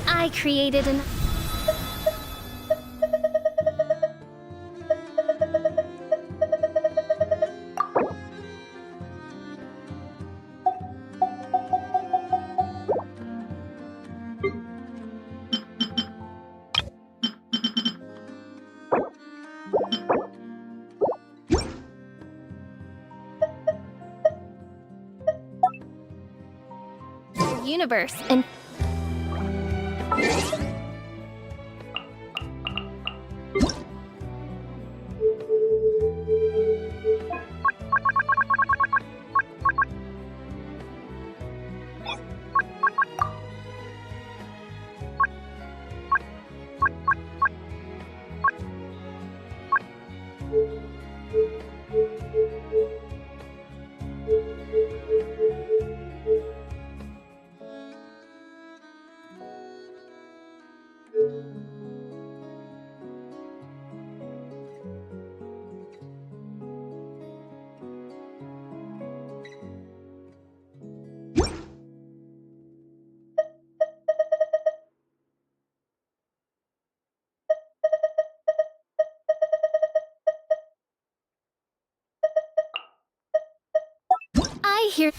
I created an universe and I hear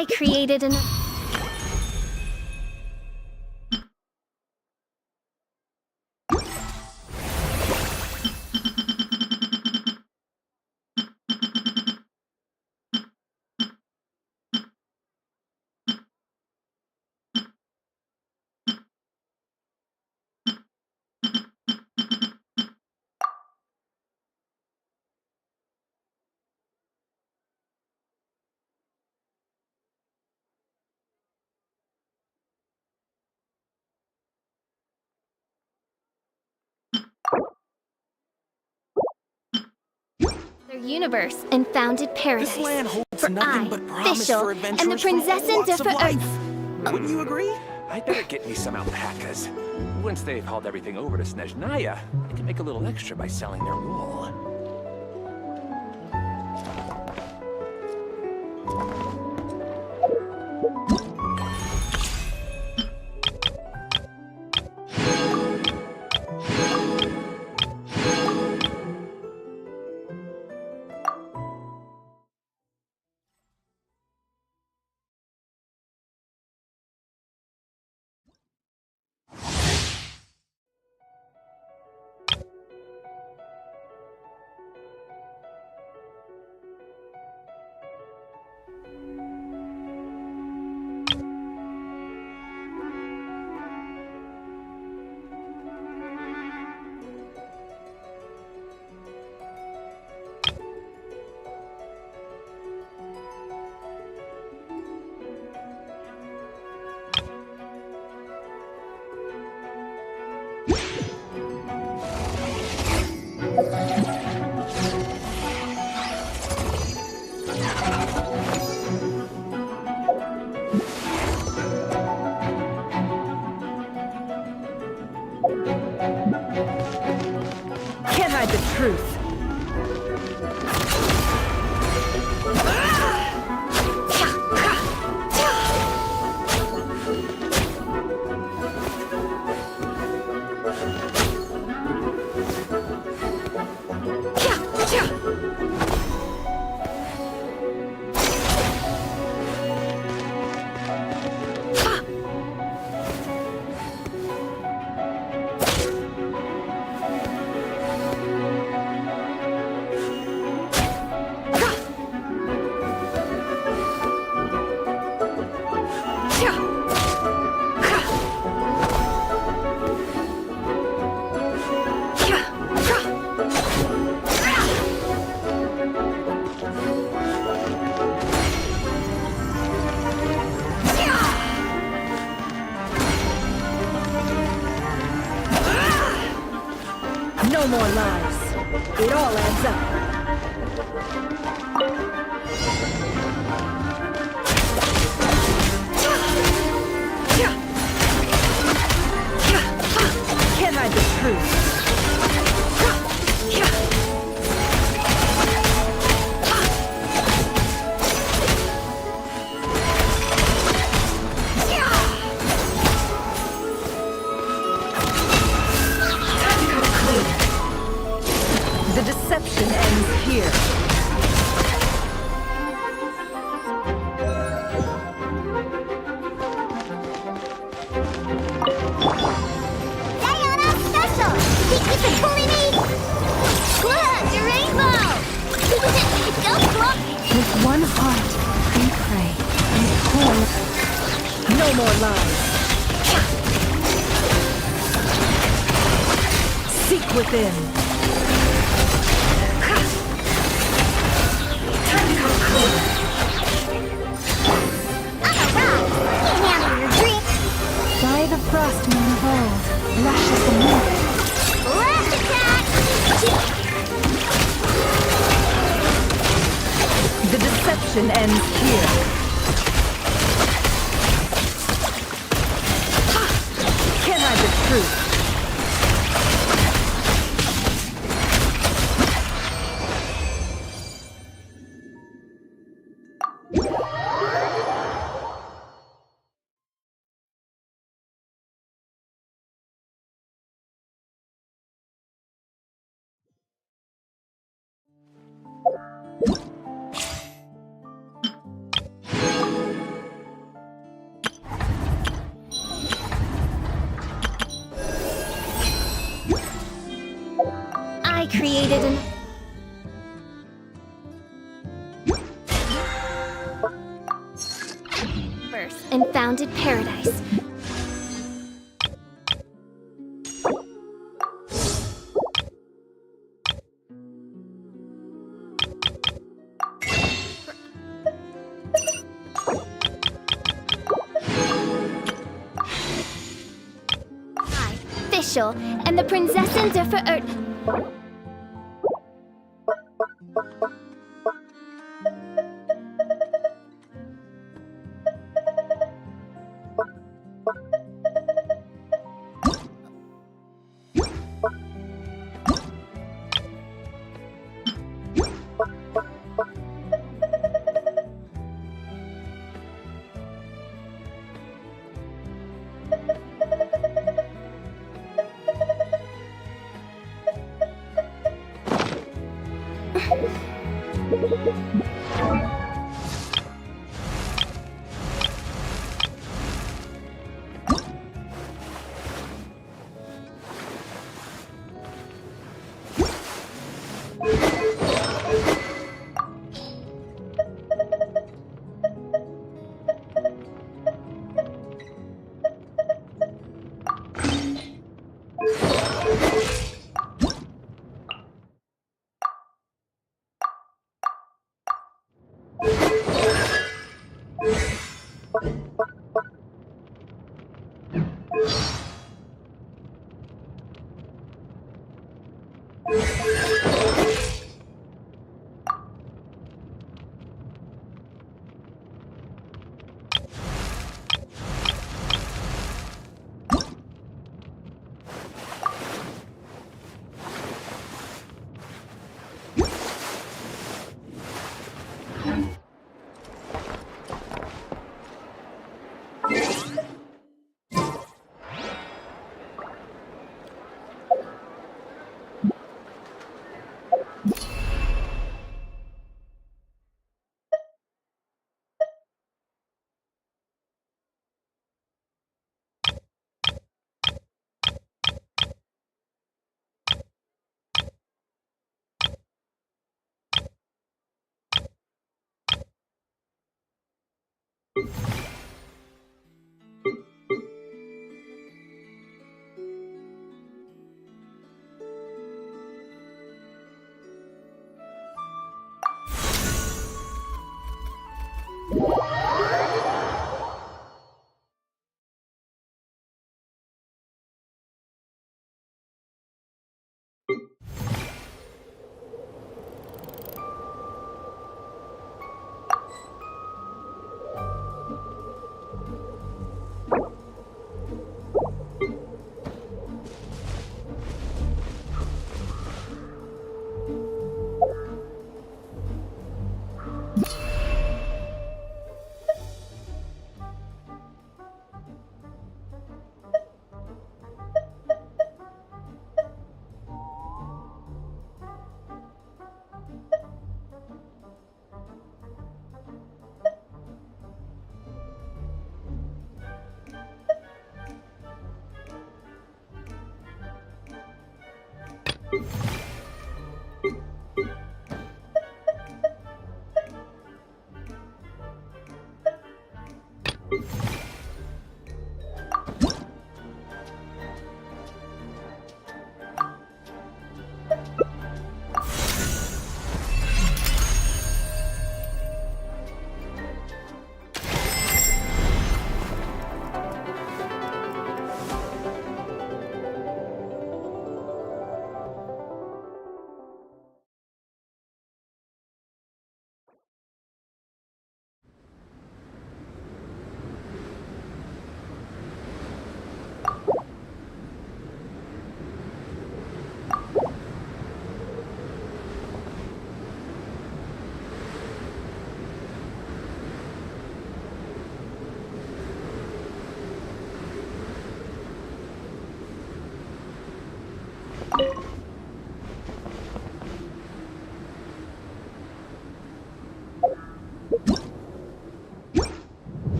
I created an... their universe and founded paradise. This land holds for nothing I, but promise Fischl, for and the adventurers from all Prinzessin walks der of life. Ver... Wouldn't you agree? I'd better get me some alpacas. Once they've hauled everything over to Snezhnaya, I can make a little extra by selling their wool. Can't hide the truth. No more lies. It all adds up. Can't hide the truth. The deception ends here. Diana Special! Thank you for pulling me! Look, a rainbow! Go, Fluff! With one heart, we pray and pour. No more lies. Seek within. Time to come clean. I'm a rock! Can't handle your drink! By the frost moon of old, lashes the moon. Last attack! The deception ends here. Can't hide the truth. created an... birth and founded paradise. Official, and the Prinzessin der Verirrten.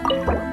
Duh.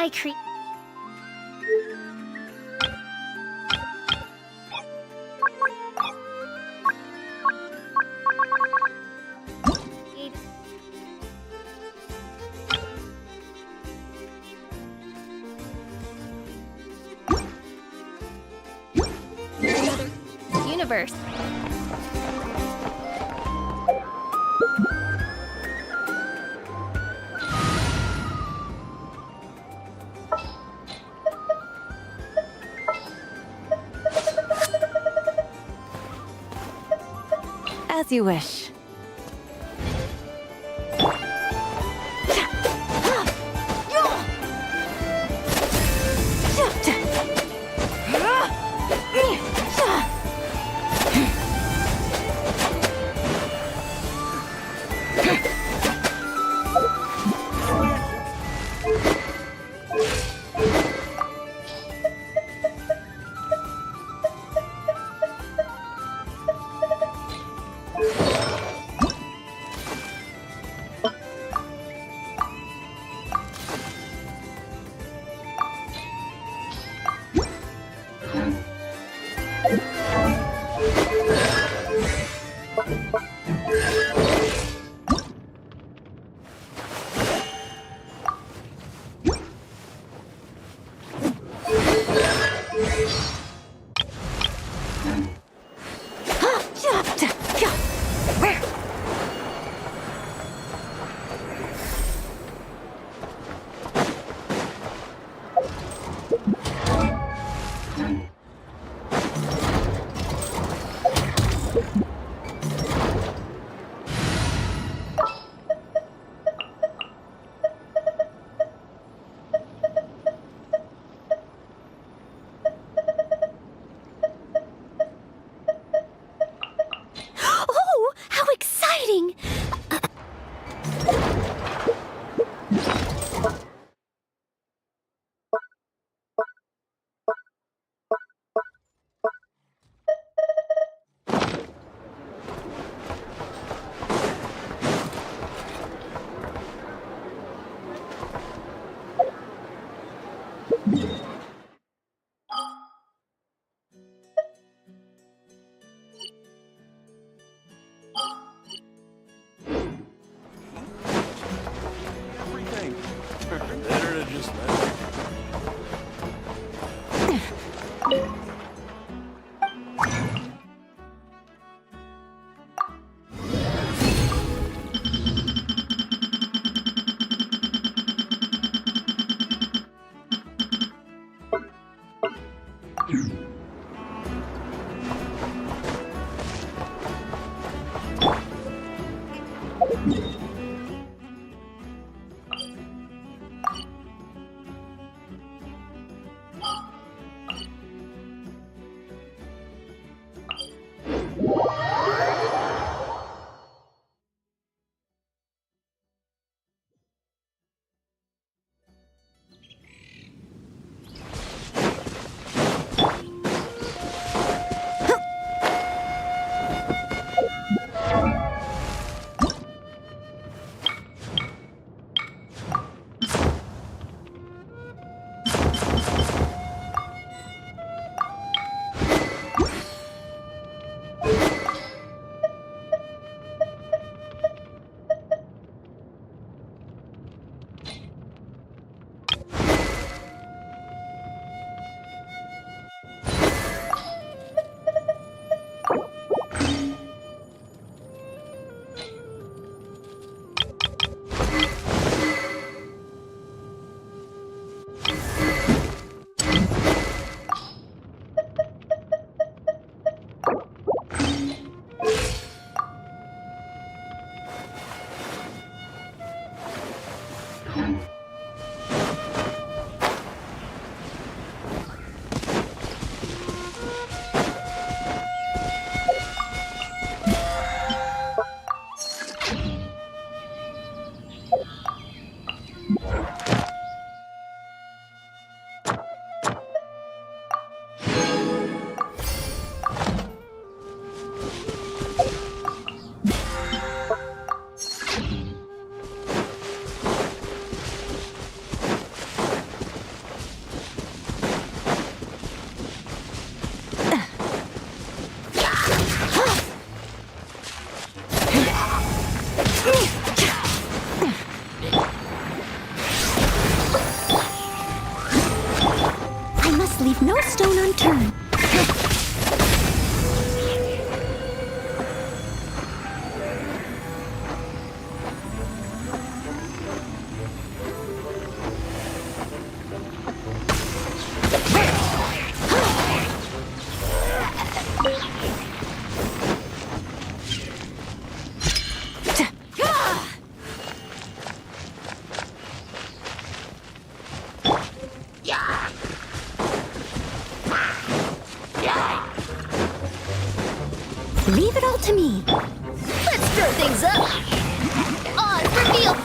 I create. Universe. As you wish. Oh, how exciting! Everything. Better to just let it. I must leave no stone unturned. Leave it all to me. Let's stir things up. On reveal.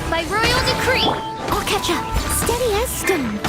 By royal decree. I'll catch up. Steady as stone.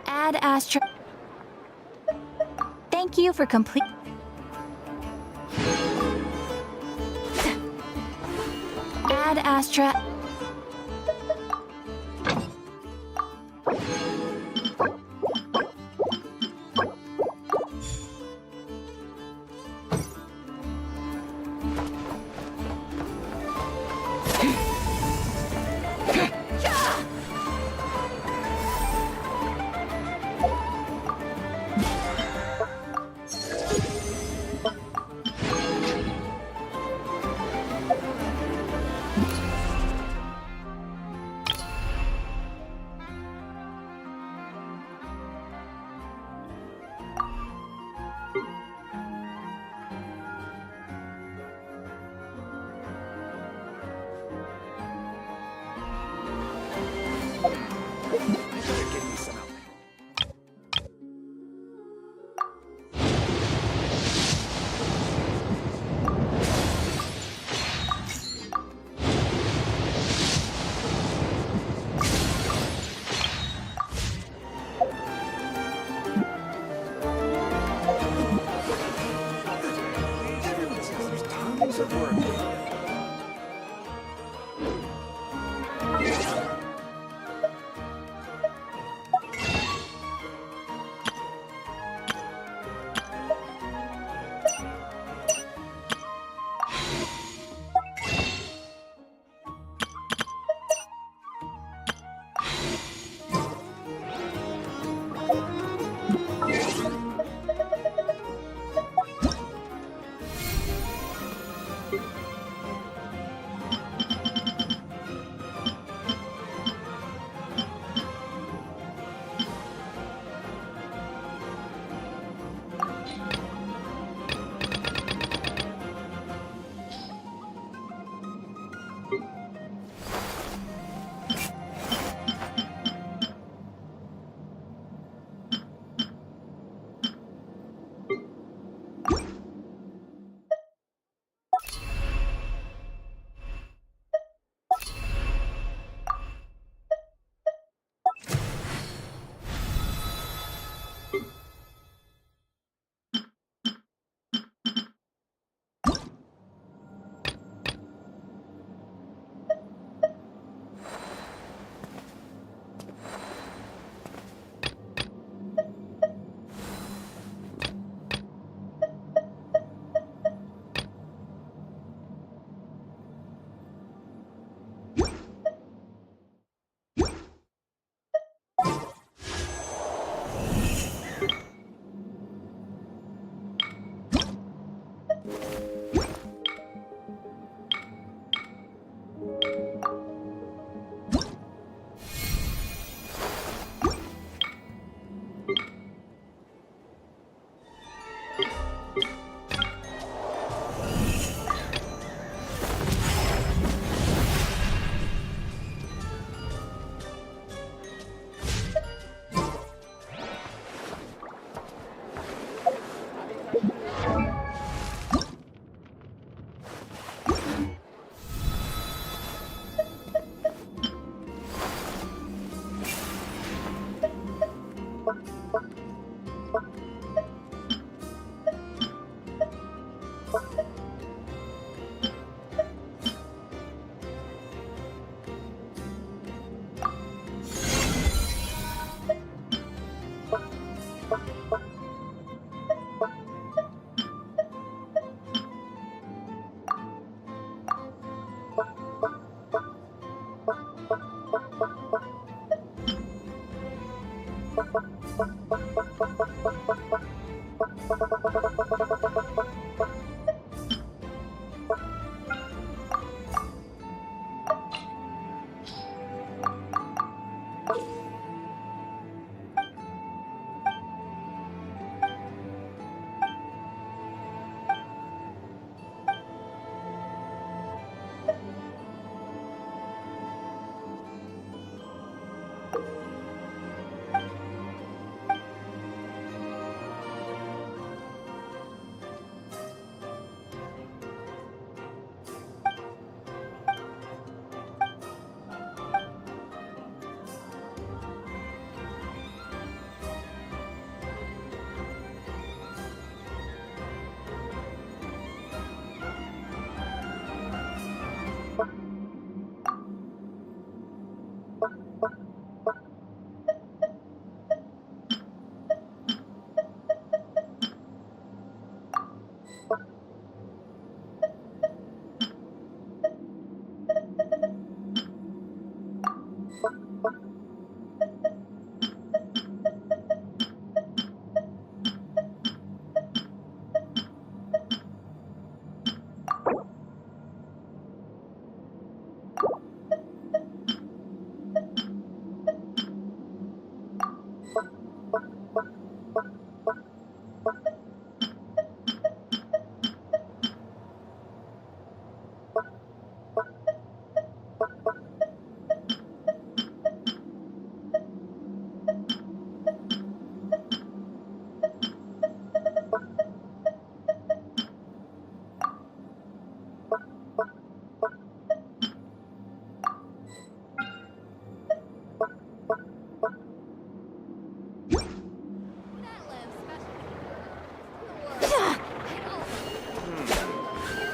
Ad Astra. Thank you for complete. Ad Astra. Give me some help. Everyone says there's tons of work.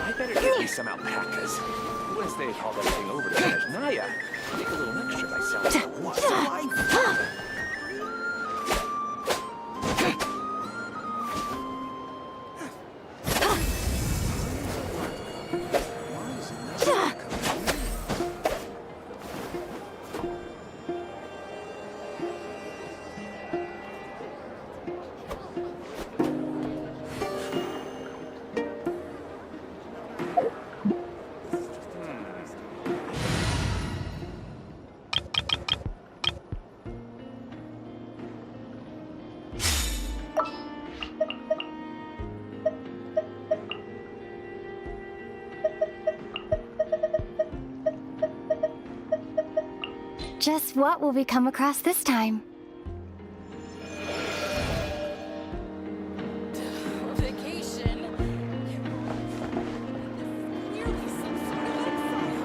I better get me some alpacas. Once they've hauled everything over to Snezhnaya, make a little extra by selling what's life. Just what will we come across this time? Vacation? Nearly some sort of exile.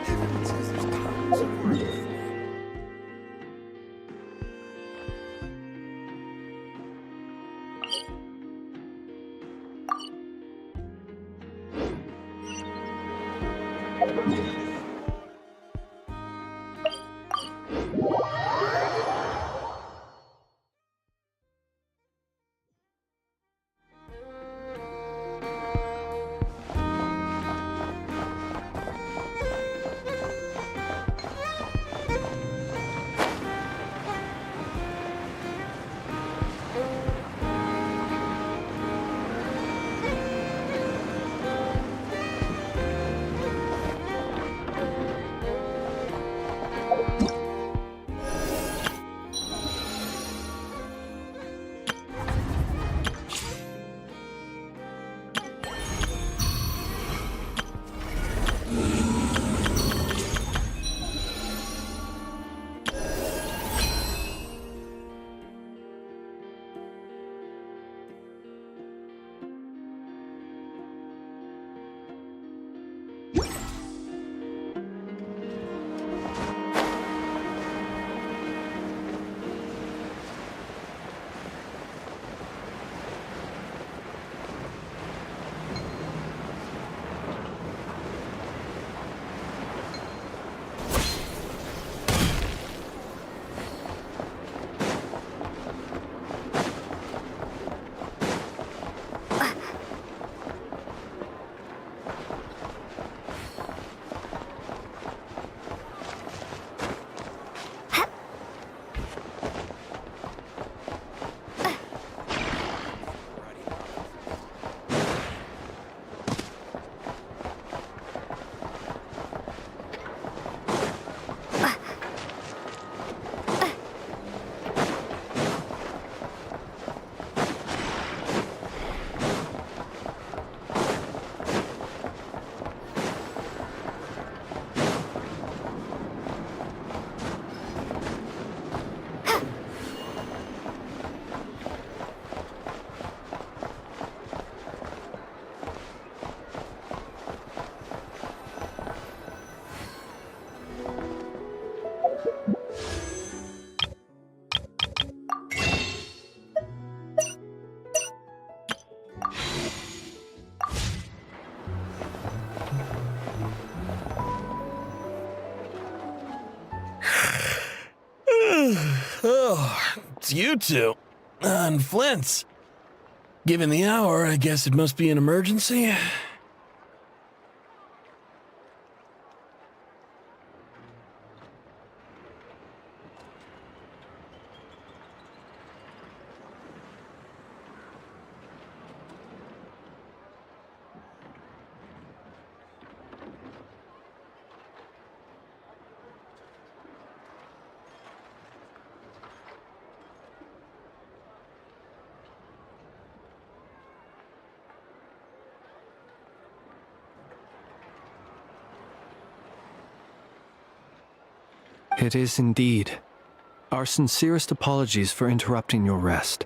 Everyone says there's tons of work. Oh, it's you two. And Flint's. Given the hour, I guess it must be an emergency. It is indeed. Our sincerest apologies for interrupting your rest.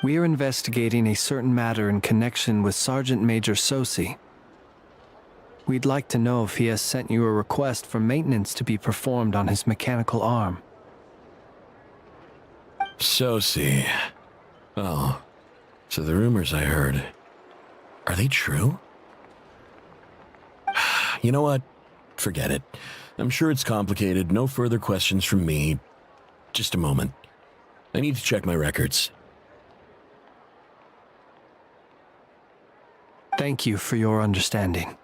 We're investigating a certain matter in connection with Sergeant Major Sosi. We'd like to know if he has sent you a request for maintenance to be performed on his mechanical arm. Sosi. Oh, so the rumors I heard, are they true? You know what? Forget it. I'm sure it's complicated. No further questions from me. Just a moment. I need to check my records. Thank you for your understanding.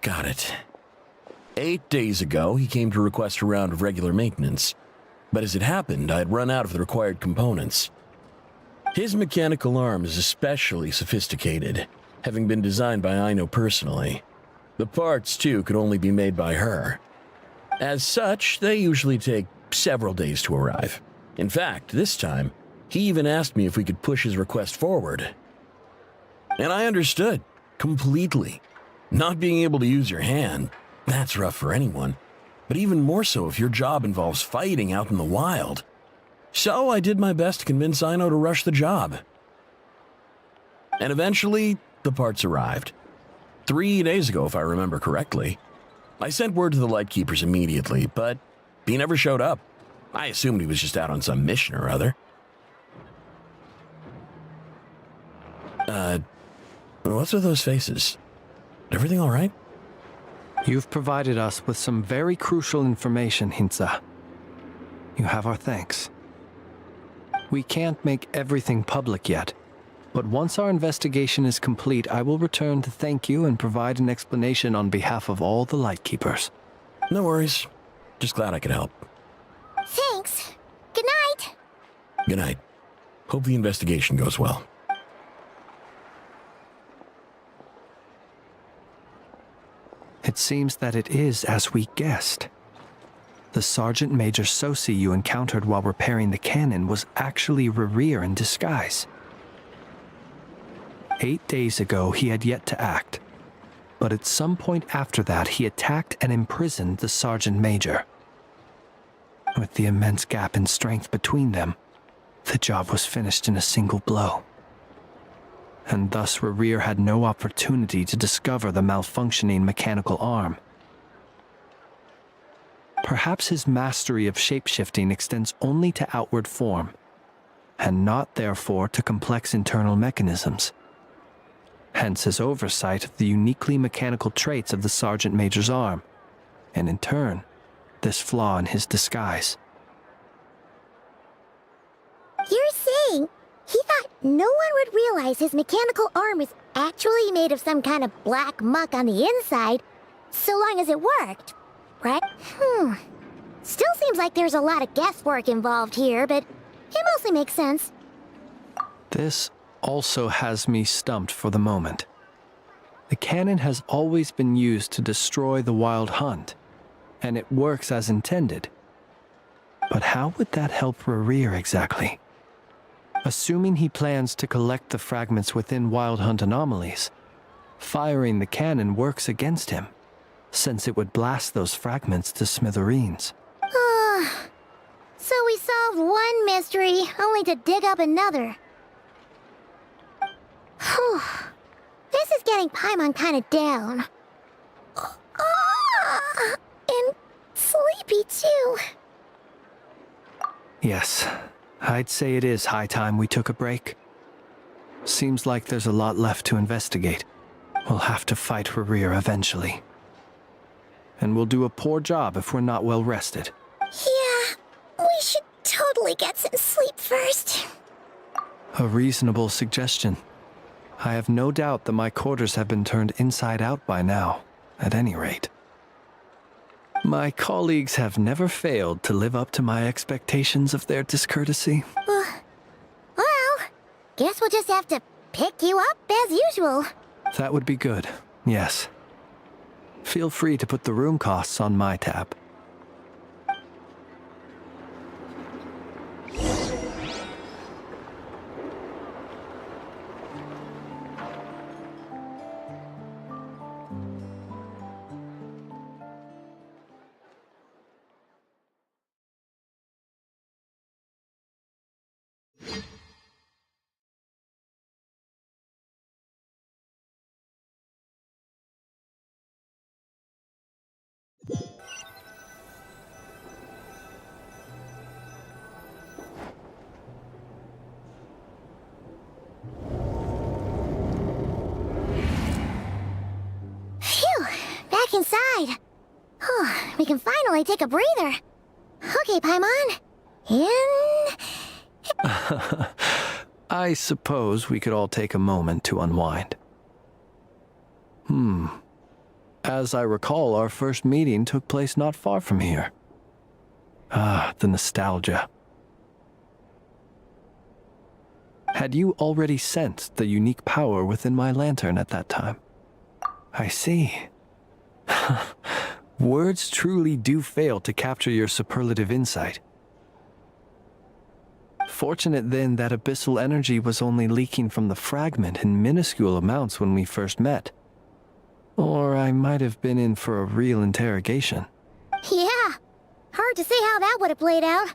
Got it. 8 days ago, he came to request a round of regular maintenance. But as it happened, I had run out of the required components. His mechanical arm is especially sophisticated, having been designed by Aino personally. The parts, too, could only be made by her. As such, they usually take several days to arrive. In fact, this time, he even asked me if we could push his request forward. And I understood, completely. Not being able to use your hand, that's rough for anyone. But even more so if your job involves fighting out in the wild. So I did my best to convince Aino to rush the job. And eventually, the parts arrived. 3 days ago, if I remember correctly. I sent word to the Lightkeepers immediately, but he never showed up. I assumed he was just out on some mission or other. What's with those faces? Everything all right? You've provided us with some very crucial information, Hintsa. You have our thanks. We can't make everything public yet, but once our investigation is complete, I will return to thank you and provide an explanation on behalf of all the Lightkeepers. No worries. Just glad I could help. Thanks. Good night. Good night. Hope the investigation goes well. It seems that it is as we guessed. The Sergeant Major Sosi you encountered while repairing the cannon was actually Rerir in disguise. 8 days ago, he had yet to act, but at some point after that, he attacked and imprisoned the Sergeant Major. With the immense gap in strength between them, the job was finished in a single blow. And thus Rerir had no opportunity to discover the malfunctioning mechanical arm. Perhaps his mastery of shapeshifting extends only to outward form, and not therefore to complex internal mechanisms. Hence his oversight of the uniquely mechanical traits of the Sergeant Major's arm, and in turn, this flaw in his disguise. You're saying he thought no one would realize his mechanical arm is actually made of some kind of black muck on the inside, so long as it worked, right? Still seems like there's a lot of guesswork involved here, but it mostly makes sense. This also has me stumped for the moment. The cannon has always been used to destroy the wild hunt, and it works as intended. But how would that help Rerir exactly? Assuming he plans to collect the fragments within wild hunt anomalies, firing the cannon works against him, since it would blast those fragments to smithereens. So we solved one mystery, only to dig up another. Whew. This is getting Paimon kind of down. And sleepy too. Yes, I'd say it is high time we took a break. Seems like there's a lot left to investigate. We'll have to fight Rerir eventually. And we'll do a poor job if we're not well rested. Yeah, we should totally get some sleep first. A reasonable suggestion. I have no doubt that my quarters have been turned inside out by now, at any rate. My colleagues have never failed to live up to my expectations of their discourtesy. Well, guess we'll just have to pick you up as usual. That would be good, yes. Feel free to put the room costs on my tab. I take a breather. Okay, Paimon. In... I suppose we could all take a moment to unwind. As I recall, our first meeting took place not far from here. Ah, the nostalgia. Had you already sensed the unique power within my lantern at that time? I see. Words truly do fail to capture your superlative insight. Fortunate then that abyssal energy was only leaking from the fragment in minuscule amounts when we first met. Or I might have been in for a real interrogation. Yeah. Hard to say how that would have played out.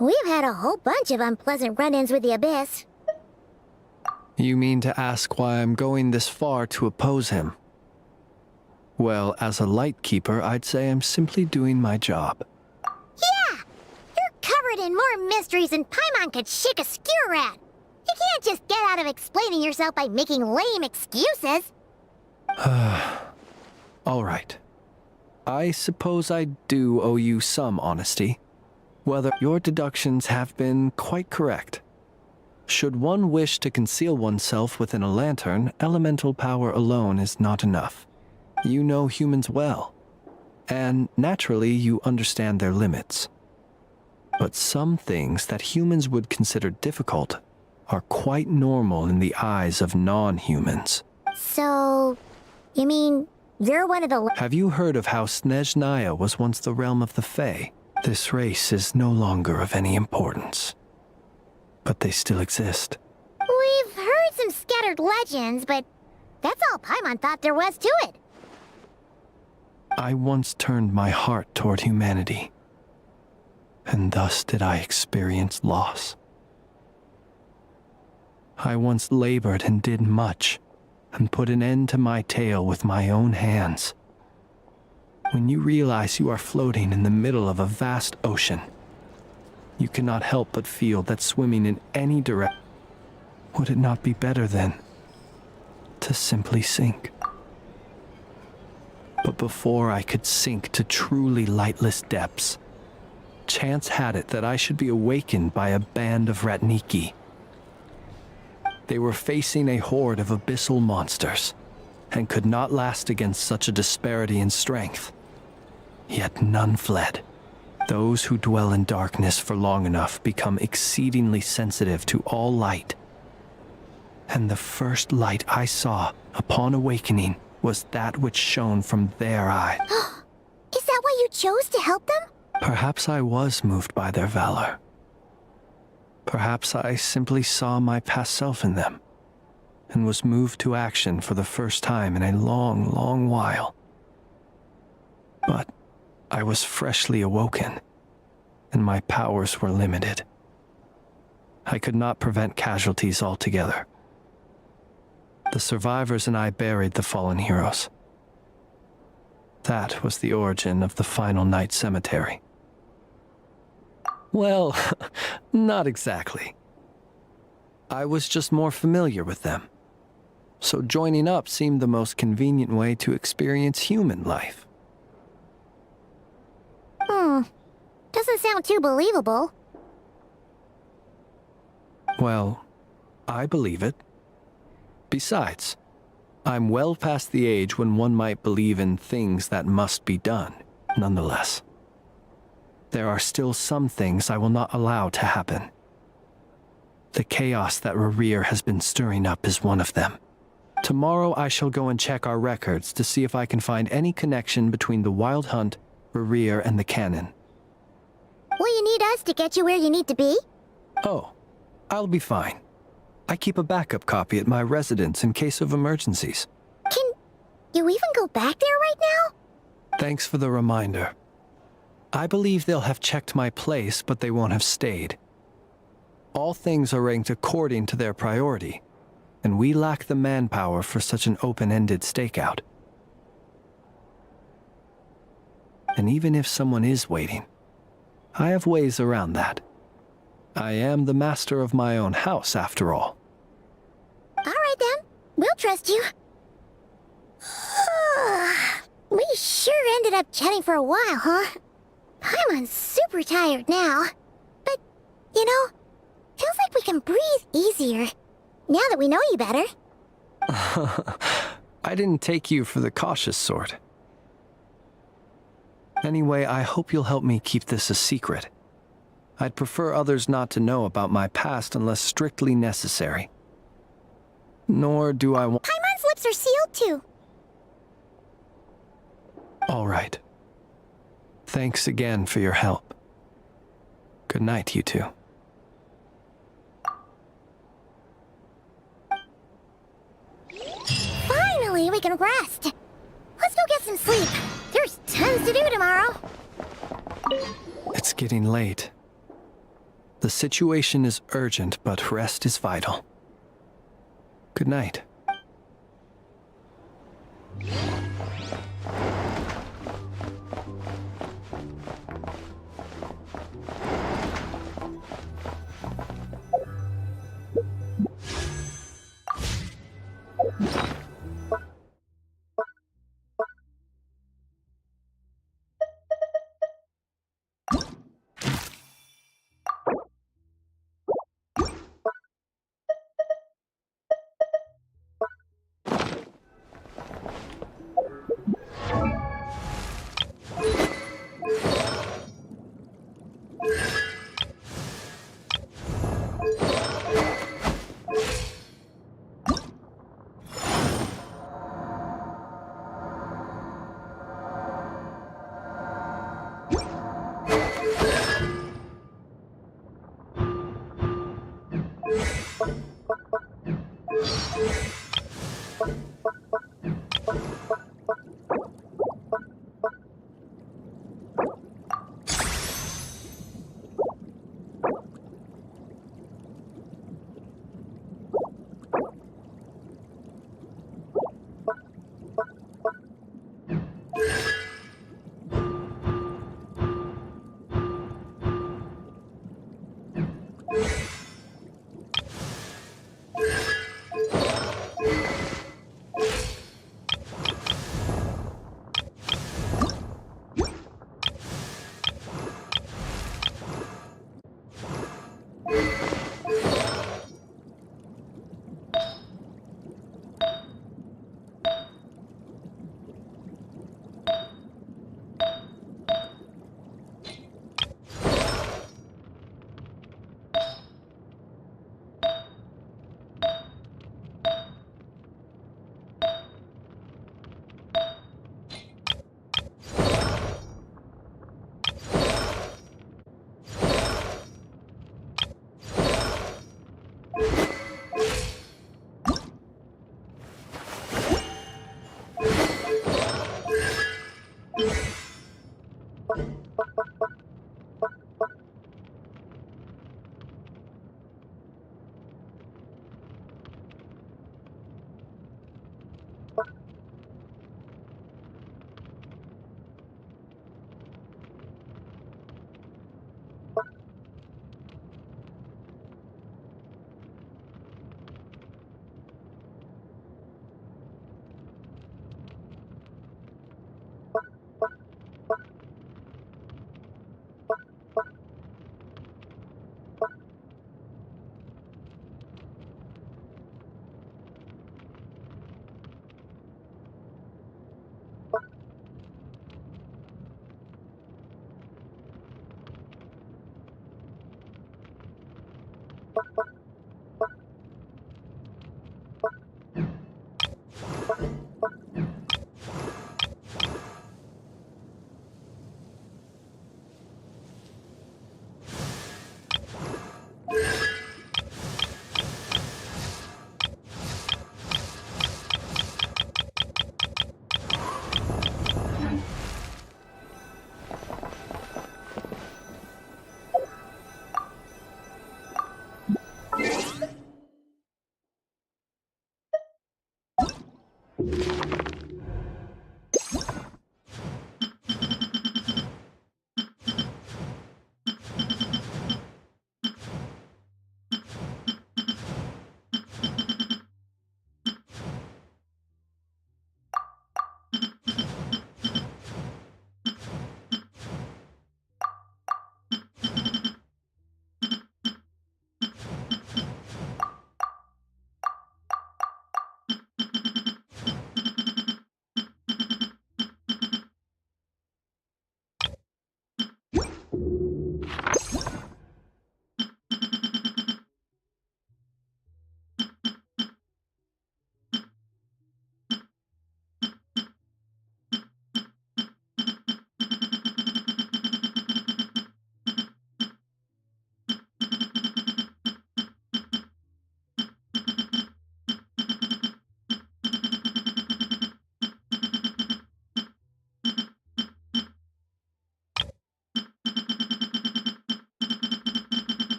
We've had a whole bunch of unpleasant run-ins with the Abyss. You mean to ask why I'm going this far to oppose him? Well, as a light keeper, I'd say I'm simply doing my job. Yeah! You're covered in more mysteries than Paimon could shake a skewer at. You can't just get out of explaining yourself by making lame excuses. All right. I suppose I do owe you some honesty. Whether your deductions have been quite correct. Should one wish to conceal oneself within a lantern, elemental power alone is not enough. You know humans well, and naturally you understand their limits. But some things that humans would consider difficult are quite normal in the eyes of non-humans. So, you mean you're one of the... Have you heard of how Snezhnaya was once the realm of the Fae? This race is no longer of any importance, but they still exist. We've heard some scattered legends, but that's all Paimon thought there was to it. I once turned my heart toward humanity, and thus did I experience loss. I once labored and did much, and put an end to my tale with my own hands. When you realize you are floating in the middle of a vast ocean, you cannot help but feel that swimming in any direction, would it not be better then to simply sink? But before I could sink to truly lightless depths, chance had it that I should be awakened by a band of Ratniki. They were facing a horde of abyssal monsters, and could not last against such a disparity in strength. Yet none fled. Those who dwell in darkness for long enough become exceedingly sensitive to all light. And the first light I saw upon awakening was that which shone from their eyes. Is that why you chose to help them? Perhaps I was moved by their valor. Perhaps I simply saw my past self in them, and was moved to action for the first time in a long, long while. But I was freshly awoken, and my powers were limited. I could not prevent casualties altogether. The survivors and I buried the fallen heroes. That was the origin of the final night cemetery. Well, not exactly. I was just more familiar with them, so joining up seemed the most convenient way to experience human life. Doesn't sound too believable. Well, I believe it. Besides, I'm well past the age when one might believe in things that must be done, nonetheless. There are still some things I will not allow to happen. The chaos that Rerir has been stirring up is one of them. Tomorrow I shall go and check our records to see if I can find any connection between the Wild Hunt, Rerir, and the Cannon. Will you need us to get you where you need to be? Oh, I'll be fine. I keep a backup copy at my residence in case of emergencies. Can you even go back there right now? Thanks for the reminder. I believe they'll have checked my place, but they won't have stayed. All things are ranked according to their priority, and we lack the manpower for such an open-ended stakeout. And even if someone is waiting, I have ways around that. I am the master of my own house, after all. All right then, we'll trust you. We sure ended up chatting for a while, huh? Paimon's super tired now. But, you know, feels like we can breathe easier now that we know you better. I didn't take you for the cautious sort. Anyway, I hope you'll help me keep this a secret. I'd prefer others not to know about my past unless strictly necessary. Nor do I want... Paimon's lips are sealed too. All right. Thanks again for your help. Good night, you two. Finally, we can rest. Let's go get some sleep. There's tons to do tomorrow. It's getting late. The situation is urgent, but rest is vital. Good night.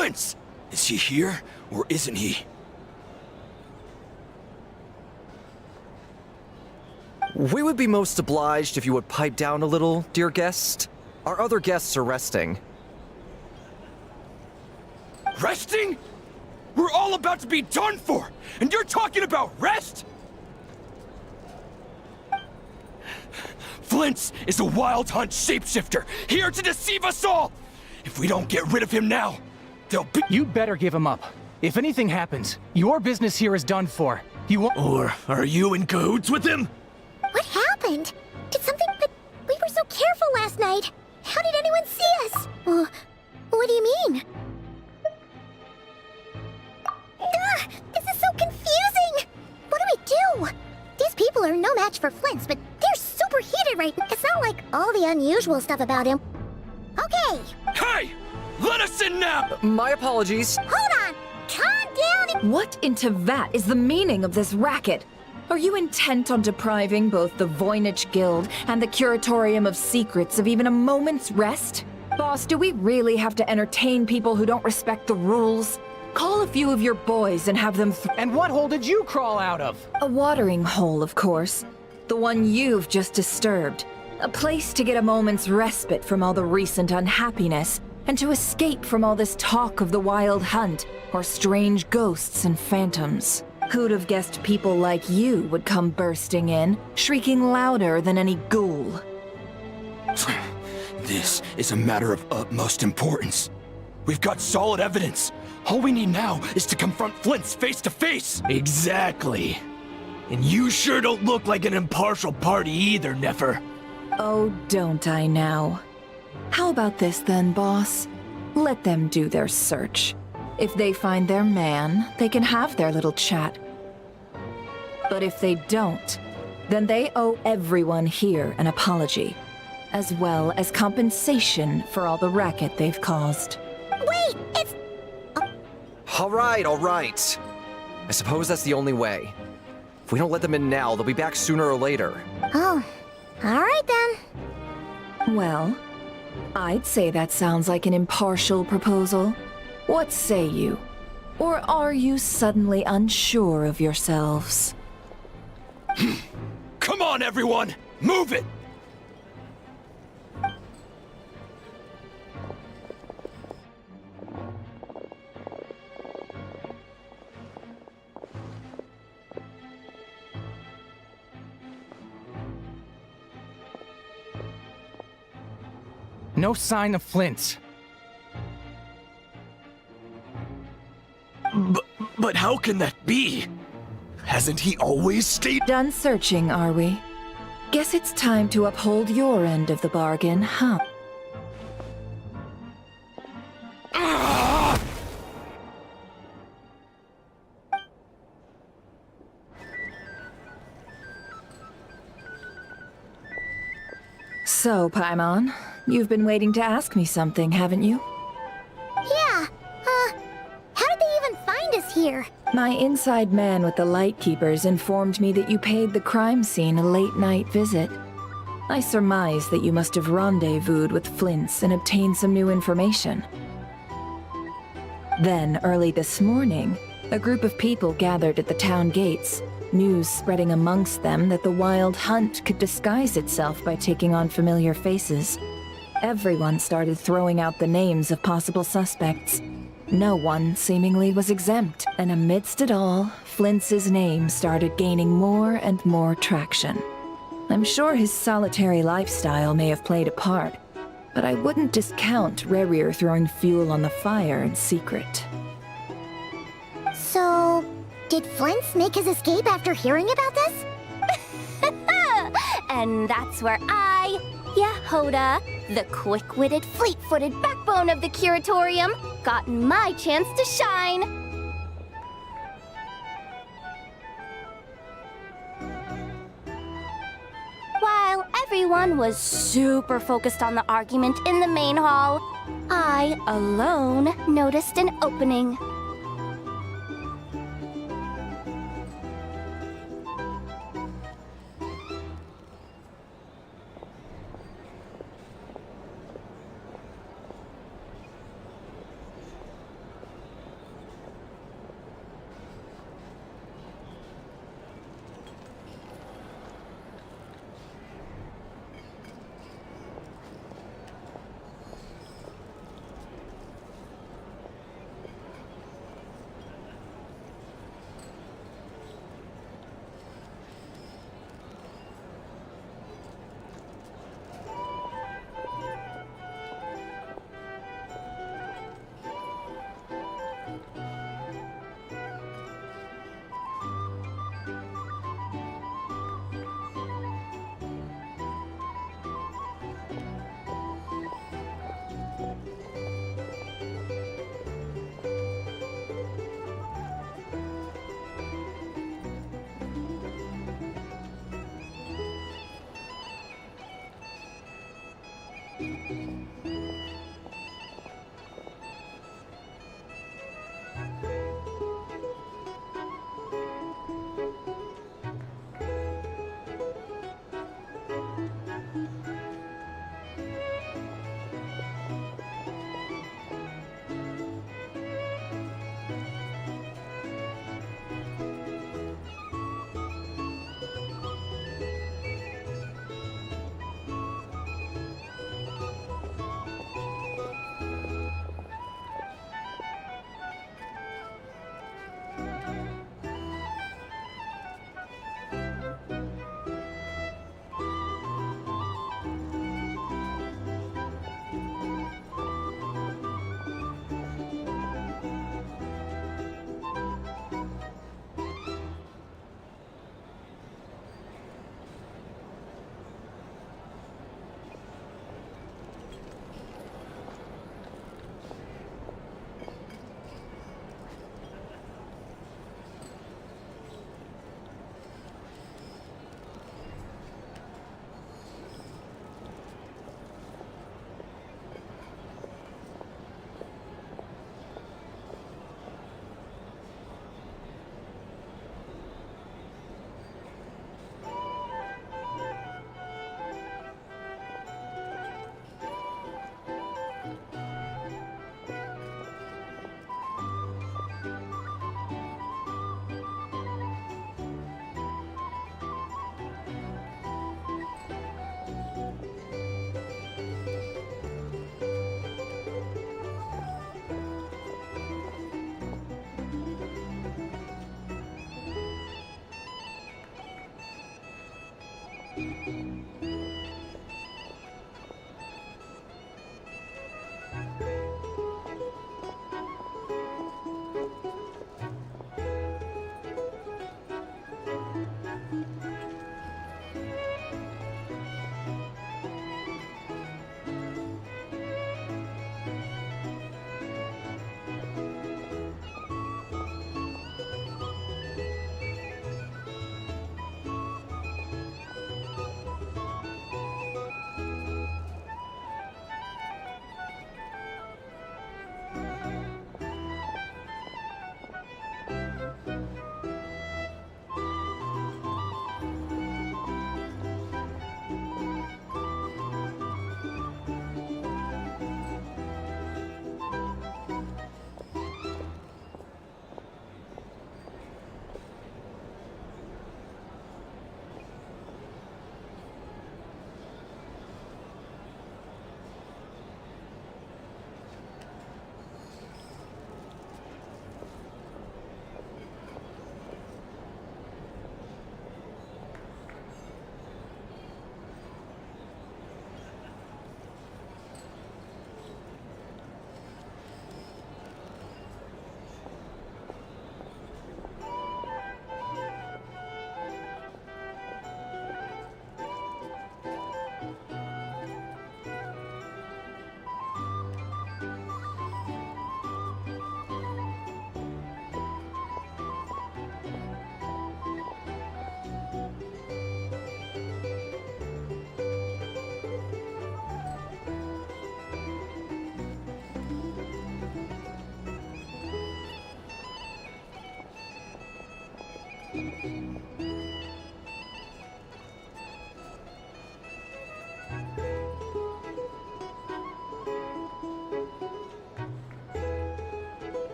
Flint's! Is he here, or isn't he? We would be most obliged if you would pipe down a little, dear guest. Our other guests are resting. Resting? We're all about to be done for, and you're talking about rest? Flint's is a wild hunt shapeshifter, here to deceive us all! If we don't get rid of him now, they'll be— You'd better give him up. If anything happens, your business here is done for. You won't— Or are you in cahoots with him? What happened? Did something— But we were so careful last night. How did anyone see us? What do you mean? Ugh, this is so confusing! What do we do? These people are no match for Flint's, but they're super heated right now. It's not like all the unusual stuff about him. Okay, Hey! Let us in now! My apologies. hold on! Calm down! What in Tevat is the meaning of this racket? Are you intent on depriving both the Voynich Guild and the Curatorium of Secrets of even a moment's rest? Boss, do we really have to entertain people who don't respect the rules? Call a few of your boys and have them And what hole did you crawl out of? a watering hole, of course. The one you've just disturbed. A place to get a moment's respite from all the recent unhappiness, and to escape from all this talk of the wild hunt, or strange ghosts and phantoms. Who'd have guessed people like you would come bursting in, shrieking louder than any ghoul? This is a matter of utmost importance. We've got solid evidence. All we need now is to confront Flint's face to face. Exactly. And you sure don't look like an impartial party either, Nefer. Oh, don't I now? How about this then, boss? Let them do their search. If they find their man, they can have their little chat. But if they don't, then they owe everyone here an apology, as well as compensation for all the racket they've caused. Wait, it's— All right. I suppose that's the only way. If we don't let them in now, they'll be back sooner or later. Oh, alright then. Well, I'd say that sounds like an impartial proposal. What say you? Or are you suddenly unsure of yourselves? Come on, everyone! Move it! No sign of Flint's. But how can that be? Hasn't he always stayed? Done searching, are we? Guess it's time to uphold your end of the bargain, huh? So, Paimon, you've been waiting to ask me something, haven't you? Yeah, how did they even find us here? My inside man with the Lightkeepers informed me that you paid the crime scene a late-night visit. I surmise that you must have rendezvoused with Flint's and obtained some new information. Then, early this morning, a group of people gathered at the town gates, news spreading amongst them that the wild hunt could disguise itself by taking on familiar faces. Everyone started throwing out the names of possible suspects. No one seemingly was exempt, and amidst it all, Flint's name started gaining more and more traction. I'm sure his solitary lifestyle may have played a part, but I wouldn't discount Rerir throwing fuel on the fire in secret. So, did Flint's make his escape after hearing about this? And that's where I, Yehoda, the quick-witted, fleet-footed backbone of the Curatorium, got my chance to shine. While everyone was super focused on the argument in the main hall, I alone noticed an opening.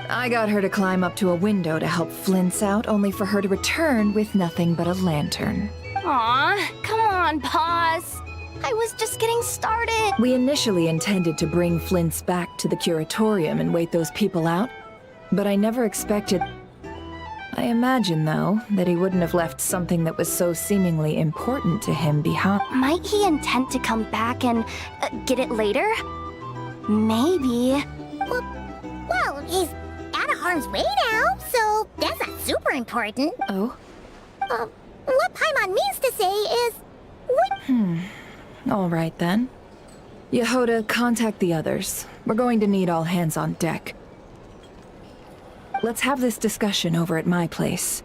I got her to climb up to a window to help Flint's out, only for her to return with nothing but a lantern. Aw, come on, pause. I was just getting started. We initially intended to bring Flint's back to the curatorium and wait those people out, but I never expected... I imagine, though, that he wouldn't have left something that was so seemingly important to him behind. Might he intend to come back and get it later? Maybe. Well, he's out of harm's way now, so that's not super important. Oh? What Paimon means to say is... All right, then. Yehoda, contact the others. We're going to need all hands on deck. Let's have this discussion over at my place.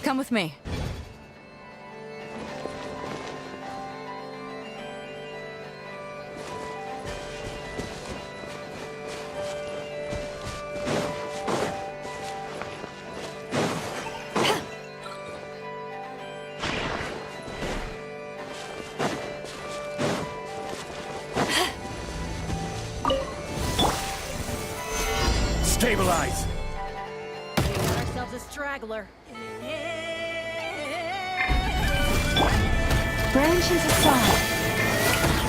Come with me. Stabilize! We got ourselves a straggler. Branches aside.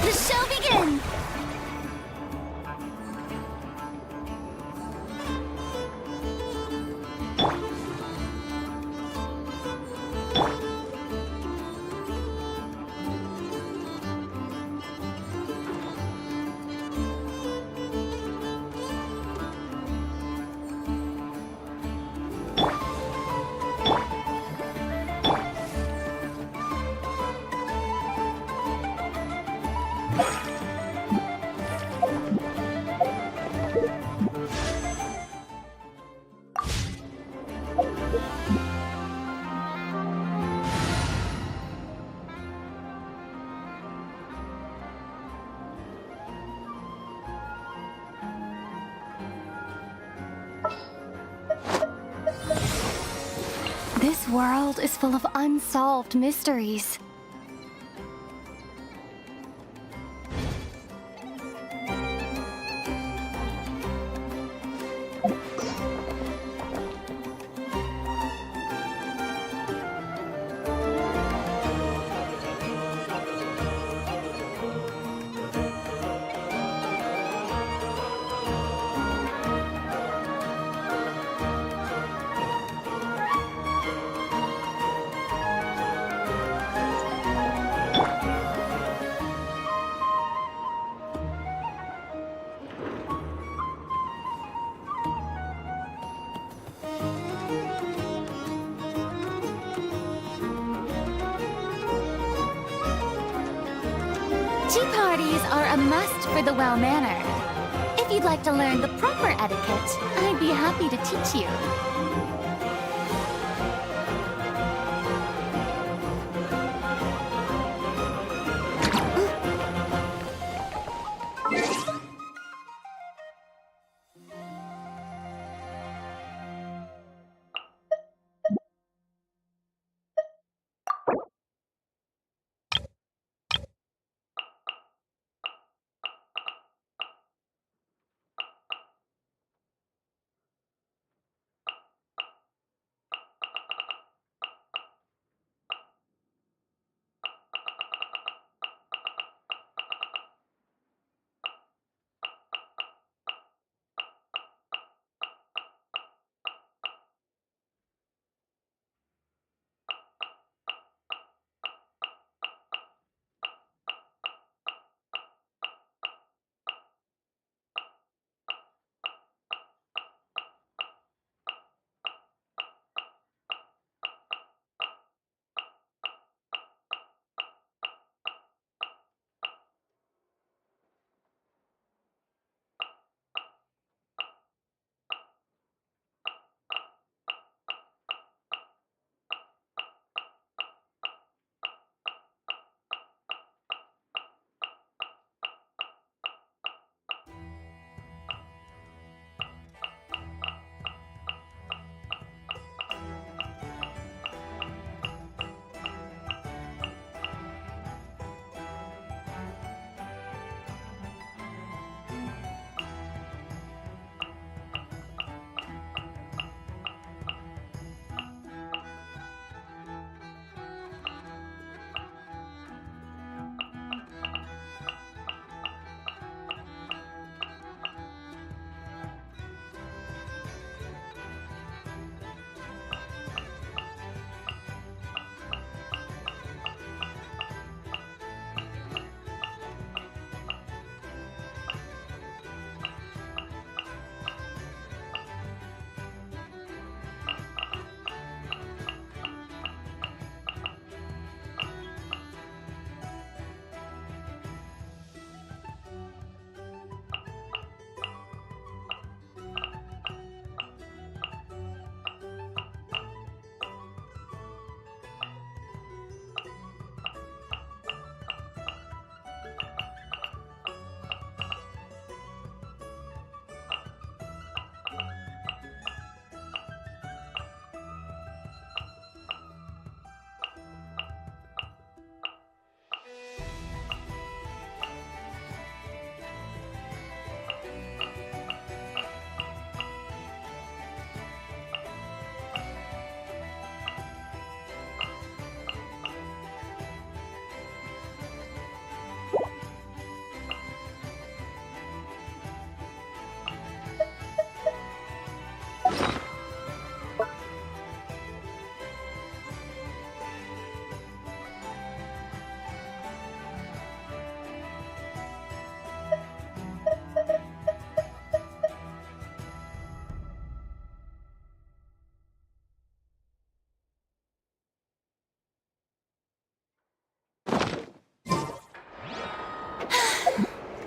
The show begins! This world is full of unsolved mysteries. Tea parties are a must for the well-mannered. If you'd like to learn the proper etiquette, I'd be happy to teach you.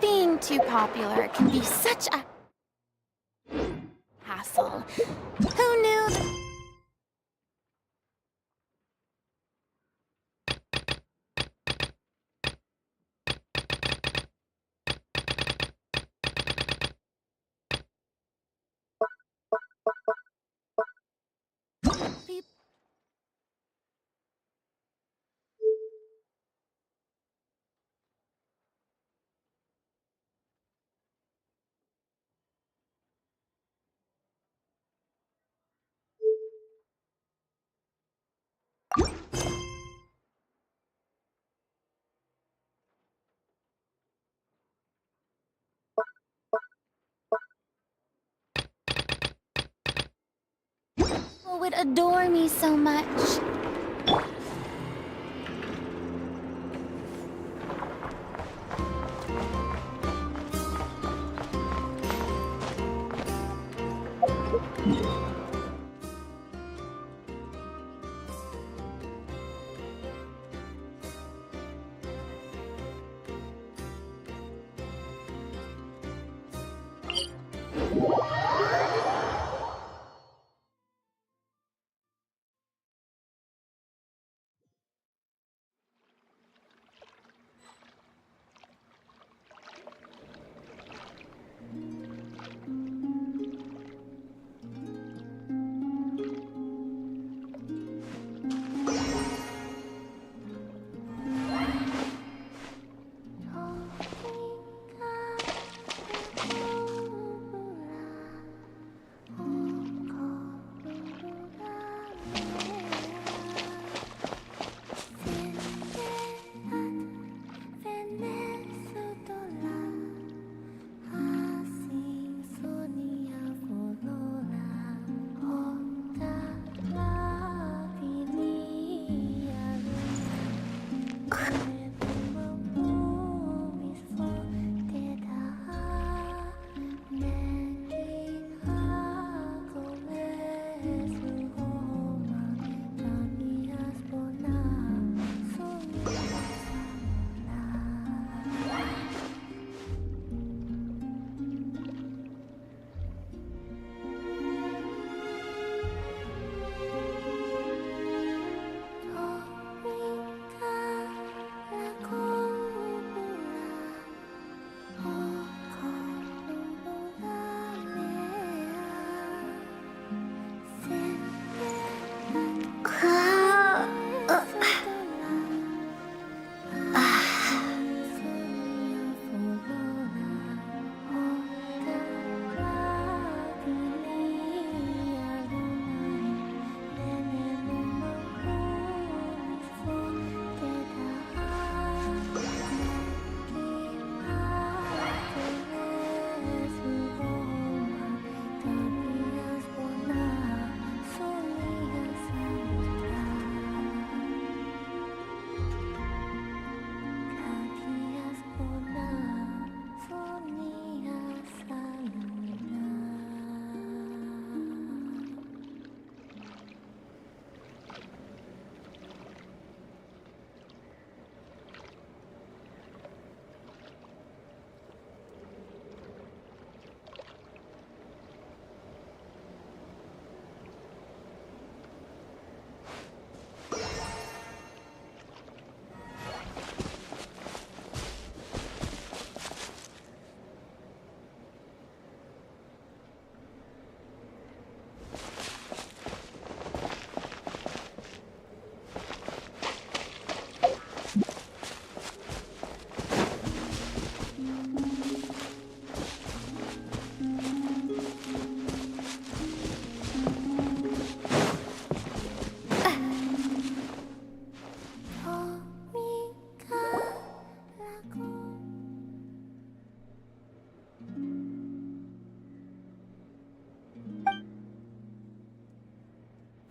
Being too popular can be such a hassle. Who knew? People would adore me so much.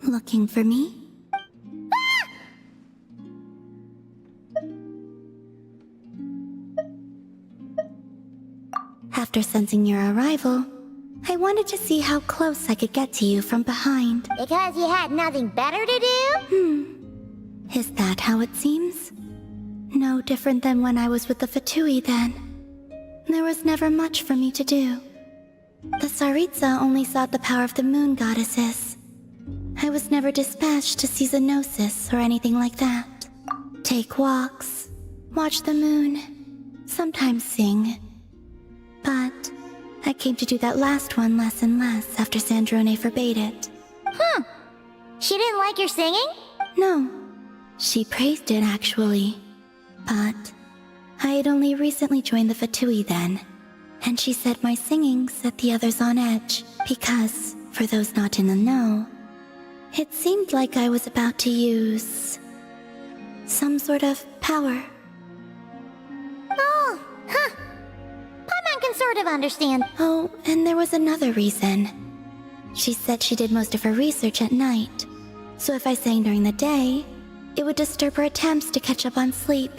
Looking for me? After sensing your arrival, I wanted to see how close I could get to you from behind. Because you had nothing better to do? Is that how it seems? No different than when I was with the Fatui then. there was never much for me to do. The Tsaritsa only sought the power of the moon goddesses. I was never dispatched to see Xenosis or anything like that. Take walks, watch the moon, sometimes sing. But I came to do that last one less and less after Sandrone forbade it. She didn't like your singing? No, she praised it actually. But I had only recently joined the Fatui then, and she said my singing set the others on edge because, for those not in the know, it seemed like I was about to use some sort of power. Oh, huh. Paimon can sort of understand. Oh, and there was another reason. She said she did most of her research at night, so if I sang during the day, it would disturb her attempts to catch up on sleep.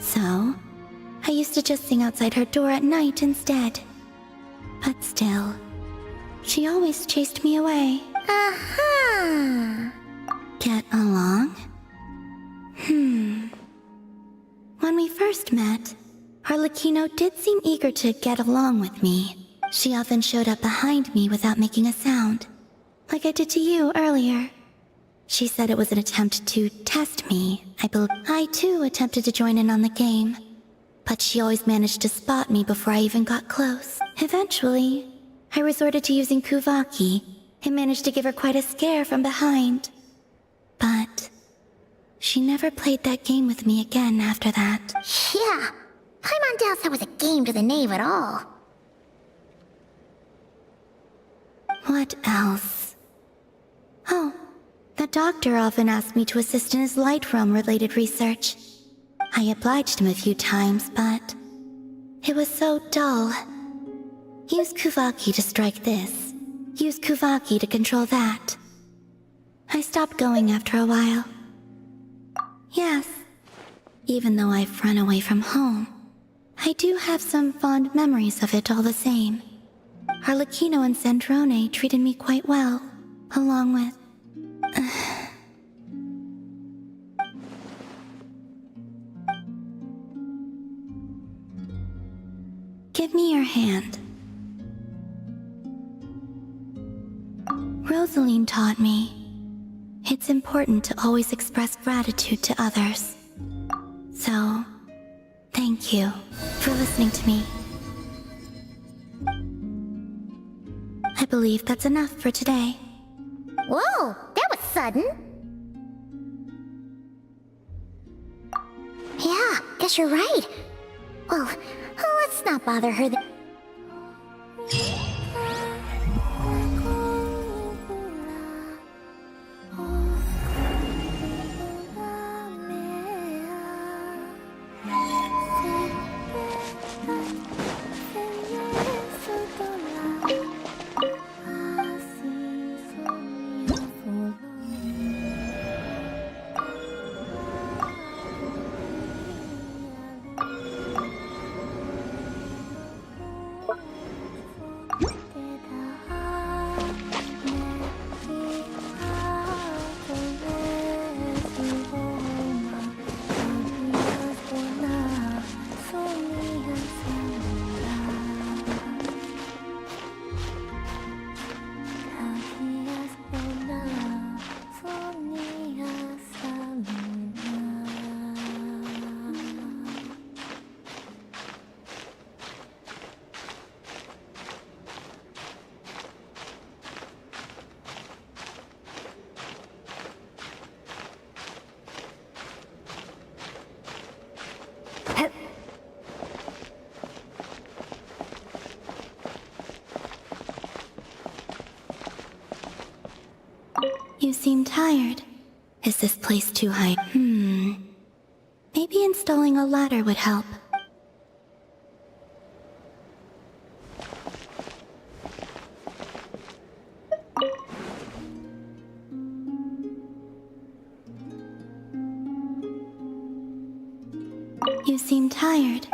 So, I used to just sing outside her door at night instead. But still, she always chased me away. Uh-huh. Get along? When we first met, Harlequino did seem eager to get along with me. She often showed up behind me without making a sound, like I did to you earlier. She said it was an attempt to test me. I too attempted to join in on the game, but she always managed to spot me before I even got close. Eventually, I resorted to using Kuvaki and managed to give her quite a scare from behind. But she never played that game with me again after that. Yeah. Paimon doubts that was a game to the knave at all. What else? Oh, the doctor often asked me to assist in his light realm-related research. I obliged him a few times, but it was so dull. Use Kuvaki to strike this. Use Kuvaki to control that. I stopped going after a while. Yes, even though I've run away from home, I do have some fond memories of it all the same. Harlequino and Sandrone treated me quite well, along with... Give me your hand. Rosaline taught me it's important to always express gratitude to others. So, thank you for listening to me. I believe that's enough for today. Whoa, that was sudden. Yeah, guess you're right. Well, let's not bother her then. You seem tired. Is this place too high? Maybe installing a ladder would help. You seem tired.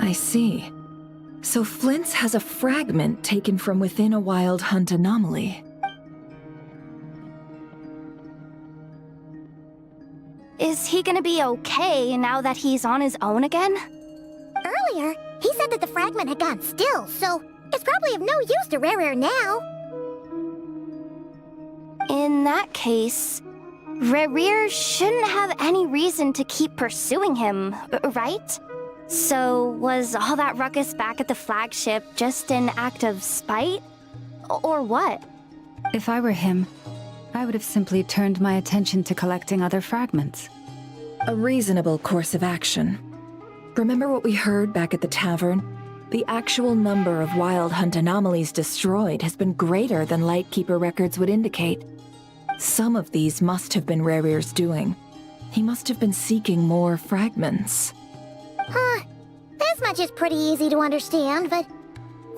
I see. So Flint's has a fragment taken from within a wild hunt anomaly. Is he gonna be okay now that he's on his own again? Earlier, he said that the fragment had gone still, so it's probably of no use to Rare now. In that case, Rare shouldn't have any reason to keep pursuing him, right? So, was all that ruckus back at the flagship just an act of spite? Or what? If I were him, I would have simply turned my attention to collecting other fragments. A reasonable course of action. Remember what we heard back at the tavern? The actual number of wild hunt anomalies destroyed has been greater than Lightkeeper records would indicate. Some of these must have been Rare's doing. He must have been seeking more fragments. Huh. This much is pretty easy to understand, but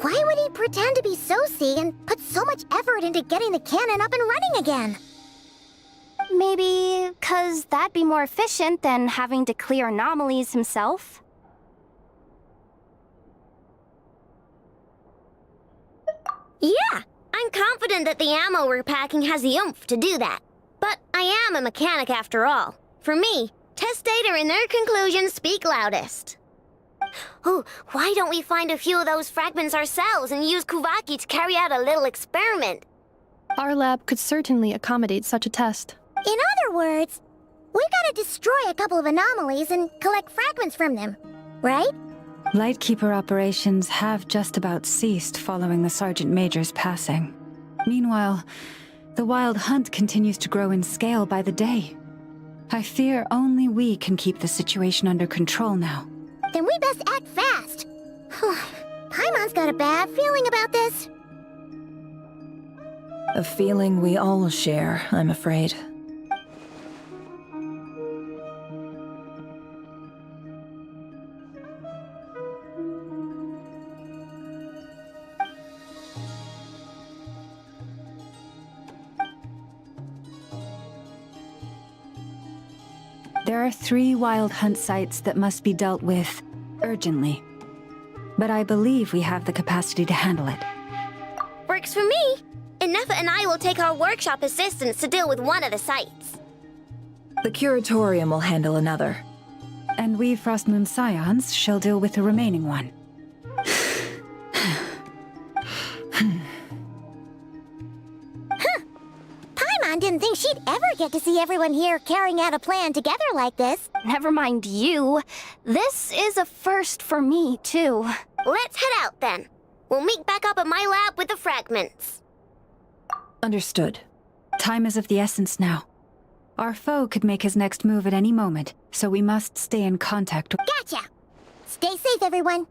why would he pretend to be Soci and put so much effort into getting the cannon up and running again? Maybe 'cause that'd be more efficient than having to clear anomalies himself? Yeah, I'm confident that the ammo we're packing has the oomph to do that. But I am a mechanic after all. For me, test data and their conclusions speak loudest. Oh, why don't we find a few of those fragments ourselves and use Kuvaki to carry out a little experiment? Our lab could certainly accommodate such a test. In other words, we gotta destroy a couple of anomalies and collect fragments from them, right? Lightkeeper operations have just about ceased following the Sergeant Major's passing. Meanwhile, the Wild Hunt continues to grow in scale by the day. I fear only we can keep the situation under control now. Then we best act fast. Paimon's got a bad feeling about this. A feeling we all share, I'm afraid. There are 3 Wild Hunt sites that must be dealt with urgently. But I believe we have the capacity to handle it. Works for me. Nefa and I will take our workshop assistants to deal with one of the sites. The Curatorium will handle another. And we Frostmoon Scions shall deal with the remaining one. Paimon didn't think she'd ever get to see everyone here carrying out a plan together like this. Never mind you. This is a first for me, too. Let's head out, then. We'll meet back up at my lab with the fragments. Understood. Time is of the essence now. Our foe could make his next move at any moment, so we must stay in contact. Gotcha! Stay safe, everyone.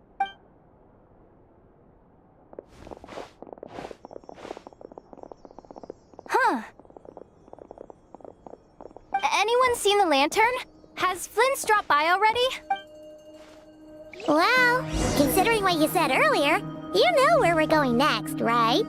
Huh. Anyone seen the lantern? Has Flint's dropped by already? Well, considering what you said earlier, you know where we're going next, right?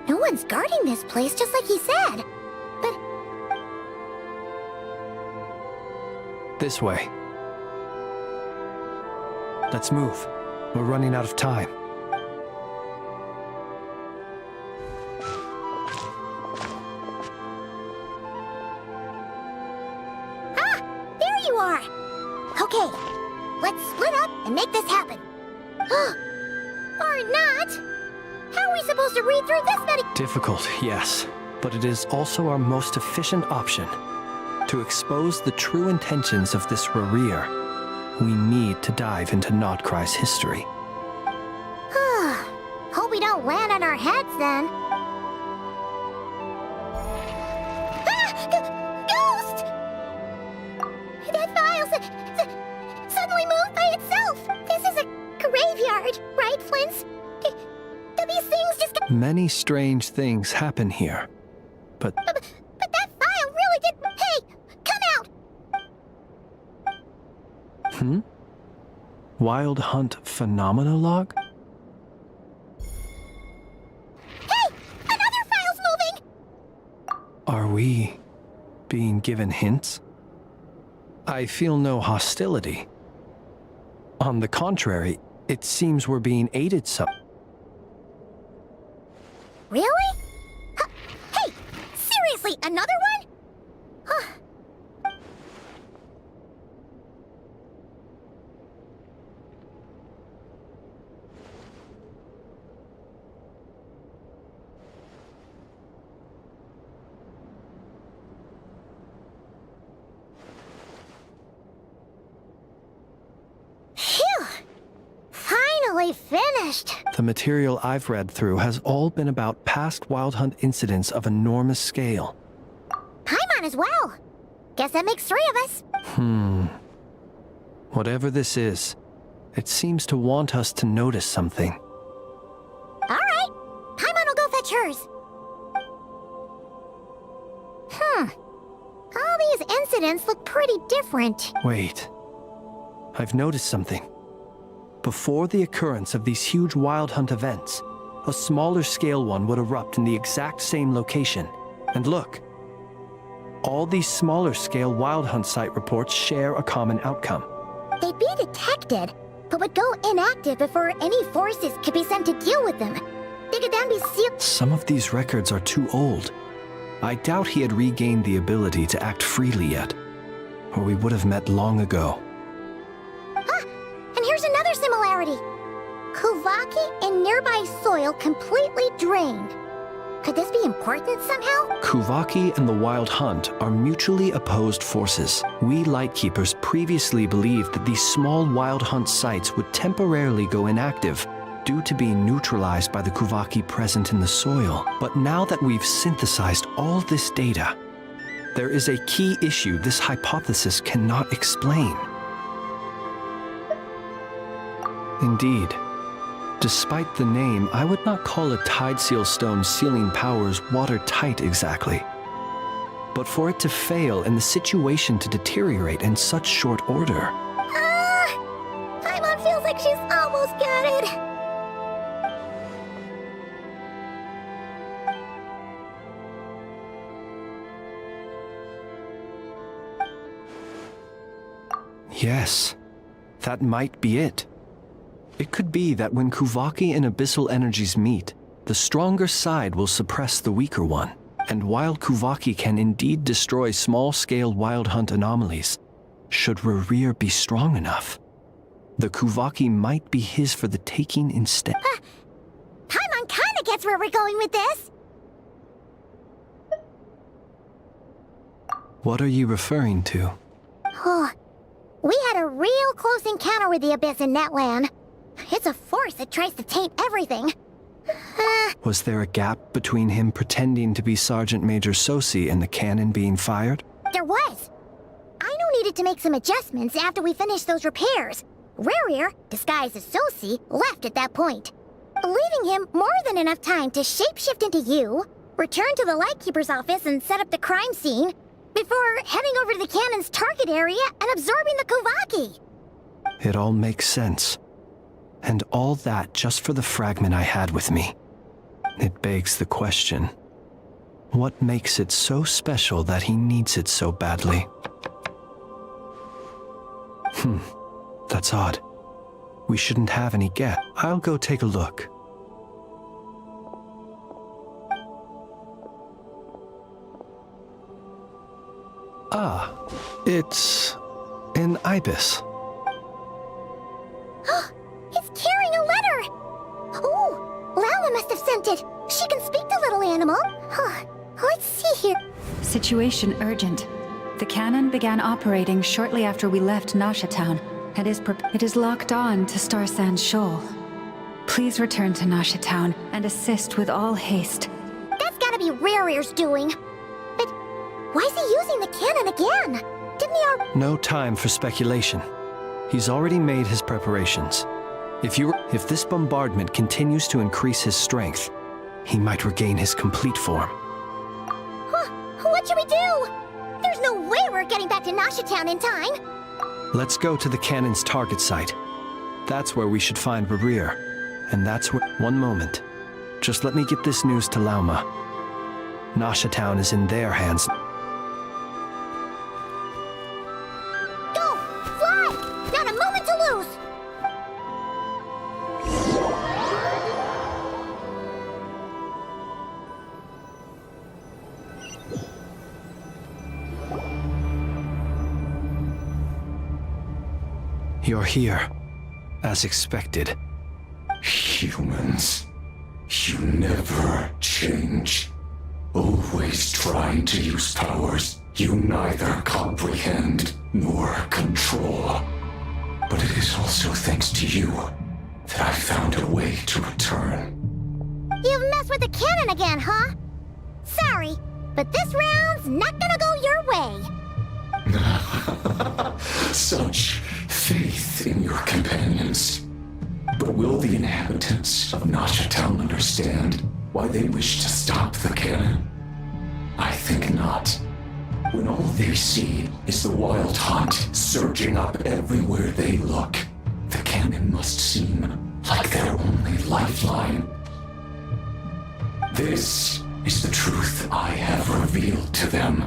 No one's guarding this place, just like he said. But This way. Let's move. We're running out of time. there you are! Okay, let's split up and make this happen. Or not! How are we supposed to read through this many— Difficult, yes, but it is also our most efficient option. To expose the true intentions of this Rerir, we need to dive into Notcry's history. Hope we don't land on our heads then. Ghost! That file suddenly moved by itself. This is a graveyard, right, Flint? Do these things just— Many strange things happen here, but But that file really did— Hey! Come out! Wild Hunt Phenomena Log? Hey! Another file's moving! Are we being given hints? I feel no hostility. On the contrary, it seems we're being aided some. Really? Hey! Seriously, another one? finally finished. The material I've read through has all been about past Wild Hunt incidents of enormous scale. Paimon as well. Guess that makes 3 of us. Whatever this is, it seems to want us to notice something. All right. Paimon will go fetch hers. All these incidents look pretty different. Wait. I've noticed something. Before the occurrence of these huge Wild Hunt events, a smaller scale one would erupt in the exact same location. And look. All these smaller scale Wild Hunt site reports share a common outcome. They'd be detected, but would go inactive before any forces could be sent to deal with them. They could then be sealed. Some of these records are too old. I doubt he had regained the ability to act freely yet, or we would have met long ago. And here's another similarity. Kuvaki and nearby soil completely drained. Could this be important somehow? Kuvaki and the Wild Hunt are mutually opposed forces. We Lightkeepers previously believed that these small Wild Hunt sites would temporarily go inactive due to being neutralized by the Kuvaki present in the soil. But now that we've synthesized all this data, there is a key issue this hypothesis cannot explain. Indeed. Despite the name, I would not call a Tide Seal Stone's sealing powers watertight exactly. But for it to fail and the situation to deteriorate in such short order... Paimon feels like she's almost got it. Yes, that might be it. It could be that when Kuvaki and Abyssal energies meet, the stronger side will suppress the weaker one. And while Kuvaki can indeed destroy small-scale Wild Hunt anomalies, should Rerir be strong enough, the Kuvaki might be his for the taking instead. Paimon kinda gets where we're going with this. What are you referring to? We had a real close encounter with the Abyss in Netland. It's a force that tries to taint everything. Was there a gap between him pretending to be Sergeant Major Sosi and the cannon being fired? There was. Aino needed to make some adjustments after we finished those repairs. Rerir, disguised as Sosi, left at that point, leaving him more than enough time to shapeshift into you, return to the Lightkeeper's office and set up the crime scene, before heading over to the cannon's target area and absorbing the Kuvaki. It all makes sense. And all that just for the fragment I had with me. It begs the question, what makes it so special that he needs it so badly? That's odd. We shouldn't have any guess. I'll go take a look. Ah, it's an ibis. It's carrying a letter! Ooh, Lala must have sent it. She can speak to little animal. Let's see here. Situation urgent. The cannon began operating shortly after we left Nasha Town, and it is locked on to Star Sand Shoal. Please return to Nasha Town and assist with all haste. That's gotta be Rerir's doing. But why is he using the cannon again? Didn't he No time for speculation. He's already made his preparations. If this bombardment continues to increase his strength, he might regain his complete form. What should we do? There's no way we're getting back to Nasha Town in time. Let's go to the cannon's target site. That's where we should find Rerir. And that's where... One moment. Just let me get this news to Lauma. Nasha Town is in their hands. Go! Fly! Not a moment to lose! You're here, as expected. Humans, you never change. Always trying to use powers you neither comprehend nor control. But it is also thanks to you that I found a way to return. You've messed with the cannon again, huh? Sorry, but this round's not gonna go your way. Such faith in your companions. But will the inhabitants of Nasha Town understand why they wish to stop the cannon? I think not. When all they see is the wild hunt surging up everywhere they look, the cannon must seem like their only lifeline. This is the truth I have revealed to them.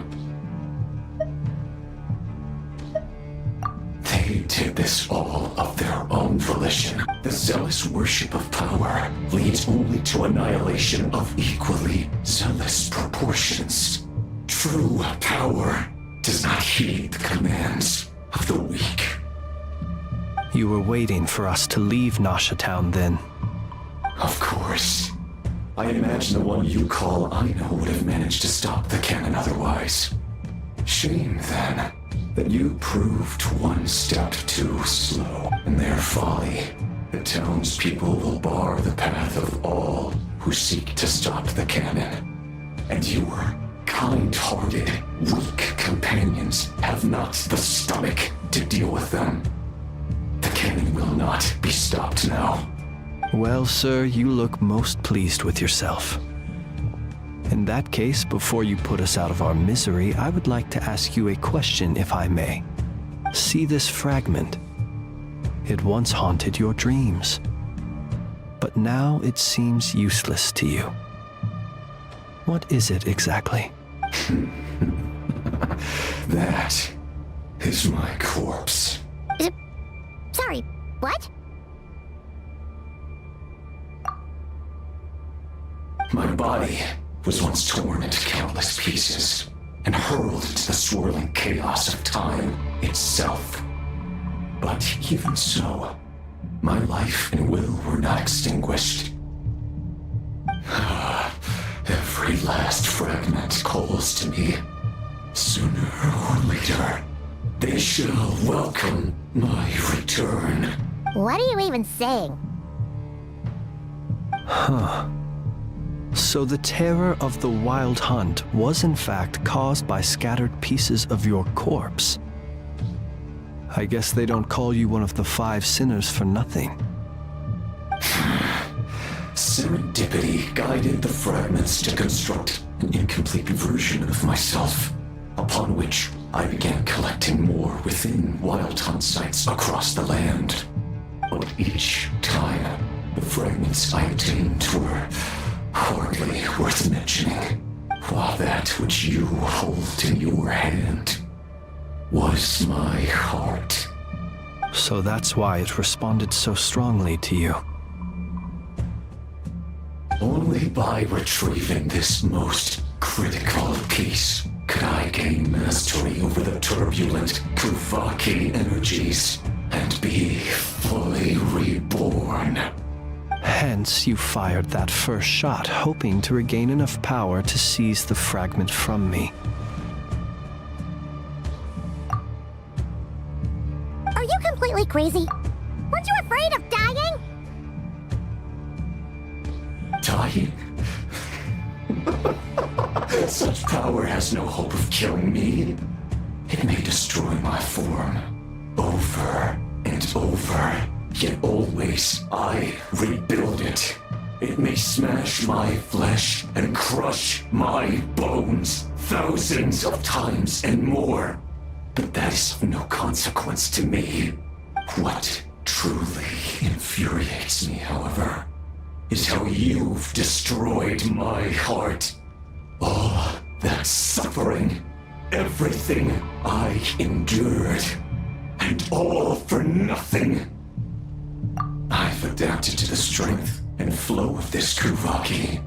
They did this all of their own volition. The zealous worship of power leads only to annihilation of equally zealous proportions. True power does not heed the commands of the weak. You were waiting for us to leave Nasha Town then? Of course. I imagine the one you call Aino would have managed to stop the cannon otherwise. Shame, then, that you proved one step too slow. In their folly, the townspeople will bar the path of all who seek to stop the cannon. And your kind-hearted, weak companions have not the stomach to deal with them. The cannon will not be stopped now. Well, sir, you look most pleased with yourself. In that case, before you put us out of our misery, I would like to ask you a question, if I may. See this fragment? It once haunted your dreams, but now it seems useless to you. What is it exactly? That is my corpse. Sorry, what? My body was once torn into countless pieces and hurled into the swirling chaos of time itself. But even so, my life and will were not extinguished. Every last fragment calls to me. Sooner or later, they shall welcome my return. What are you even saying? Huh. So the terror of the wild hunt was in fact caused by scattered pieces of your corpse. I guess they don't call you one of the 5 sinners for nothing. Serendipity guided the fragments to construct an incomplete version of myself, upon which I began collecting more within wild hunt sites across the land. But each time, the fragments I obtained were hardly worth mentioning, while that which you hold in your hand was my heart. So that's why it responded so strongly to you. Only by retrieving this most critical piece could I gain mastery over the turbulent Kuvaki energies and be fully reborn. Hence, you fired that first shot, hoping to regain enough power to seize the fragment from me. Are you completely crazy? Weren't you afraid of dying? Dying? Such power has no hope of killing me. It may destroy my form over and over. Yet always I rebuild it. It may smash my flesh and crush my bones thousands of times and more. But that is of no consequence to me. What truly infuriates me, however, is how you've destroyed my heart. All that suffering, everything I endured, and all for nothing. I've adapted to the strength and flow of this Kuvaki.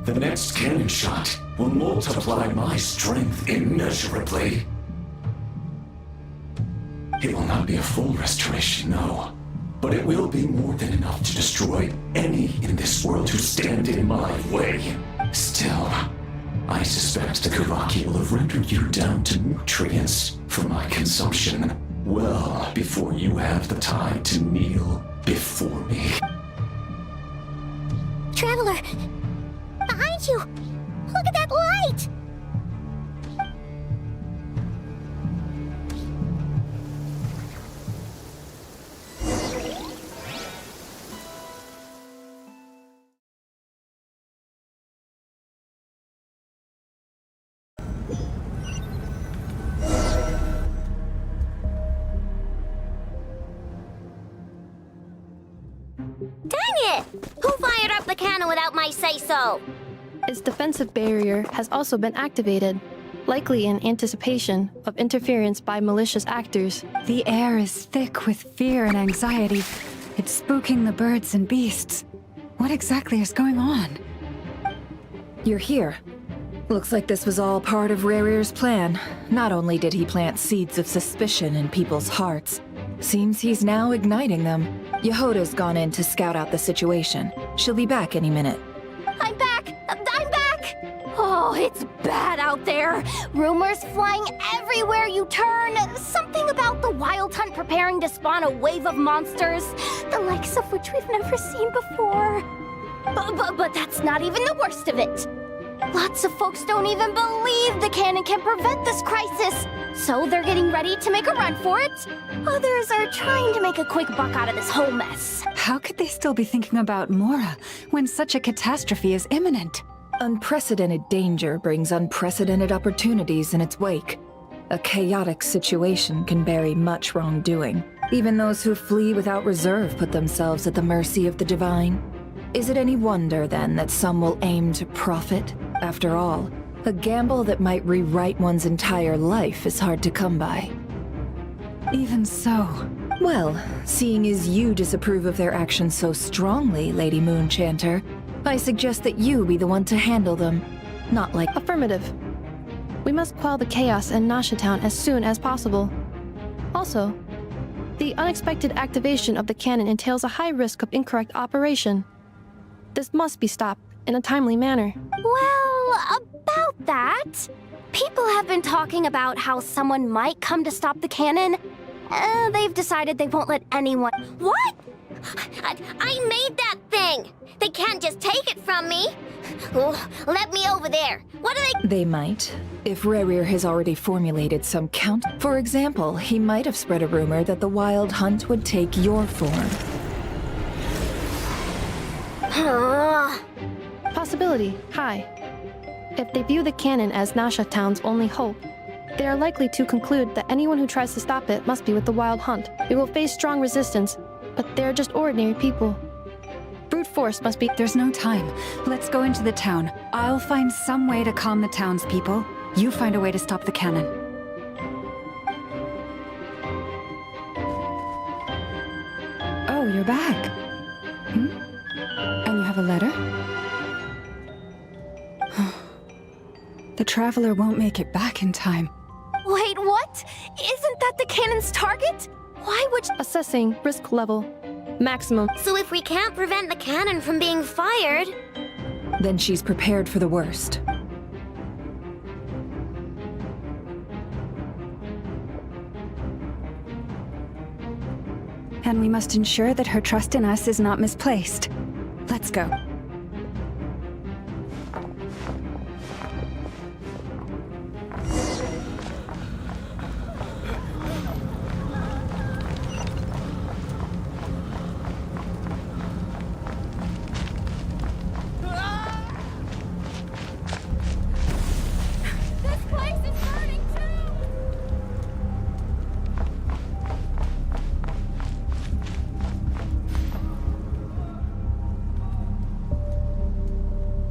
The next cannon shot will multiply my strength immeasurably. It will not be a full restoration, no. But it will be more than enough to destroy any in this world who stand in my way. Still, I suspect the Kuvaki will have rendered you down to nutrients for my consumption well before you have the time to kneel before me. traveler! Behind you! Look at that light! Dang it! Who fired up the cannon without my say-so? Its defensive barrier has also been activated, likely in anticipation of interference by malicious actors. The air is thick with fear and anxiety. It's spooking the birds and beasts. What exactly is going on? You're here. Looks like this was all part of Rarir's plan. Not only did he plant seeds of suspicion in people's hearts, seems he's now igniting them. Yehoda's gone in to scout out the situation. She'll be back any minute. I'm back! I'm back! Oh, it's bad out there. Rumors flying everywhere you turn. Something about the Wild Hunt preparing to spawn a wave of monsters, the likes of which we've never seen before. But that's not even the worst of it. Lots of folks don't even believe the cannon can prevent this crisis, so they're getting ready to make a run for it. Others are trying to make a quick buck out of this whole mess. How could they still be thinking about Mora when such a catastrophe is imminent? Unprecedented danger brings unprecedented opportunities in its wake. A chaotic situation can bury much wrongdoing. Even those who flee without reserve put themselves at the mercy of the divine. Is it any wonder, then, that some will aim to profit? After all, a gamble that might rewrite one's entire life is hard to come by. Even so. Well, seeing as you disapprove of their actions so strongly, Lady Moonchanter, I suggest that you be the one to handle them. Not like— Affirmative. We must quell the chaos in Nasha Town as soon as possible. Also, the unexpected activation of the cannon entails a high risk of incorrect operation. This must be stopped in a timely manner. Well, about that, people have been talking about how someone might come to stop the cannon. They've decided they won't let anyone— What? I made that thing! They can't just take it from me! Oh, let me over there. What are they— They might. If Rarir has already formulated some count— For example, he might have spread a rumor that the Wild Hunt would take your form. Possibility high. If they view the cannon as Nasha Town's only hope, they are likely to conclude that anyone who tries to stop it must be with the Wild Hunt. We will face strong resistance, but they're just ordinary people. Brute force must be— There's no time. Let's go into the town. I'll find some way to calm the townspeople. You find a way to stop the cannon. Oh, you're back. And you have a letter? The traveler won't make it back in time. Wait, what? Isn't that the cannon's target? Why would— Assessing risk level. Maximum. So if we can't prevent the cannon from being fired— Then she's prepared for the worst. And we must ensure that her trust in us is not misplaced. Let's go.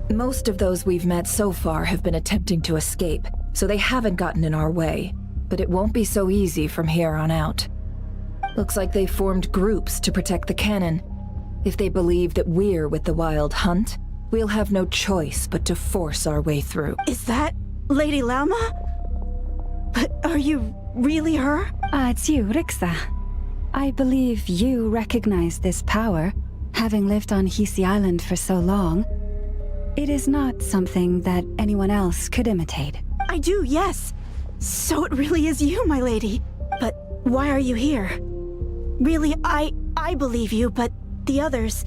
Most of those we've met so far have been attempting to escape, so they haven't gotten in our way. But it won't be so easy from here on out. Looks like they formed groups to protect the cannon. If they believe that we're with the Wild Hunt, we'll have no choice but to force our way through. Is that Lady Lauma? But are you really her? It's you, Rixa. I believe you recognize this power, having lived on Hisi Island for so long. It is not something that anyone else could imitate. I do, yes. So it really is you, my lady. But why are you here? Really, I believe you, but the others,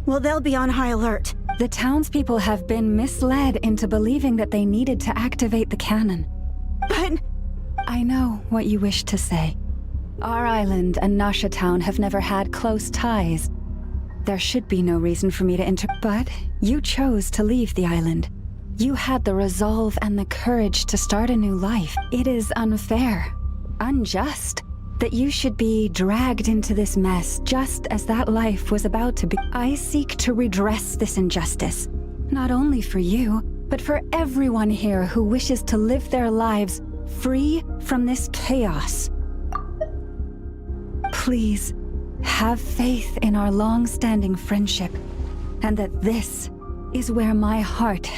well, they'll be on high alert. The townspeople have been misled into believing that they needed to activate the cannon. But... I know what you wish to say. Our island and Nasha Town have never had close ties. There should be no reason for me to but you chose to leave the island. You had the resolve and the courage to start a new life. It is unfair, unjust, that you should be dragged into this mess just as that life was about to be. I seek to redress this injustice, not only for you, but for everyone here who wishes to live their lives free from this chaos. Please, have faith in our long-standing friendship, and that this is where my heart...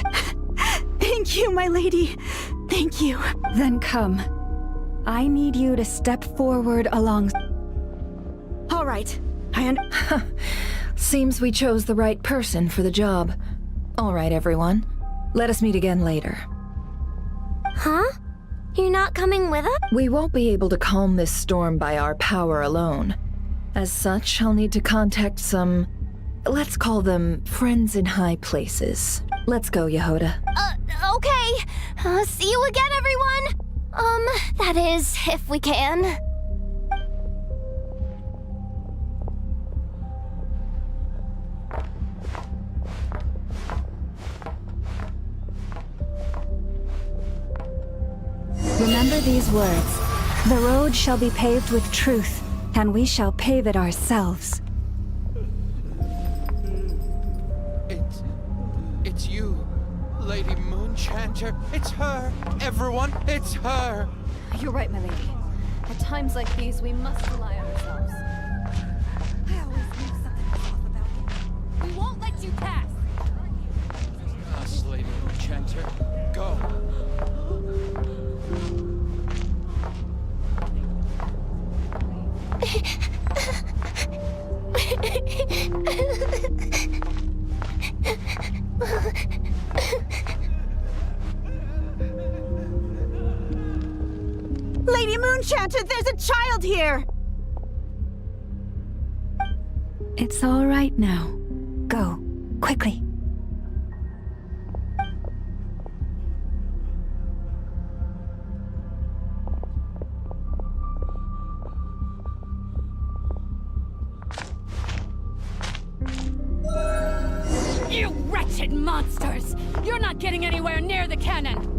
Thank you, my lady. Thank you. Then come. I need you to step forward along... All right. Seems we chose the right person for the job. All right, everyone. Let us meet again later. Huh? You're not coming with us? We won't be able to calm this storm by our power alone. As such, I'll need to contact some... let's call them friends in high places. Let's go, Yehoda. Okay. See you again, everyone! That is, if we can. Remember these words. The road shall be paved with truth, and we shall pave it ourselves. It's you, Lady Moonchanter. It's her. Everyone, it's her. You're right, my lady. At times like these, we must rely on ourselves. I always knew something was off about you. We won't let you pass! Us, Lady Moonchanter. Go. Lady Moonchanter, there's a child here! It's all right now. Go, quickly. You wretched monsters! You're not getting anywhere near the cannon!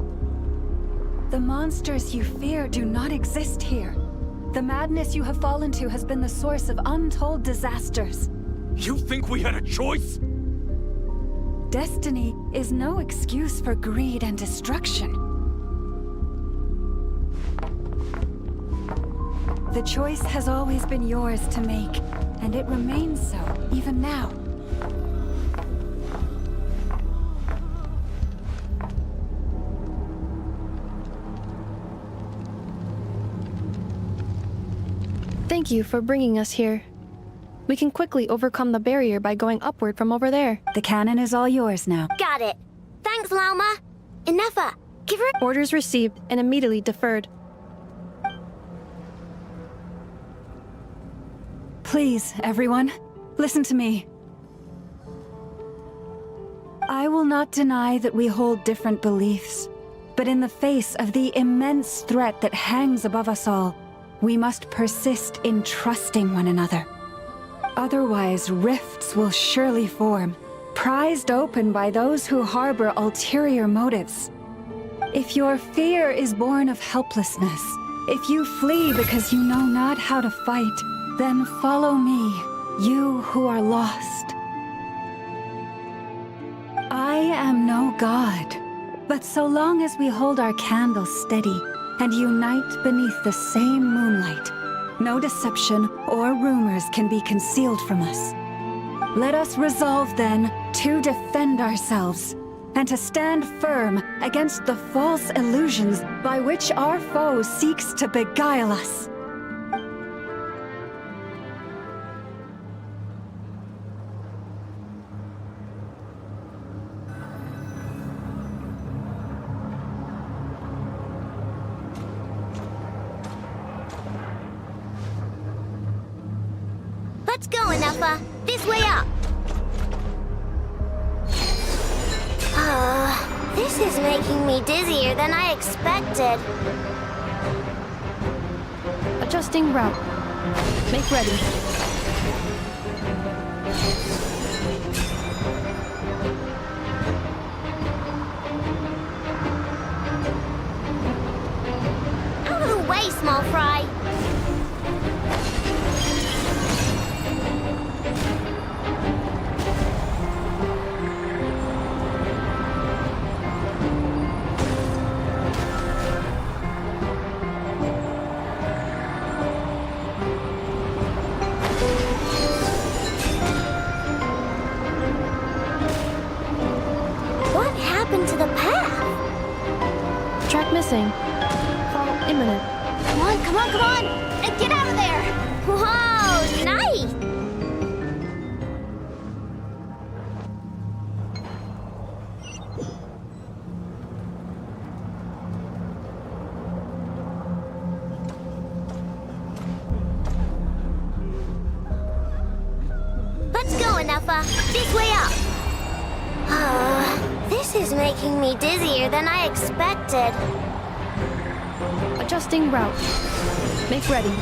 The monsters you fear do not exist here. The madness you have fallen to has been the source of untold disasters. You think we had a choice? Destiny is no excuse for greed and destruction. The choice has always been yours to make, and it remains so, even now. Thank you for bringing us here. We can quickly overcome the barrier by going upward from over there. The cannon is all yours now. Got it. Thanks, Lauma. Inefa, give her... Orders received and immediately deferred. Please, everyone, listen to me. I will not deny that we hold different beliefs, but in the face of the immense threat that hangs above us all, we must persist in trusting one another. Otherwise, rifts will surely form, prized open by those who harbor ulterior motives. If your fear is born of helplessness, if you flee because you know not how to fight, then follow me, you who are lost. I am no god, but so long as we hold our candles steady and unite beneath the same moonlight, no deception or rumors can be concealed from us. Let us resolve, then, to defend ourselves, and to stand firm against the false illusions by which our foe seeks to beguile us. Let's go, Inefa. This way up. making me dizzier than I expected. Adjusting route. Make ready. Out of the way, small fry. What happened to the path? Track missing. Fall imminent. Come on, come on, come on! And get out of there! Whoa, nice! Let's go, Anafa. This way up. This is making me dizzier than I expected. Adjusting route. Make ready.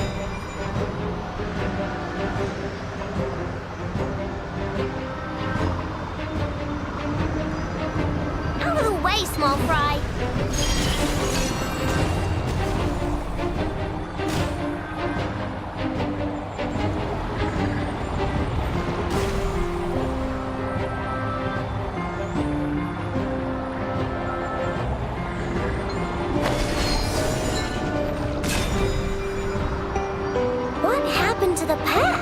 Out of the way, small fry. What happened to the path?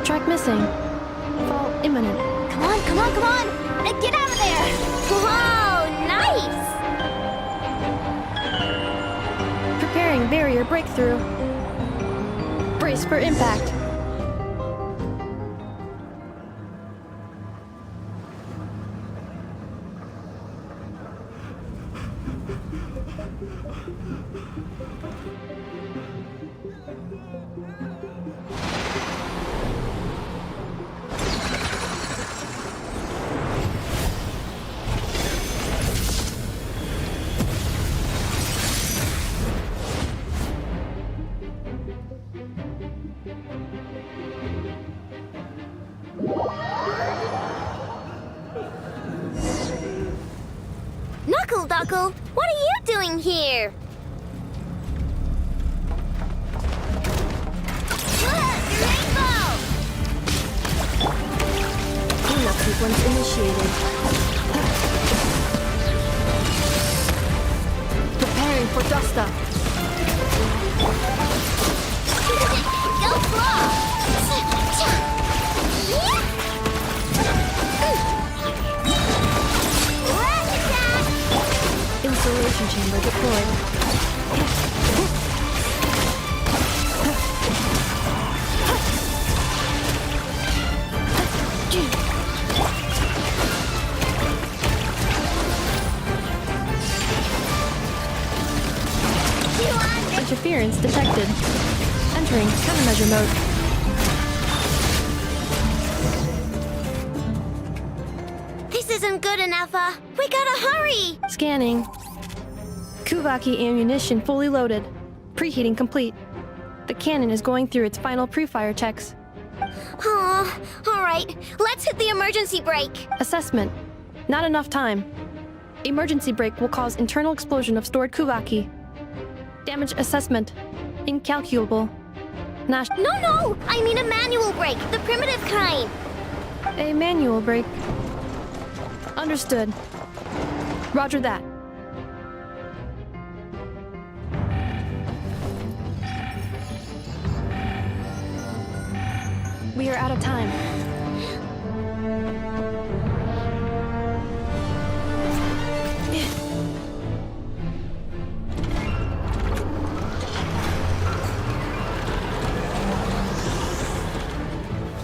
Track missing. Fall imminent. Come on, come on, come on! And get out of there! Whoa, nice! Preparing barrier breakthrough. Brace for impact. Knuckle Duckle, what are you doing here? Rainbow! Cleanup sequence initiated. Preparing for dust up. Go Claw! Insulation chamber deployed. Interference detected. Entering countermeasure mode. This isn't good enough, we gotta hurry! Scanning. Kuvaki ammunition fully loaded. Preheating complete. The cannon is going through its final pre-fire checks. Oh, alright, let's hit the emergency brake. Assessment. Not enough time. Emergency brake will cause internal explosion of stored Kuvaki. Damage assessment. Incalculable. No! I mean a manual brake, the primitive kind. A manual brake. Understood. Roger that. We are out of time.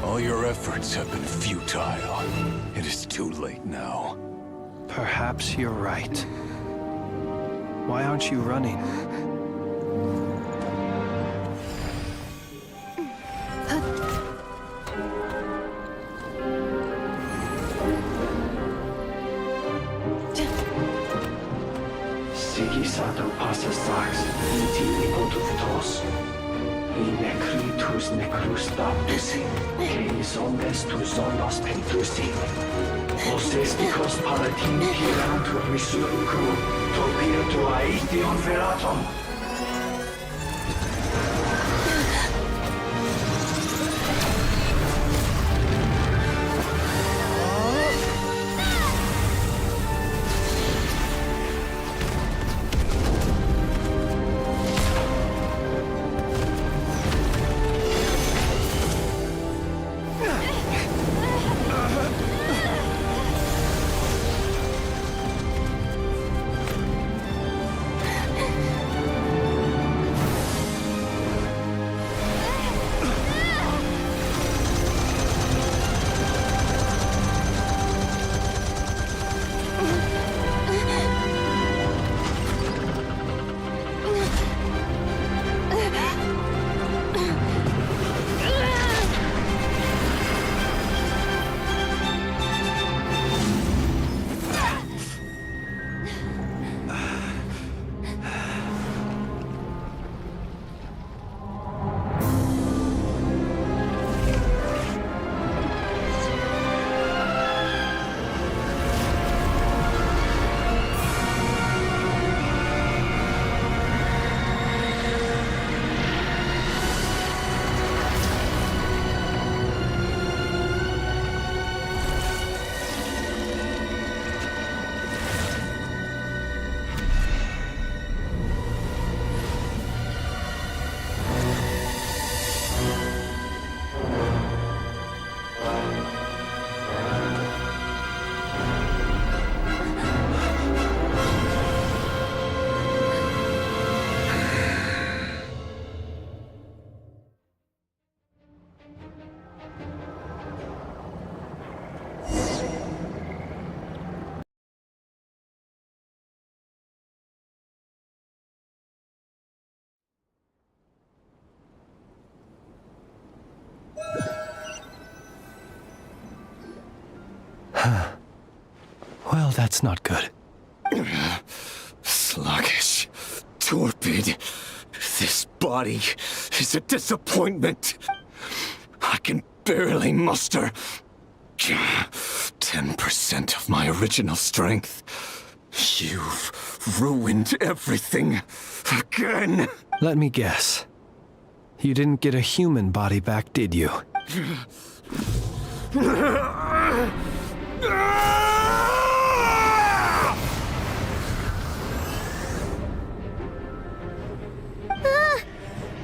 All your efforts have been futile. It is too late now. Perhaps you're right. Why aren't you running? Pisato passa sax, iti ipotus tos, I necritus necrus baptisi, Ceis omnes tu zonos pentusi. Os esticos palatin pirantur resurrecum, topirtu aethion veratum. Well, that's not good. Sluggish. Torpid. This body is a disappointment. I can barely muster 10% of my original strength. You've ruined everything again. Let me guess. You didn't get a human body back, did you?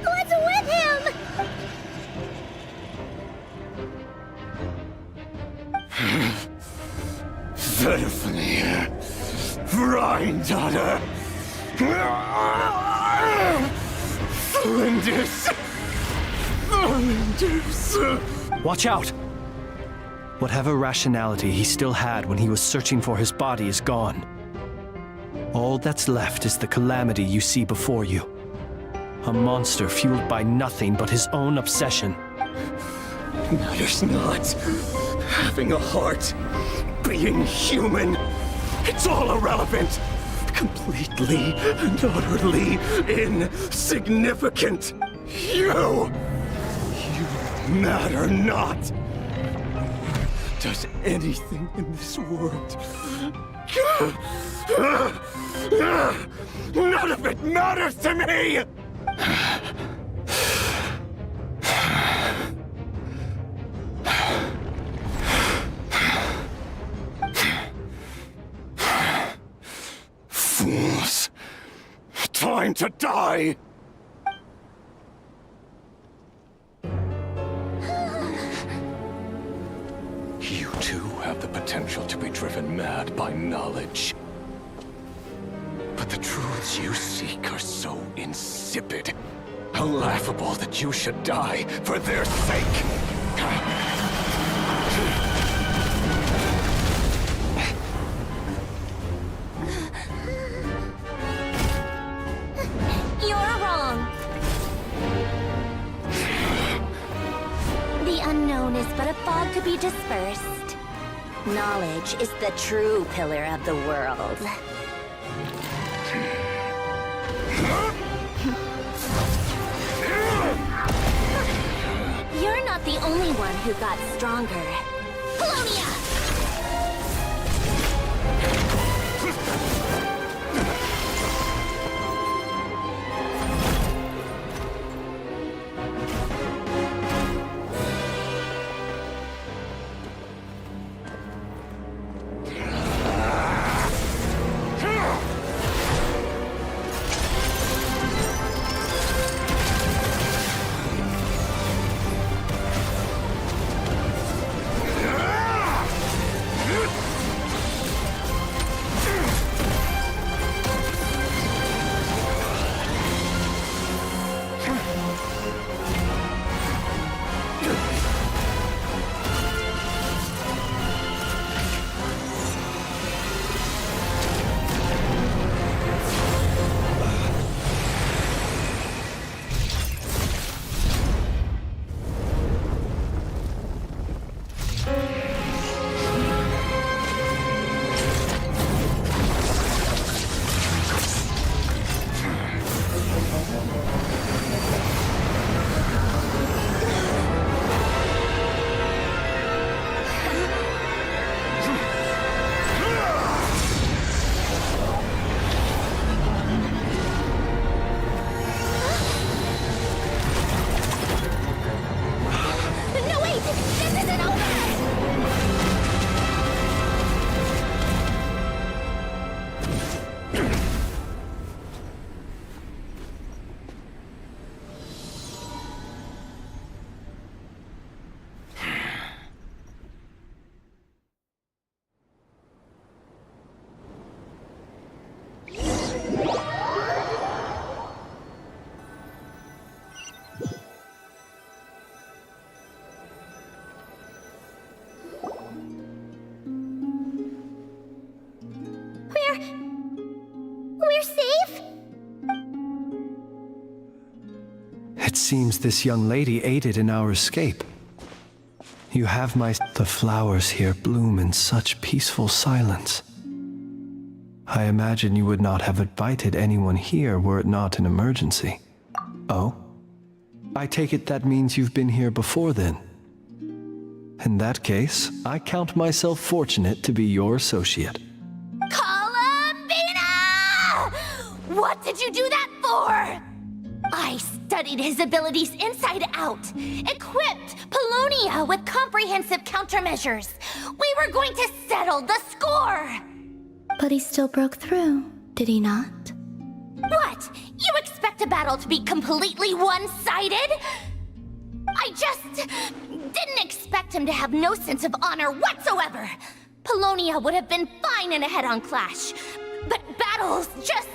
What's with him? Verfnir. Rheindaughter. Flinders. Watch out! Whatever rationality he still had when he was searching for his body is gone. All that's left is the calamity you see before you. A monster fueled by nothing but his own obsession. Matters not. Having a heart. Being human. It's all irrelevant. Completely and utterly insignificant. You matter not. Does anything in this world... None of it matters to me! Fools. Time to die! You too have the potential to be driven mad by knowledge. But the truths you seek are so insipid, laughable that you should die for their sake. You're wrong. The unknown is but a fog to be dispersed. Knowledge is the true pillar of the world. not the only one who got stronger. Polonia! We're safe? It seems this young lady aided in our escape. You have my... The flowers here bloom in such peaceful silence. I imagine you would not have invited anyone here were it not an emergency. Oh? I take it that means you've been here before then. In that case, I count myself fortunate to be your associate. What did you do that for? I studied his abilities inside out, equipped Polonia with comprehensive countermeasures. We were going to settle the score! But he still broke through, did he not? What? You expect a battle to be completely one-sided? I just didn't expect him to have no sense of honor whatsoever. Polonia would have been fine in a head-on clash, but battles just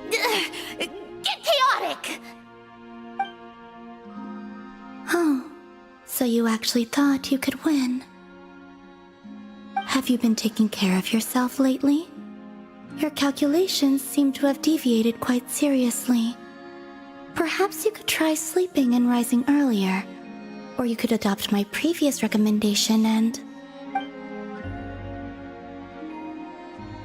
get chaotic. Oh, so you actually thought you could win. Have you been taking care of yourself lately? Your calculations seem to have deviated quite seriously. Perhaps you could try sleeping and rising earlier. Or you could adopt my previous recommendation and...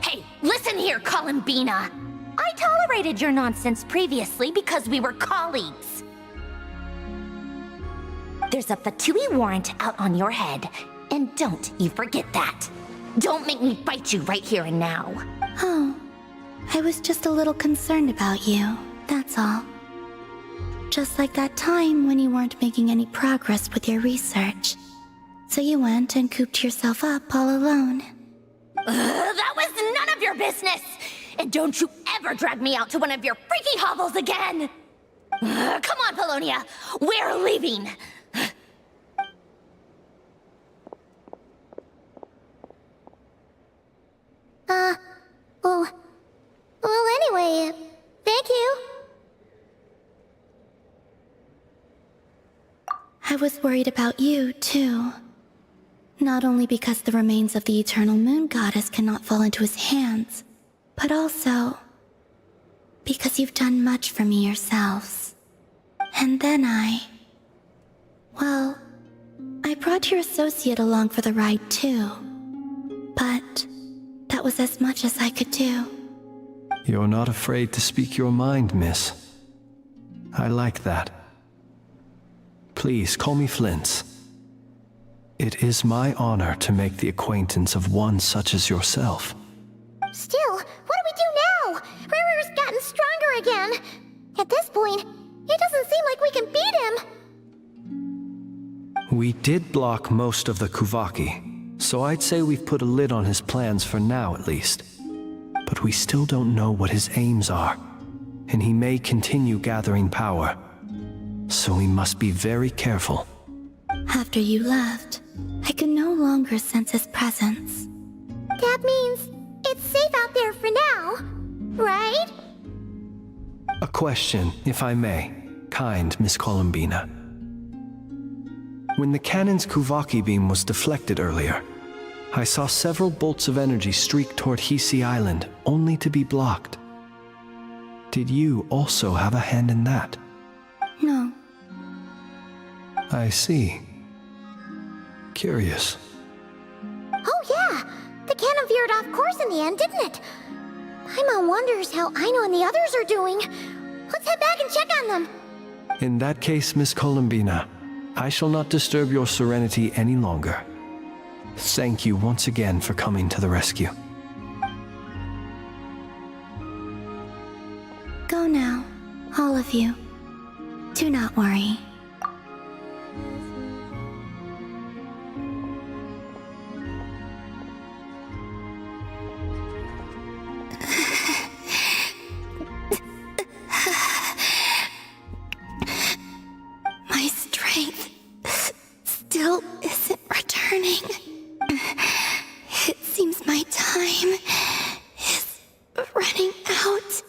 Hey, listen here, Columbina! I tolerated your nonsense previously because we were colleagues. There's a Fatui warrant out on your head, and don't you forget that. Don't make me fight you right here and now. Oh, I was just a little concerned about you, that's all. Just like that time when you weren't making any progress with your research. So you went and cooped yourself up all alone. That was none of your business! And don't you ever drag me out to one of your freaky hovels again! Come on, Polonia! We're leaving! Well, anyway, thank you. I was worried about you, too. Not only because the remains of the Eternal Moon Goddess cannot fall into his hands, but also because you've done much for me yourselves. And then well, I brought your associate along for the ride, too. But that was as much as I could do. You're not afraid to speak your mind, miss. I like that. Please call me Flint. It is my honor to make the acquaintance of one such as yourself. Still, what do we do now? Riri's gotten stronger again. At this point, it doesn't seem like we can beat him. We did block most of the Kuvaki, so I'd say we've put a lid on his plans for now at least. But we still don't know what his aims are, and he may continue gathering power. So we must be very careful. After you left, I could no longer sense his presence. That means it's safe out there for now, right? A question, if I may, kind Miss Columbina. When the cannon's Kuvaki beam was deflected earlier, I saw several bolts of energy streak toward Hisi Island, only to be blocked. Did you also have a hand in that? No. I see. Curious. Oh yeah, the cannon veered off course in the end, didn't it? Paimon wonders how Aino and the others are doing. Let's head back and check on them. In that case, Miss Columbina, I shall not disturb your serenity any longer. Thank you once again for coming to the rescue. Go now, all of you. Do not worry. My strength still isn't returning. It seems my time is running out.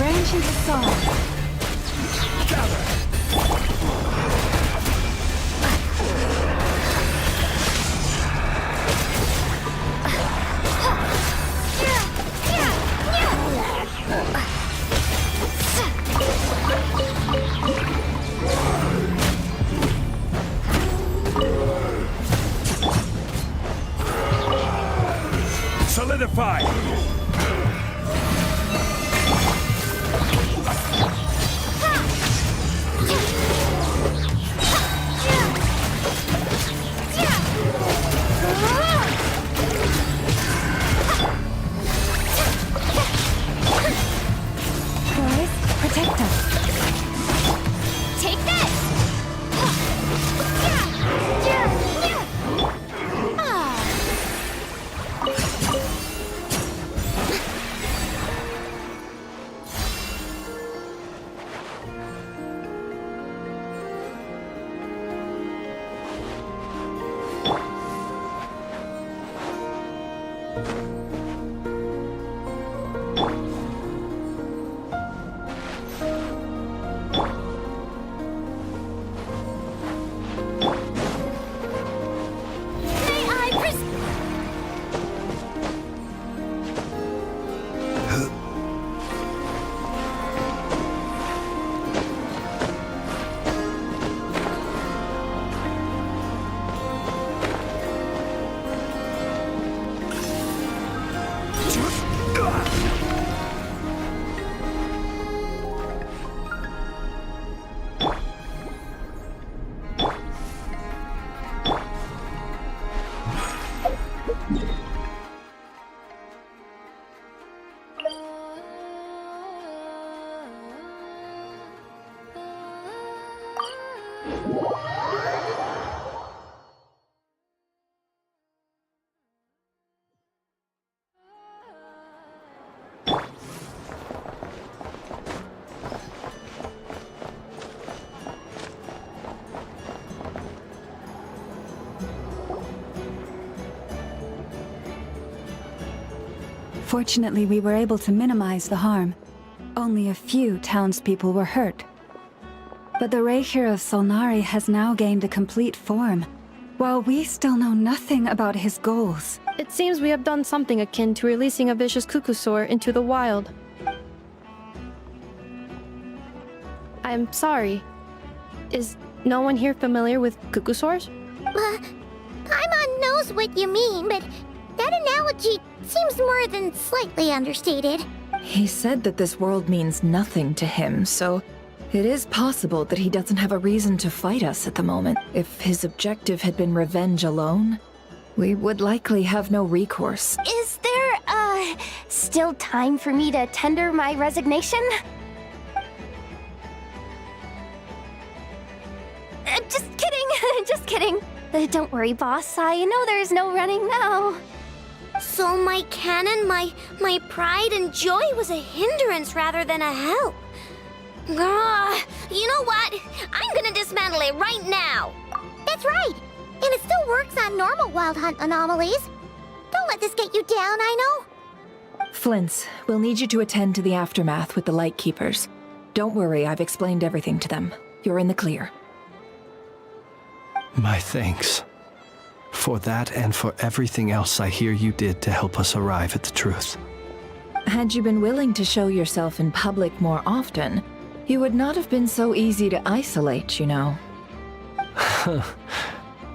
Branches of song. Solidify! Fortunately, we were able to minimize the harm. Only a few townspeople were hurt. But the Reikir of Solnari has now gained a complete form, while we still know nothing about his goals. It seems we have done something akin to releasing a vicious Kukusaur into the wild. I'm sorry. Is no one here familiar with Kukusaurs? Paimon knows what you mean, but that analogy seems more than slightly understated. He said that this world means nothing to him, so it is possible that he doesn't have a reason to fight us at the moment. If his objective had been revenge alone, we would likely have no recourse. Is there, still time for me to tender my resignation? Just kidding, just kidding. Don't worry, boss. I know there's no running now. So my canon, my pride and joy was a hindrance rather than a help. You know what? I'm gonna dismantle it right now. That's right. And it still works on normal Wild Hunt anomalies. Don't let this get you down, I know. Flint's, we'll need you to attend to the aftermath with the Lightkeepers. Don't worry, I've explained everything to them. You're in the clear. My thanks. For that and for everything else I hear you did to help us arrive at the truth. Had you been willing to show yourself in public more often, you would not have been so easy to isolate, you know.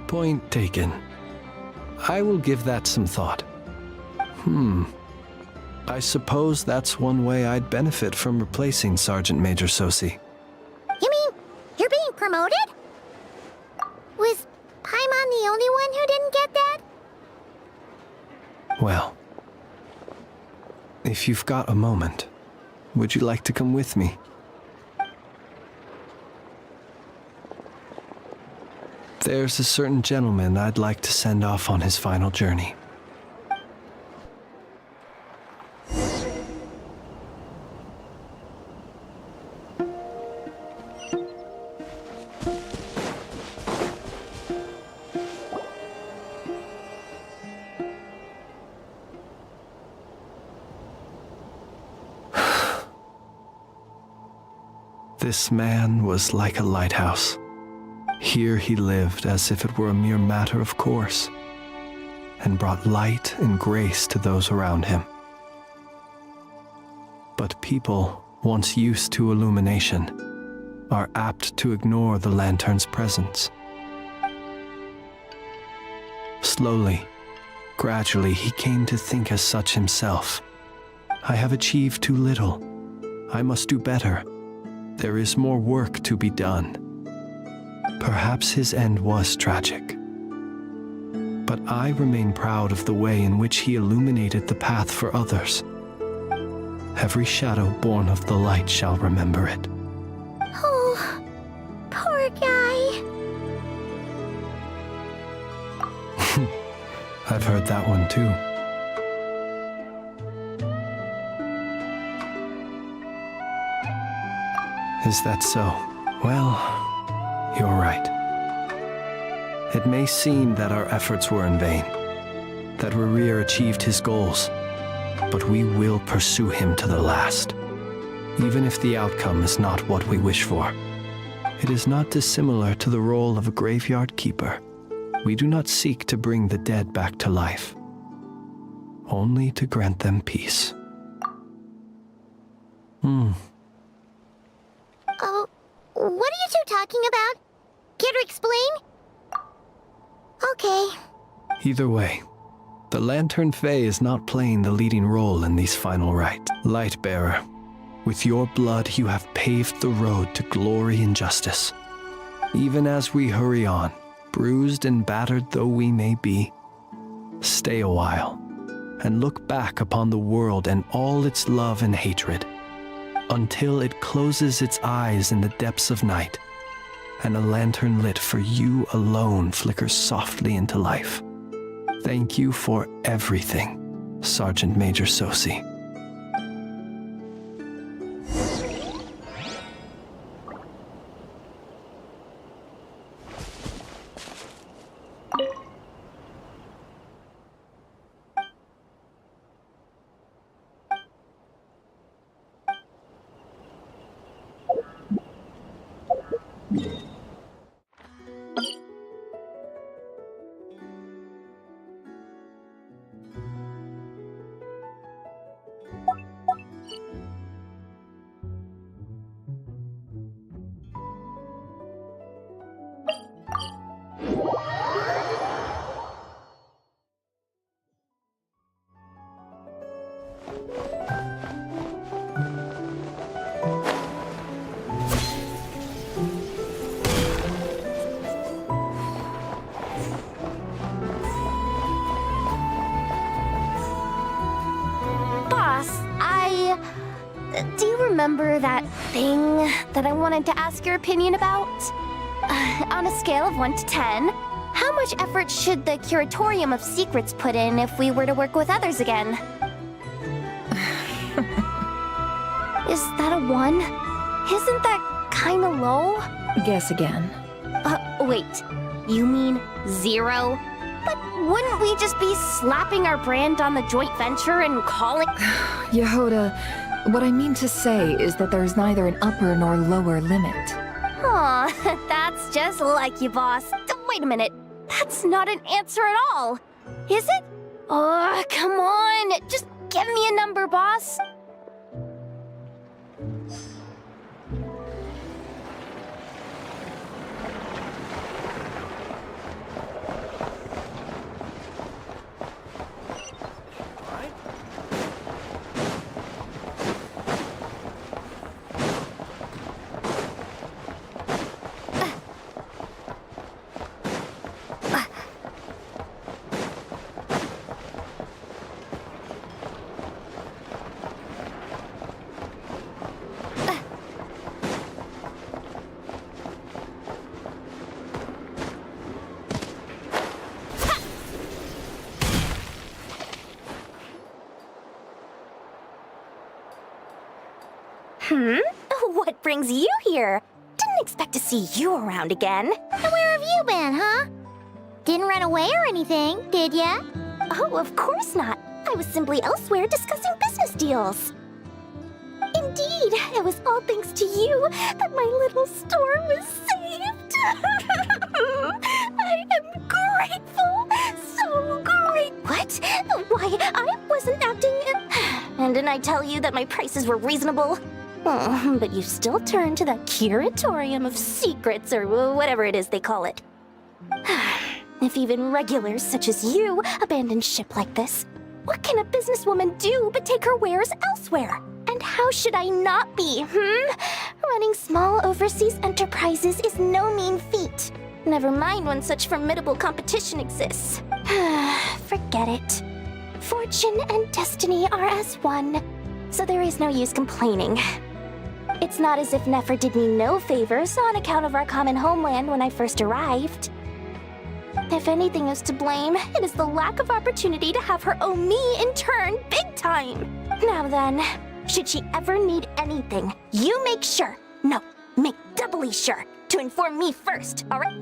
Point taken. I will give that some thought. I suppose that's one way I'd benefit from replacing Sergeant Major Sosi. You mean you're being promoted? Was Paimon the only one who didn't get that? Well, if you've got a moment, would you like to come with me? There's a certain gentleman I'd like to send off on his final journey. This man was like a lighthouse. Here he lived as if it were a mere matter of course, and brought light and grace to those around him. But people, once used to illumination, are apt to ignore the lantern's presence. Slowly, gradually, he came to think as such himself. I have achieved too little. I must do better. There is more work to be done. Perhaps his end was tragic. But I remain proud of the way in which he illuminated the path for others. Every shadow born of the light shall remember it. Oh, poor guy. I've heard that one too. Is that so? Well, you're right. It may seem that our efforts were in vain, that Rerir achieved his goals, but we will pursue him to the last, even if the outcome is not what we wish for. It is not dissimilar to the role of a graveyard keeper. We do not seek to bring the dead back to life, only to grant them peace. Oh, what are you two talking about? Care to explain? Okay. Either way, the Lantern Fae is not playing the leading role in these final rites. Lightbearer, with your blood you have paved the road to glory and justice. Even as we hurry on, bruised and battered though we may be, stay a while and look back upon the world and all its love and hatred, until it closes its eyes in the depths of night, and a lantern lit for you alone flickers softly into life. Thank you for everything, Sergeant Major Sosi. remember that thing that I wanted to ask your opinion about? On a scale of 1 to 10, how much effort should the Curatorium of Secrets put in if we were to work with others again? Is that a 1? Isn't that kinda low? Guess again. Wait. You mean 0? But wouldn't we just be slapping our brand on the joint venture and calling— Yehoda, what I mean to say is that there's neither an upper nor lower limit. Aw, that's just like you, boss. Wait a minute. That's not an answer at all. Is it? Oh, come on. Just give me a number, boss. What brings you here? Didn't expect to see you around again. Where have you been, huh? Didn't run away or anything, did ya? Oh, of course not. I was simply elsewhere discussing business deals. Indeed, it was all thanks to you that my little store was saved. I am grateful. So great. What? Why, I wasn't acting— And didn't I tell you that my prices were reasonable? Oh, but you still turn to the Curatorium of Secrets, or whatever it is they call it. If even regulars such as you abandon ship like this, what can a businesswoman do but take her wares elsewhere? And how should I not be, Running small overseas enterprises is no mean feat. Never mind when such formidable competition exists. Forget it. Fortune and destiny are as one, so there is no use complaining. It's not as if Nefer did me no favors on account of our common homeland when I first arrived. If anything is to blame, it is the lack of opportunity to have her owe me in turn big time. Now then, should she ever need anything, you make sure, no, make doubly sure, to inform me first, alright?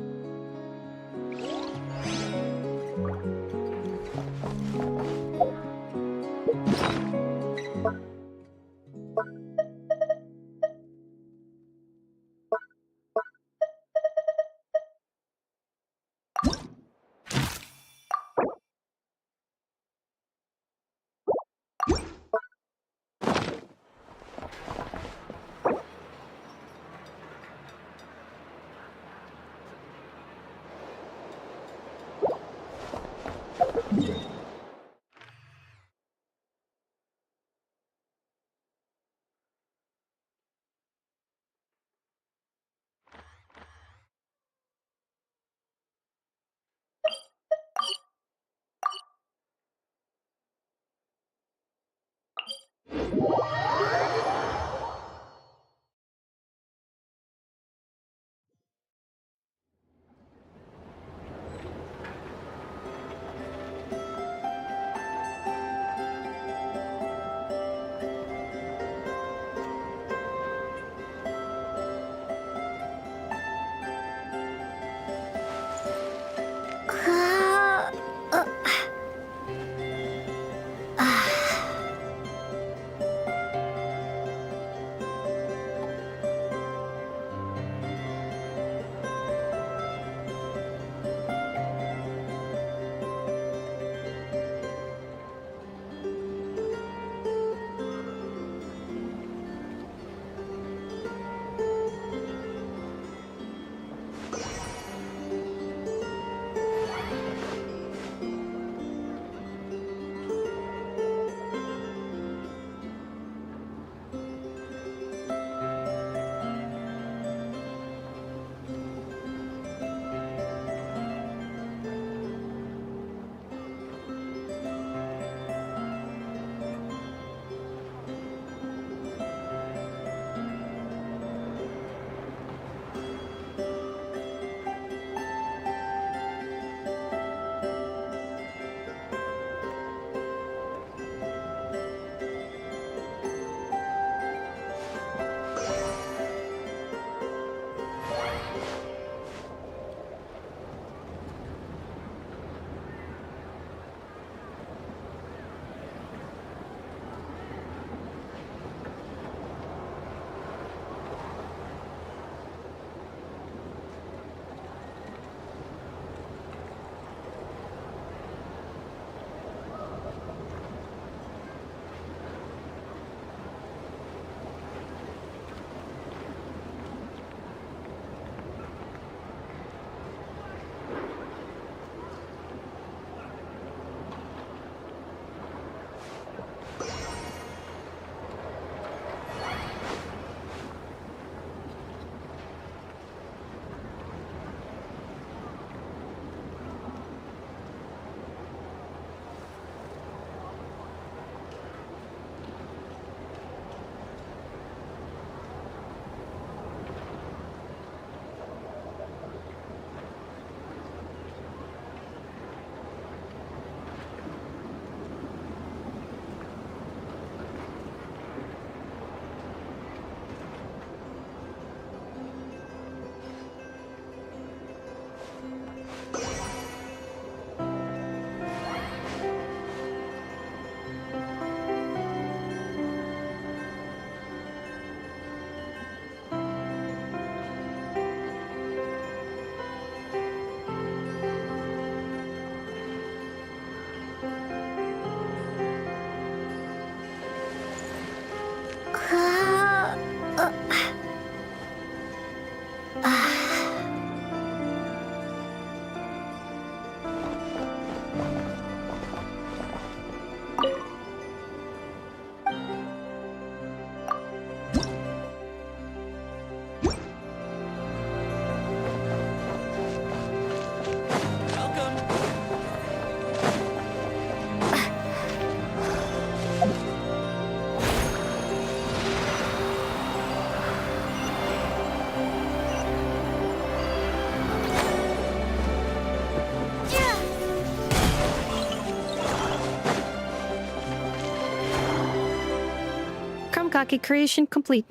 Krumkake creation complete.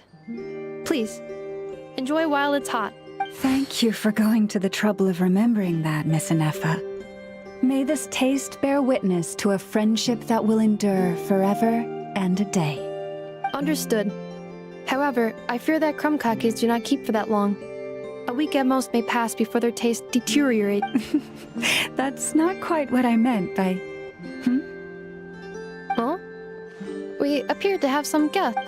Please, enjoy while it's hot. Thank you for going to the trouble of remembering that, Miss Inefa. May this taste bear witness to a friendship that will endure forever and a day. Understood. However, I fear that Krumkakes do not keep for that long. A week at most may pass before their taste deteriorate. That's not quite what I meant by... Huh? We appear to have some guests.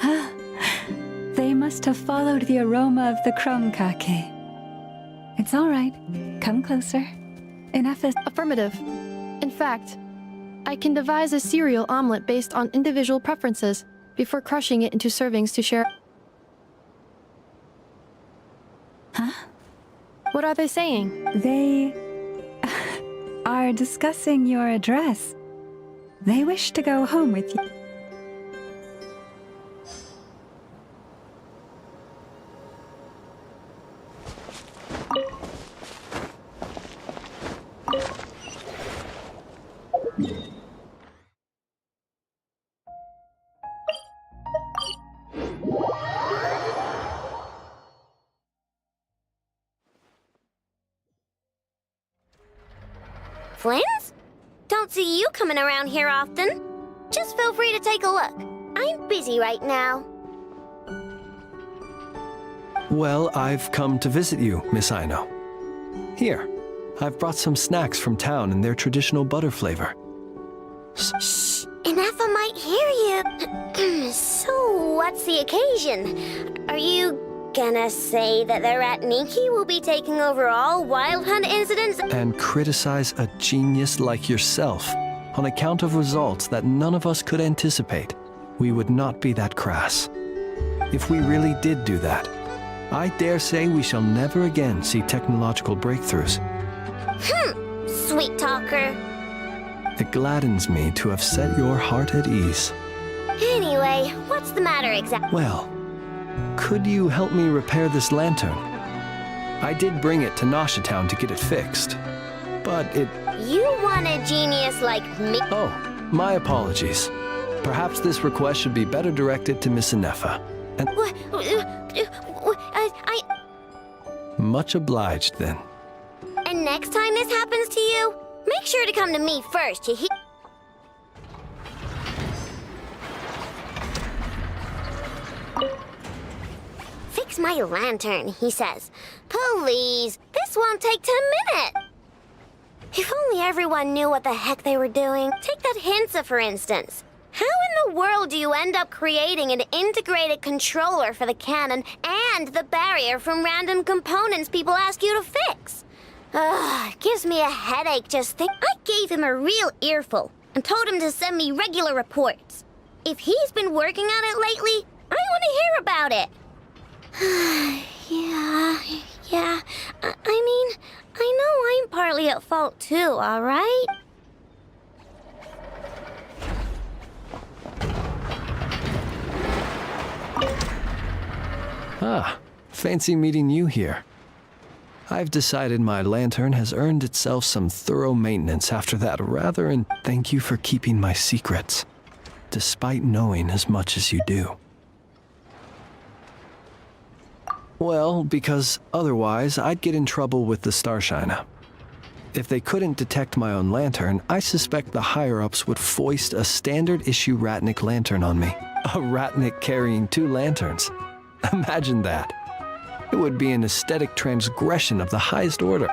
They must have followed the aroma of the Krumkake. It's all right. Come closer. Enough is... Affirmative. In fact, I can devise a cereal omelet based on individual preferences before crushing it into servings to share. Huh? What are they saying? They... are discussing your address. They wish to go home with you. Flins? Don't see you coming around here often. Just feel free to take a look. I'm busy right now. Well, I've come to visit you, Miss Aino. Here, I've brought some snacks from town in their traditional butter flavor. Shh! Inefa might hear you. So, what's the occasion? Are you gonna say that the Rat Niki will be taking over all Wild Hunt incidents? And criticize a genius like yourself on account of results that none of us could anticipate. We would not be that crass. If we really did do that, I dare say we shall never again see technological breakthroughs. Sweet talker. It gladdens me to have set your heart at ease. Anyway, what's the matter exactly? Well, could you help me repair this lantern? I did bring it to Nasha Town to get it fixed, but it... You want a genius like me? Oh, my apologies. Perhaps this request should be better directed to Miss Inefa. And... Much obliged, then. And next time this happens to you, make sure to come to me first, you hear? Fix my lantern, he says. Please, this won't take 10 minutes. If only everyone knew what the heck they were doing. Take that Hinsa, for instance. How in the world do you end up creating an integrated controller for the cannon and the barrier from random components people ask you to fix? It gives me a headache just think. I gave him a real earful and told him to send me regular reports. If he's been working on it lately, I want to hear about it. Yeah. I mean, I know I'm partly at fault too, all right? Ah, fancy meeting you here. I've decided my lantern has earned itself some thorough maintenance after that rather, and thank you for keeping my secrets, despite knowing as much as you do. Well, because otherwise I'd get in trouble with the Starshiner. If they couldn't detect my own lantern, I suspect the higher-ups would foist a standard-issue Ratnik lantern on me. A Ratnik carrying 2 lanterns. Imagine that. It would be an aesthetic transgression of the highest order.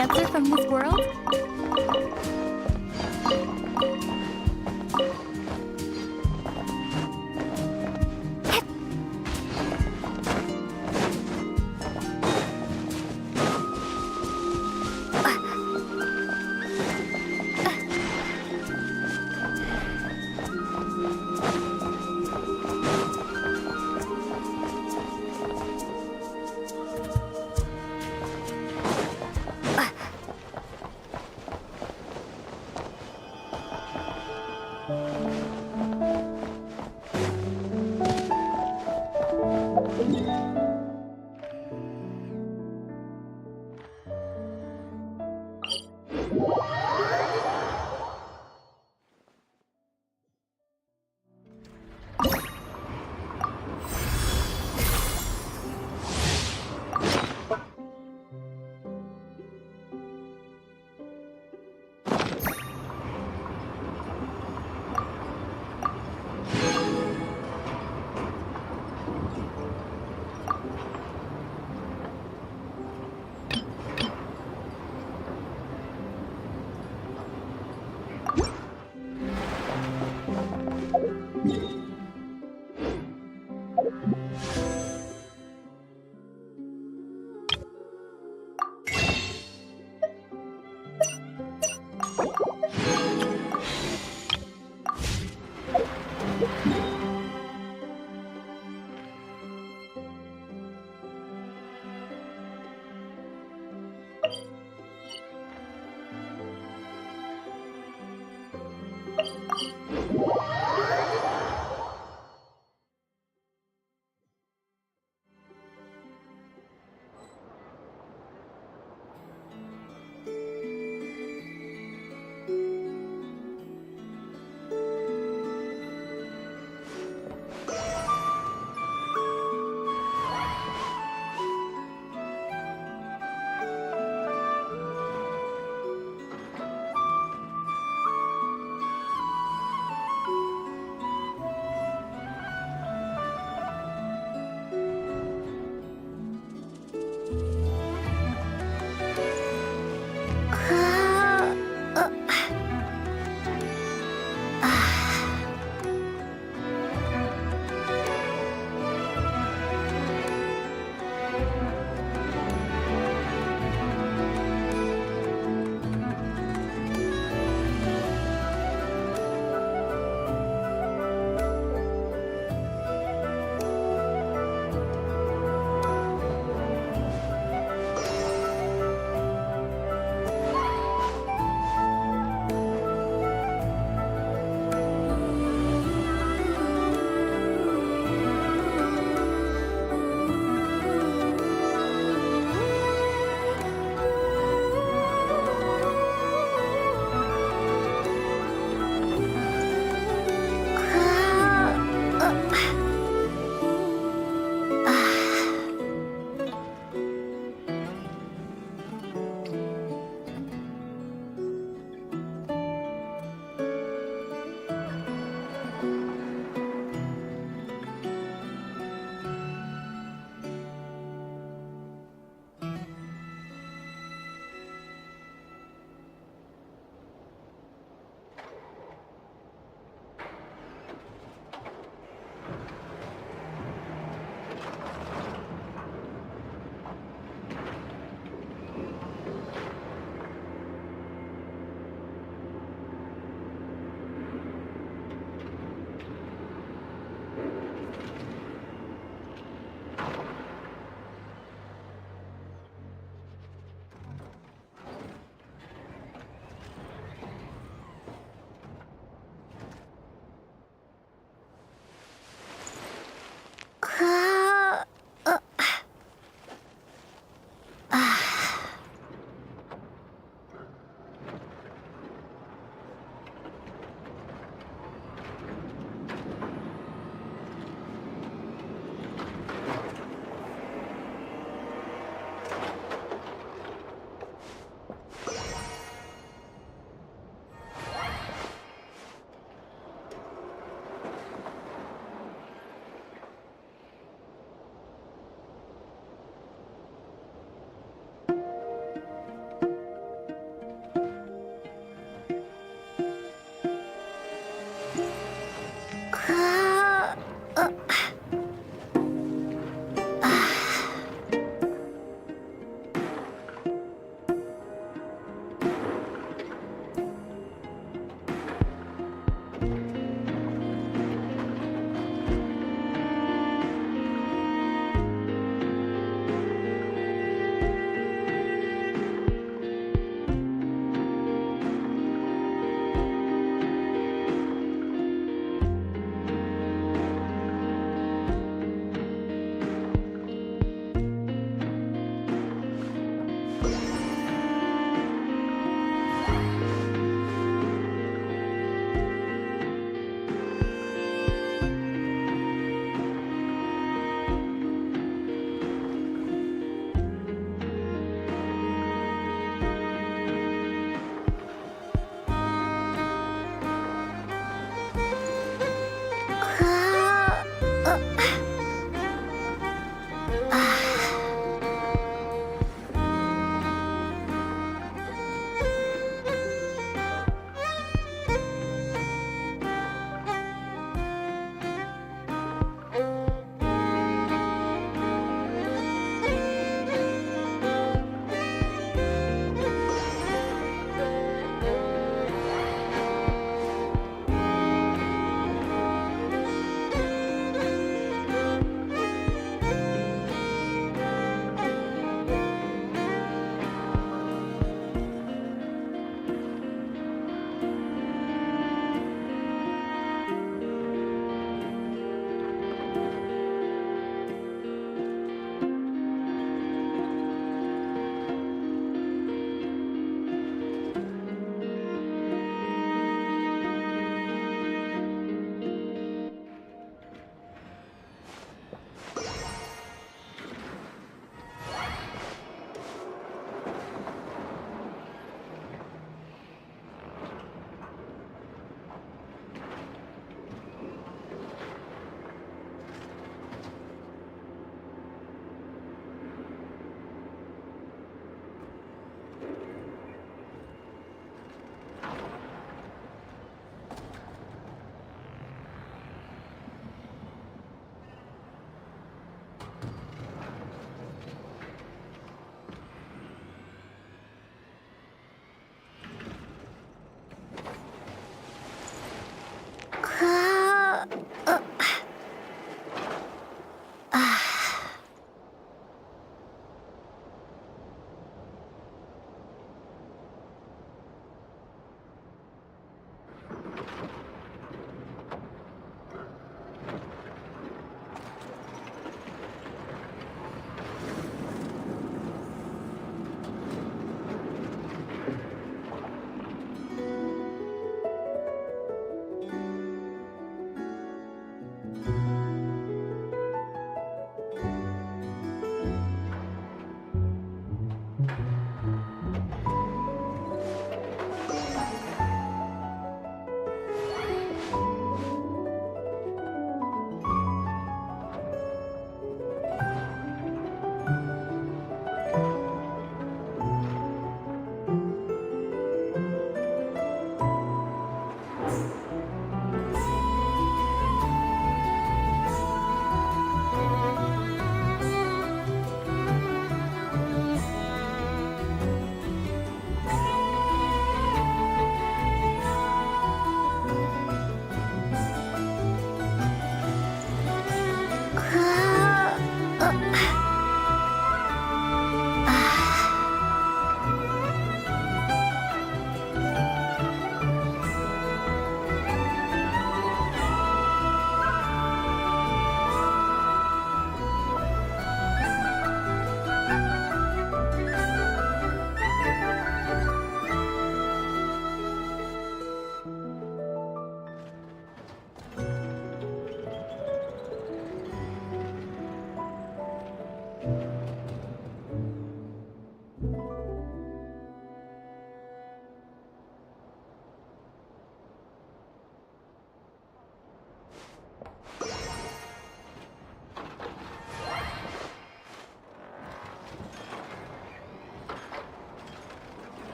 answer from this world?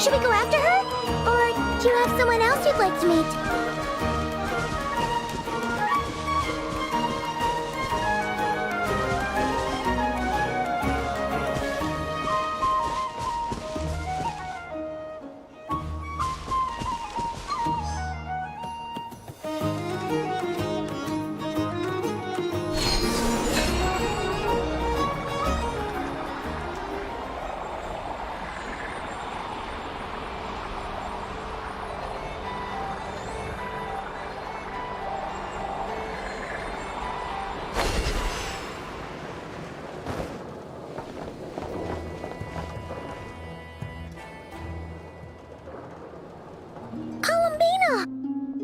Should we go after her? Or do you have someone else you'd like to meet?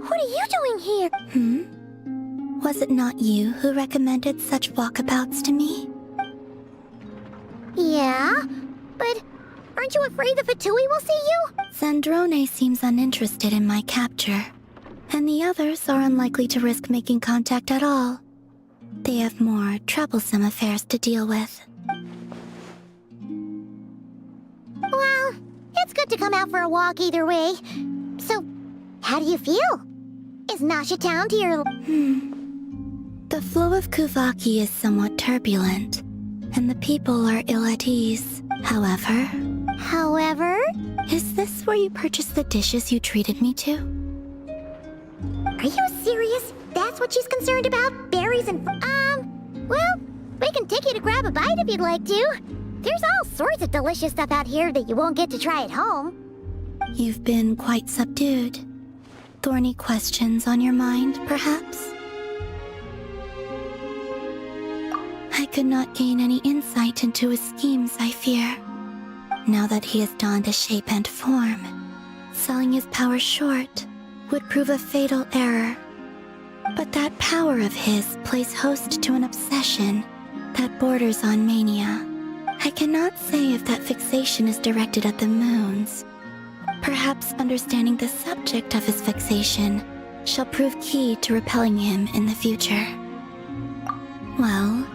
What are you doing here? Was it not you who recommended such walkabouts to me? Yeah, but aren't you afraid the Fatui will see you? Zandrone seems uninterested in my capture, and the others are unlikely to risk making contact at all. They have more troublesome affairs to deal with. Well, it's good to come out for a walk either way. So, how do you feel? Is Nasha Town to your... The flow of Kuvaki is somewhat turbulent, and the people are ill at ease. However... Is this where you purchased the dishes you treated me to? Are you serious? That's what she's concerned about? Berries and... Well, we can take you to grab a bite if you'd like to. There's all sorts of delicious stuff out here that you won't get to try at home. You've been quite subdued. Thorny questions on your mind, perhaps? I could not gain any insight into his schemes, I fear. Now that he has donned a shape and form, selling his power short would prove a fatal error. But that power of his plays host to an obsession that borders on mania. I cannot say if that fixation is directed at the moons. Perhaps understanding the subject of his fixation shall prove key to repelling him in the future. Well,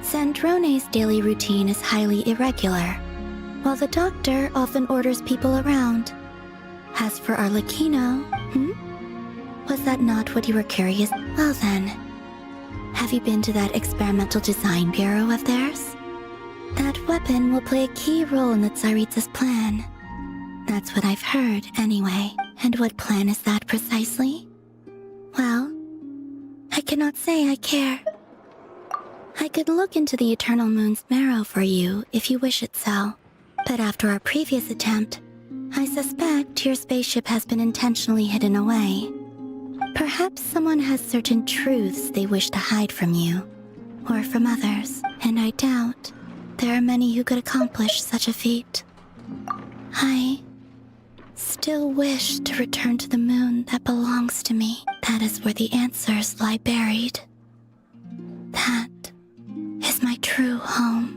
Zandrone's daily routine is highly irregular, while the doctor often orders people around. As for Arlecchino, was that not what you were curious? Well then, have you been to that experimental design bureau of theirs? That weapon will play a key role in the Tsaritsa's plan. That's what I've heard, anyway. And what plan is that precisely? Well, I cannot say I care. I could look into the Eternal Moon's marrow for you if you wish it so. But after our previous attempt, I suspect your spaceship has been intentionally hidden away. Perhaps someone has certain truths they wish to hide from you, or from others, and I doubt there are many who could accomplish such a feat. I still wish to return to the moon that belongs to me. That is where the answers lie buried. That is my true home.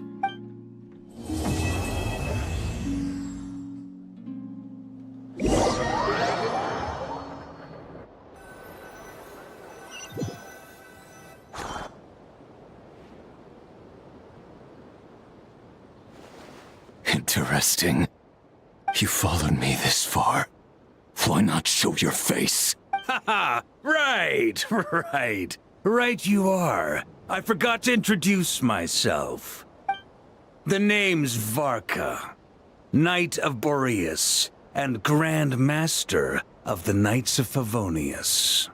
Interesting. You followed me this far. Why not show your face? Haha! Right! Right you are. I forgot to introduce myself. The name's Varka, Knight of Boreas, and Grand Master of the Knights of Favonius.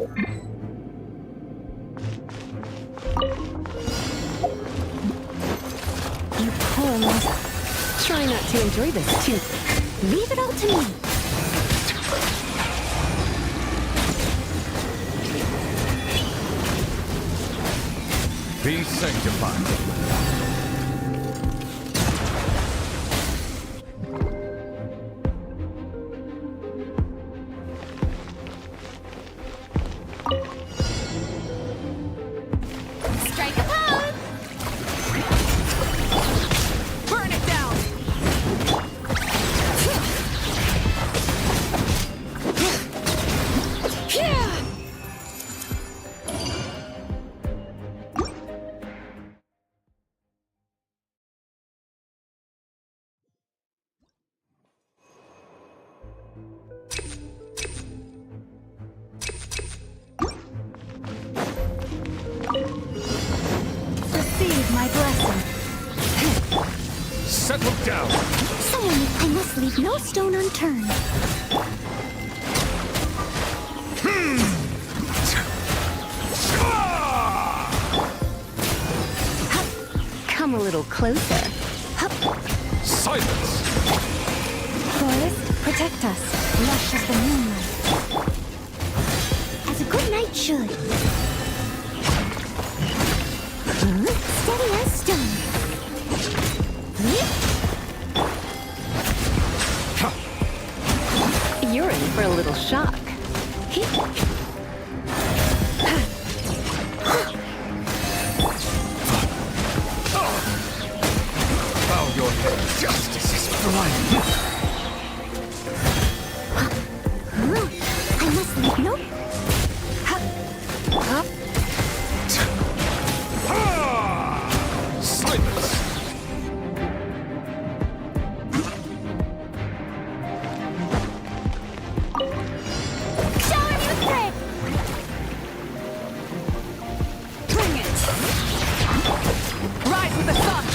You poor lost. Try not to enjoy this too. Leave it all to me. Be sanctified. Strike a pose! Burn it down! Receive my blessing. Settle down. Someone, I must leave no stone unturned. Come a little closer. Silence. Forest, protect us. Lush as the moonlight. As a good knight should. Steady as stone. You're in for a little shock. Bow your head. Justice is blind. I must leave no... Silence. Shower me with bread! Bring it! Rise with the sun!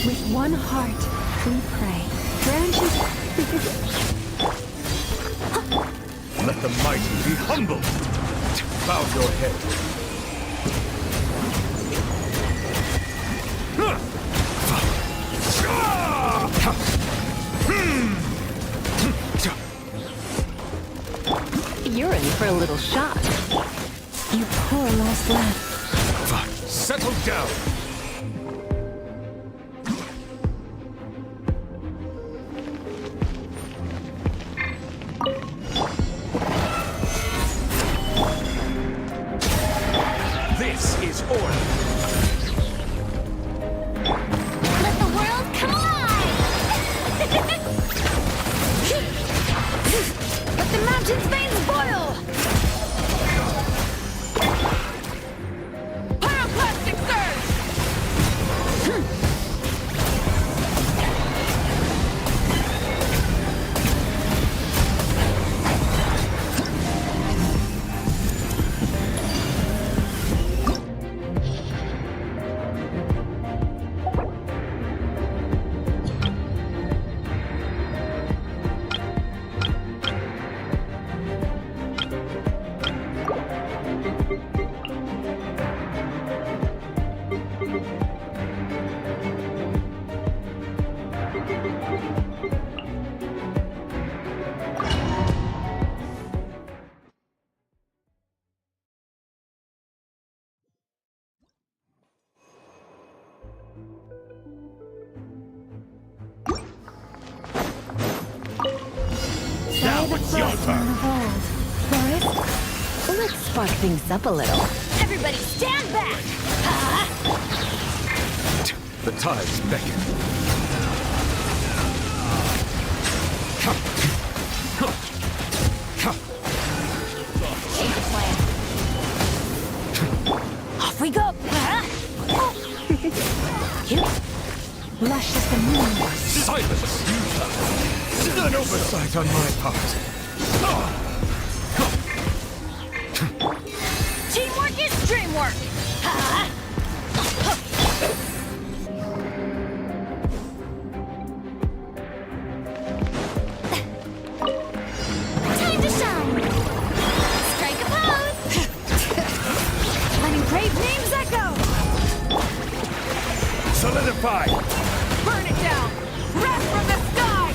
With one heart, we pray. Branches. Let the mighty be humble. Bow your head. You're in for a little shock. You poor lost lad. Settle down. This is order. Let the world come alive! Let the mountain's veins boil! Pyroclastic surge! Now it's your turn. Forest, let's spark things up a little. Everybody stand back! The tides beckon. Change of plan. Off we go! Lush as the moon. Silence! An oversight on my part. Teamwork is dreamwork! Time to shine! Strike a pose! Letting brave names echo! Solidify! Burn it down! Wrath from the sky!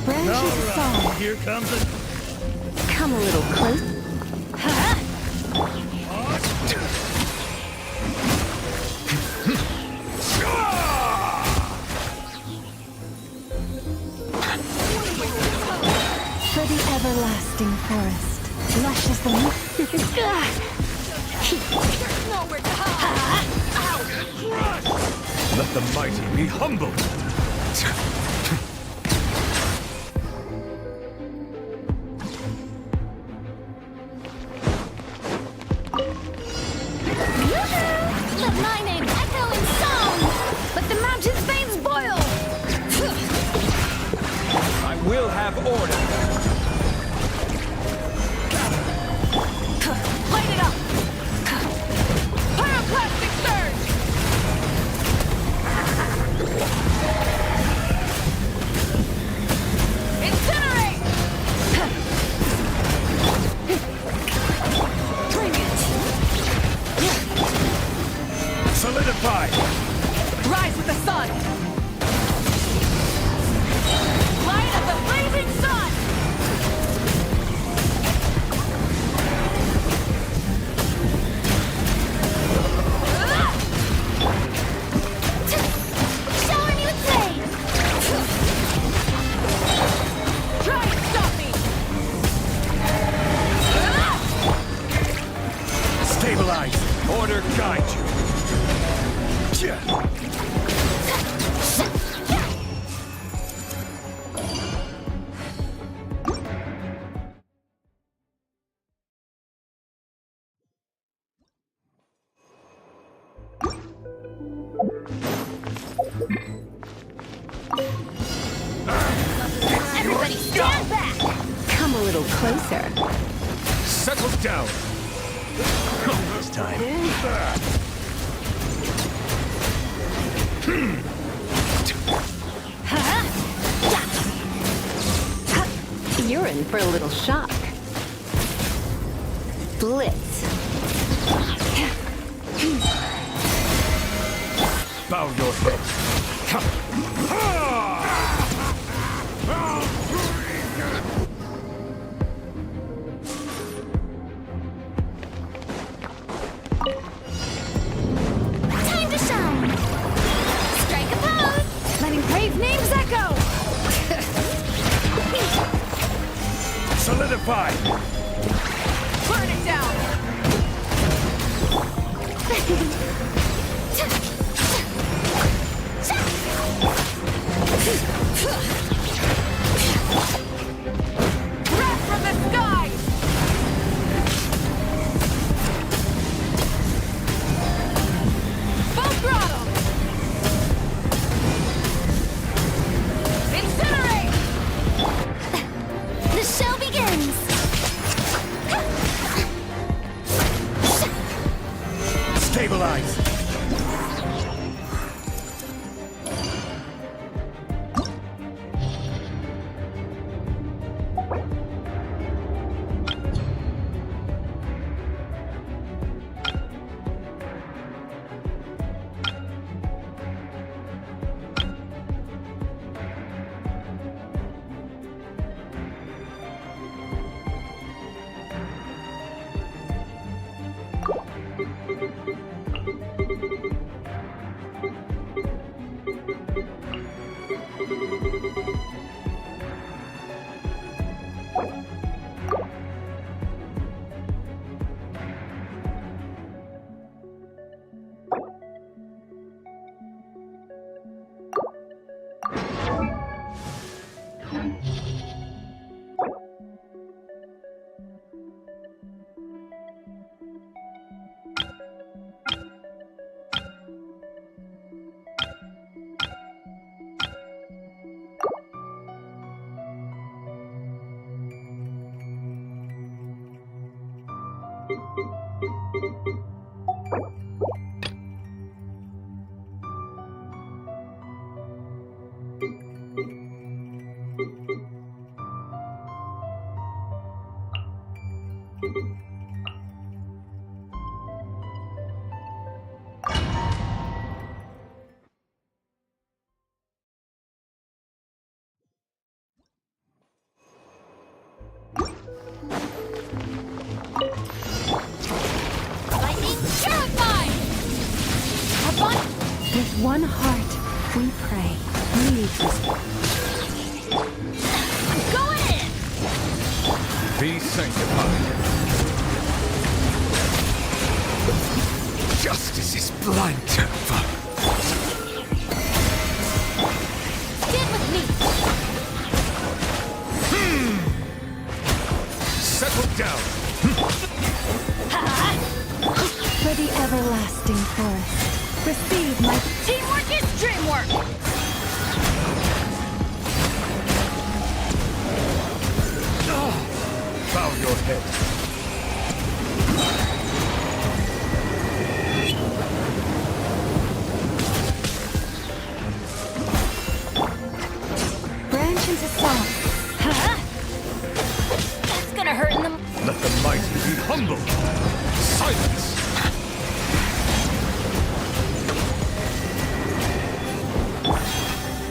Branch is a song. Here comes a... Come a little close. For the everlasting forest. Lush as the moon. Nowhere to hide! Let the mighty be humbled! Let my name echo in song! Let the mountain's veins boil! I will have order. Light it up! Pyroclastic surge! Incinerate! Bring it! Solidify! Rise with the sun! Light of the blazing sun! Show him you play! Try and stop me! Stabilize! Order guide you! Everybody stand back! Come a little closer. Settle down! This time. You're in for a little shock. Blitz. Bow your head. Time to shine! Strike a pose! Letting brave names echo! Solidify! Burn it down! Wrath from the sky! Full throttle! Incinerate! The show begins! Stabilize! Lightning terrified! Have fun! With one heart, we pray. Lead this. I'm going in! Be sanctified. Justice is blind, Jennifer. Stand with me! Settle down. For the everlasting forest, receive my Teamwork is dreamwork! Bow your head. branch into song. That's gonna hurt in the... Let the mighty be humble. Silence.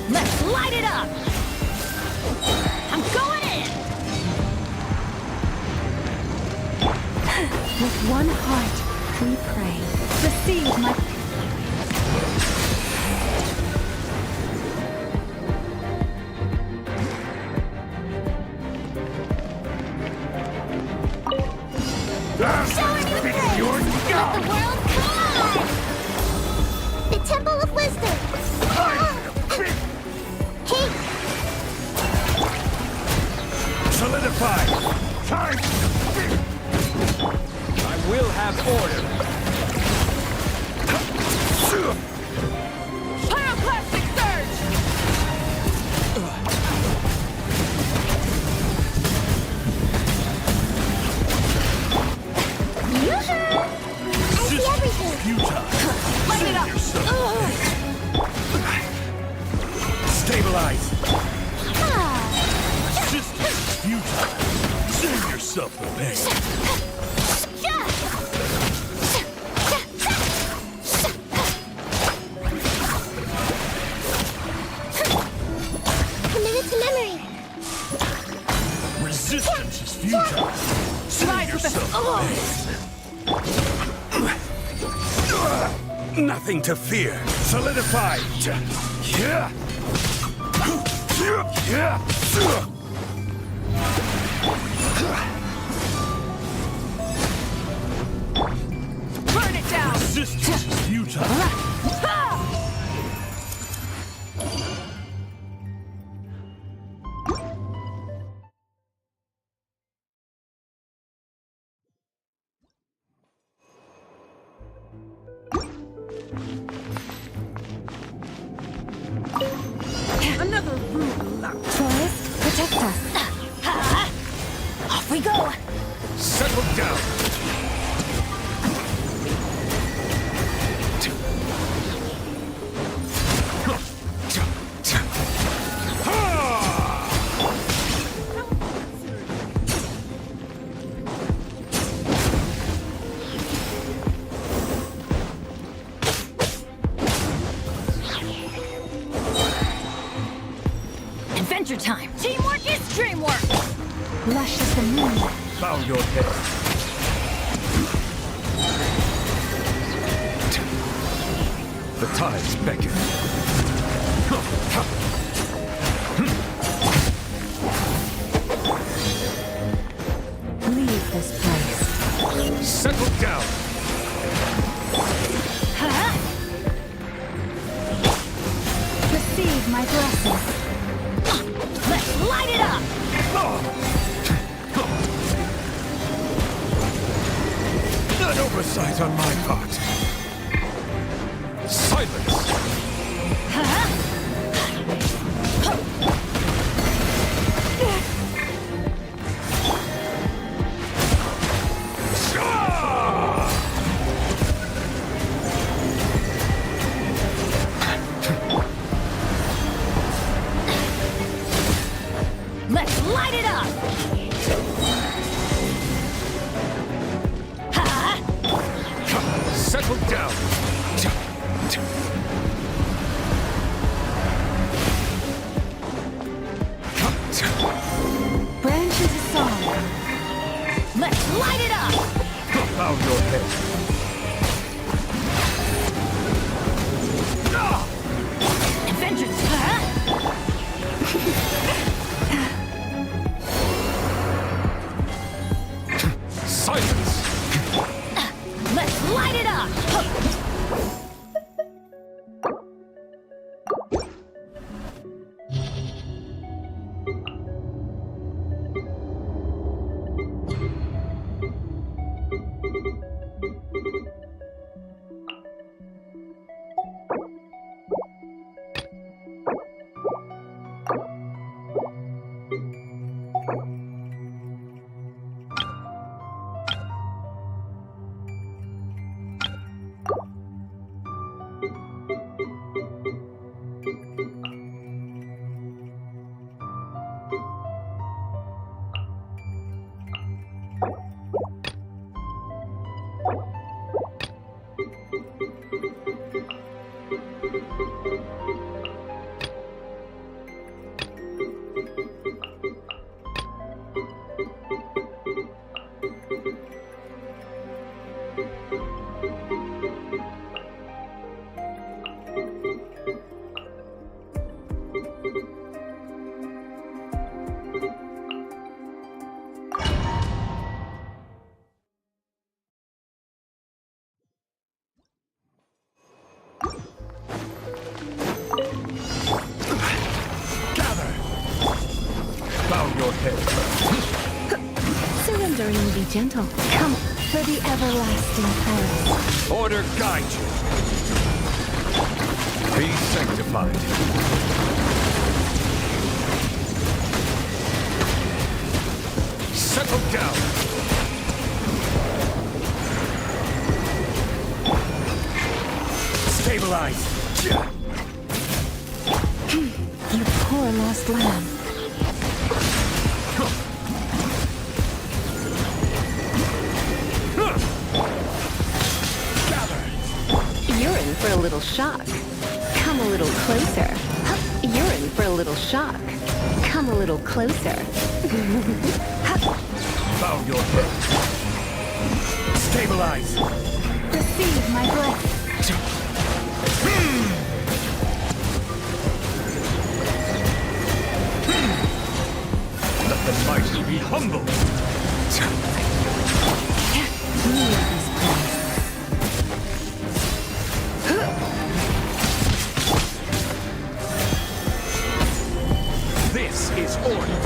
Let's light it up! I'm going in! With one heart, we pray. Receive my... Showing you the praise! Let the world collide! The Temple of Wisdom! Hey! Solidify. Time. I will have order. Pyroclastic surge! Yoo-hoo! I see everything! Light it up! Stabilize. Ah. Resistance is futile. Save yourself the pain. Committed to memory! Resistance is futile. Save yourself the pain. Nothing to fear. Solidify. Yeah. Burn it down! Resistance is futile. Another rude luck. Forest, protect us. Off we go! Settle down. Adventure time! Teamwork is dreamwork! Lush as the moon. Bow your head. The tides beckon. Leave this place. Settle down. Receive my blessing. Let's light it up! An oversight on my part. Silence. Let's light it up! Surrendering will be gentle. Come for the everlasting forest. Order guide you. Be sanctified. Settle down. Stabilize. You poor lost lamb. You're in for a little shock. Come a little closer. You're in for a little shock. Come a little closer. Bow your head. Stabilize. Receive my blessing. Let the mighty be humble. This is order.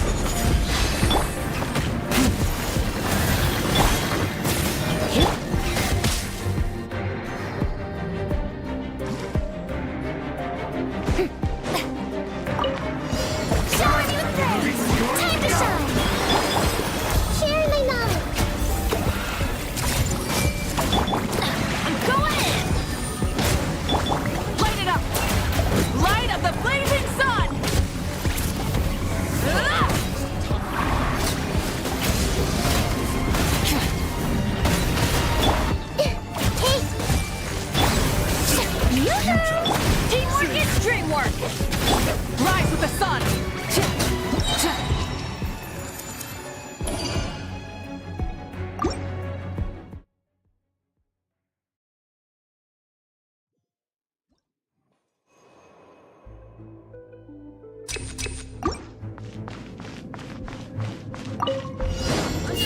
Showing you things! Time to shine! Share my knowledge! I'm going in! Light it up! Light of the blazing sun! Teamwork is dreamwork! Rise with the sun!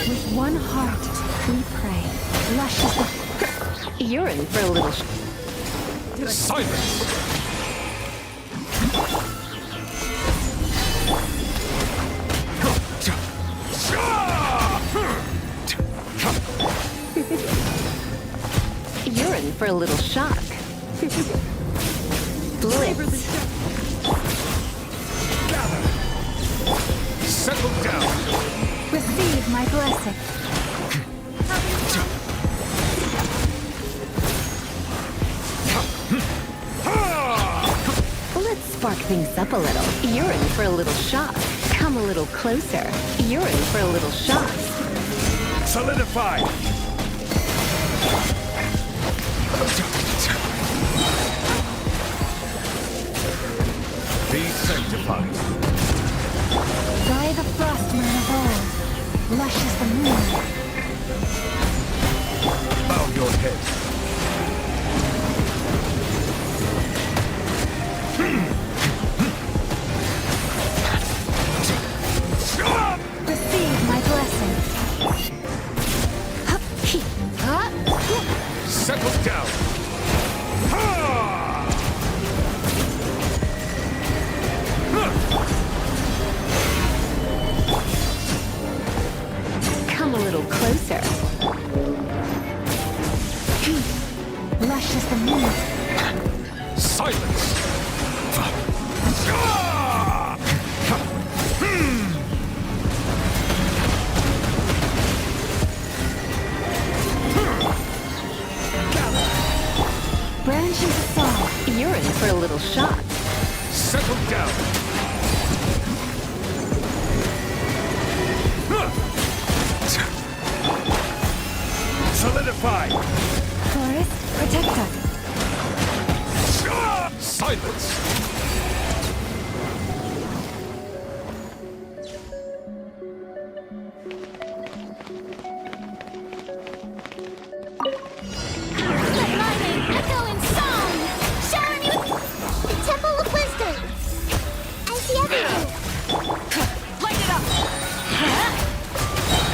With one heart, we pray. Lush is the... You're in for a little... Silence! You're in for a little shock. Blitz. Settle down. Receive my blessing. Let's spark things up a little. You're in for a little shock. Come a little closer. You're in for a little shock. Solidify. Be sanctified. By the frost moon of old, lush is the moon. Bow your head. Receive my blessing. Settle down! Come a little closer. Lush as the moon. Silence! Branch into song. You're in for a little shock. Settle down! Solidify! Forest, protect us. Silence! Echo in song! Shower me with the Temple of Wisdom! I see everything! Light it up!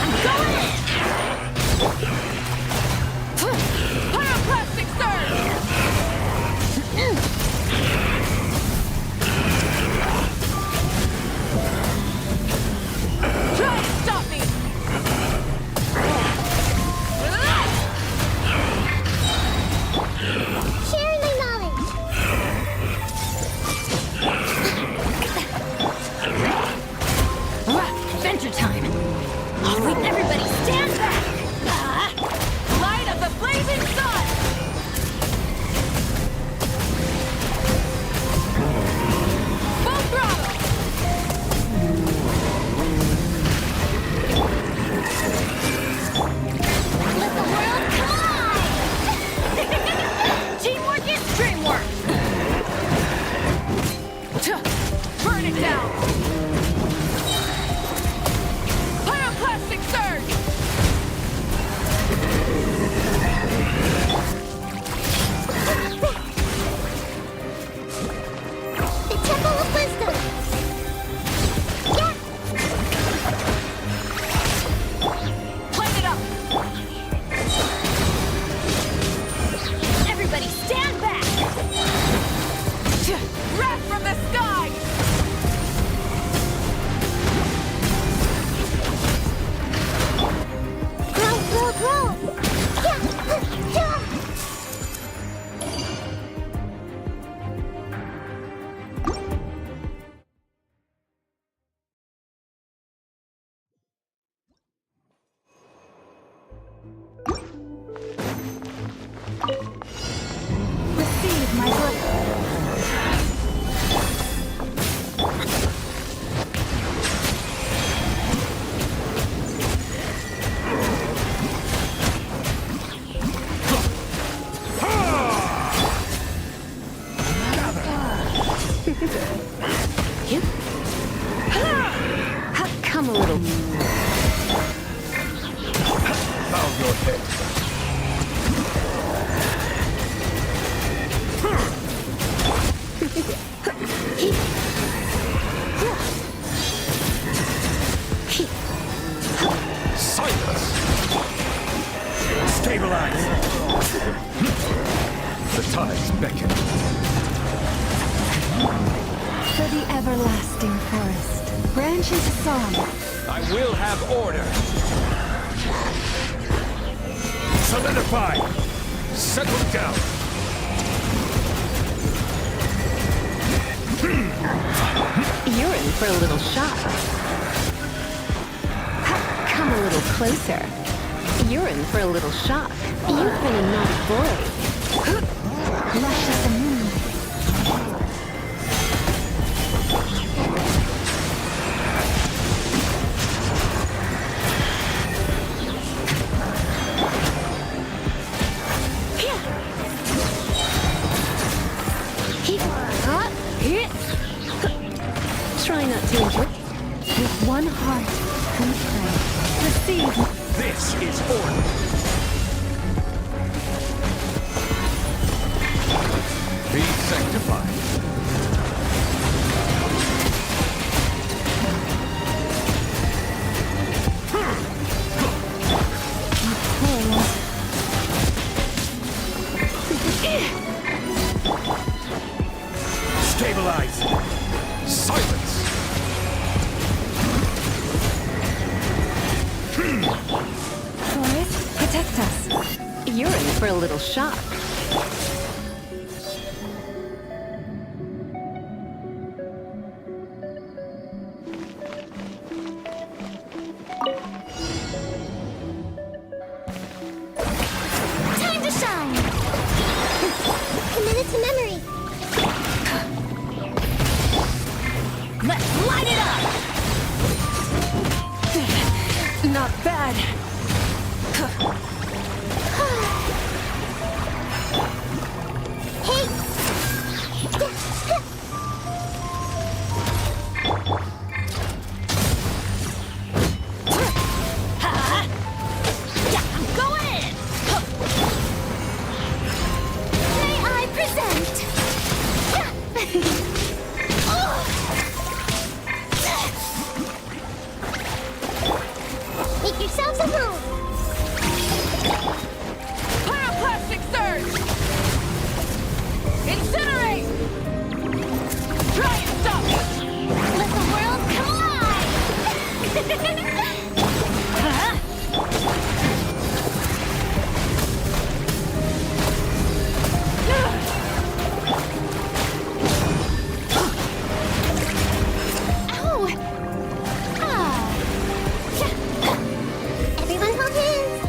I'm going in! Pyroclastic surge! Try and stop me! Sharing my knowledge! Adventure time! All right, everybody stand back! Light of the blazing sun! Full throttle! Let the world collide! Teamwork is dreamwork! Burn it down! Pyroclastic surge! The Temple of Wisdom! Yeah! Light it up! Everybody stand back! Wrath from the sky! Grow! Yeah! Receive my blessing. Come a little. Bow your head. Silence! Stabilize! The tides beckon. For the everlasting forest. Branch into song. I will have order. Solidify! Settle down! You're in for a little shock. Come a little closer. You're in for a little shock. You've been a naughty boy. Lush as the moon. Try not to enjoy. With one heart, we pray. Receive. This is order. Be sanctified. You're in for a little shock. Time to shine! Committed to memory. Let's light it up! Not bad. Hey! Yeah, I'm going in! May I present? Make yourselves at home. Pyroclastic surge! Incinerate! Try and stop it! Let the world collide! Ow! Ah! Everyone hold hands!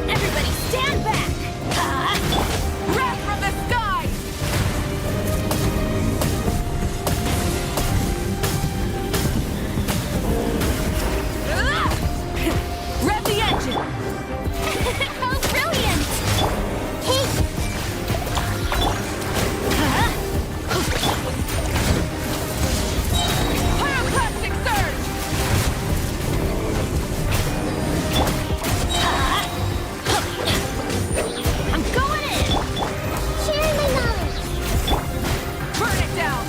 Everybody stand back! Wrath from the sky! Rev the engine! How brilliant! Hey! Pyroclastic surge! I'm going in! Sharing my knowledge! Burn it down!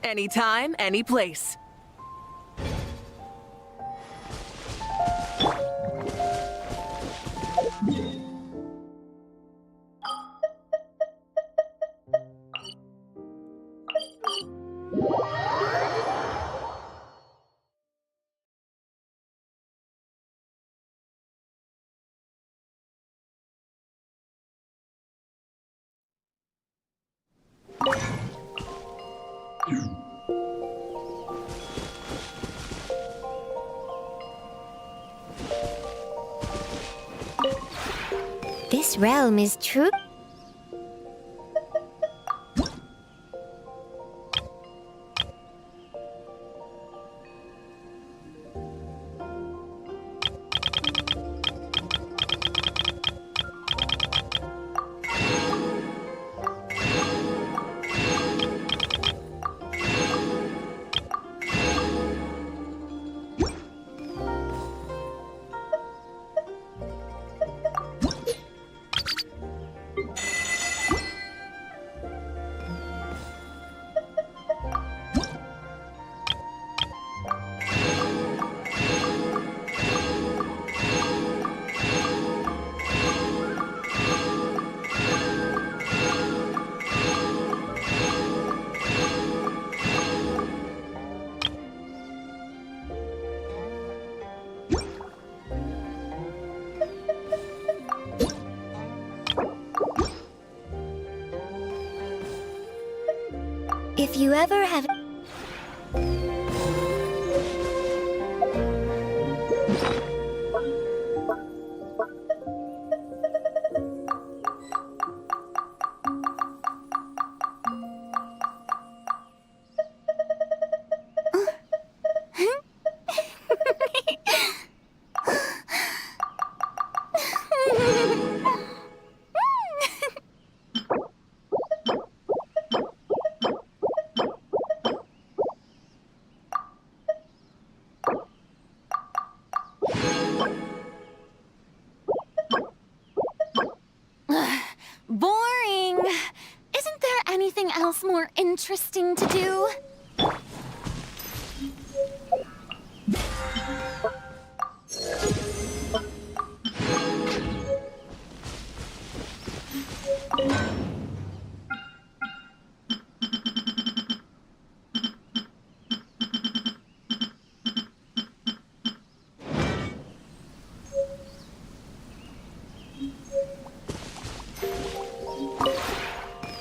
Anytime, any place. This realm is true. If you ever have... Boring! Isn't there anything else more interesting to do?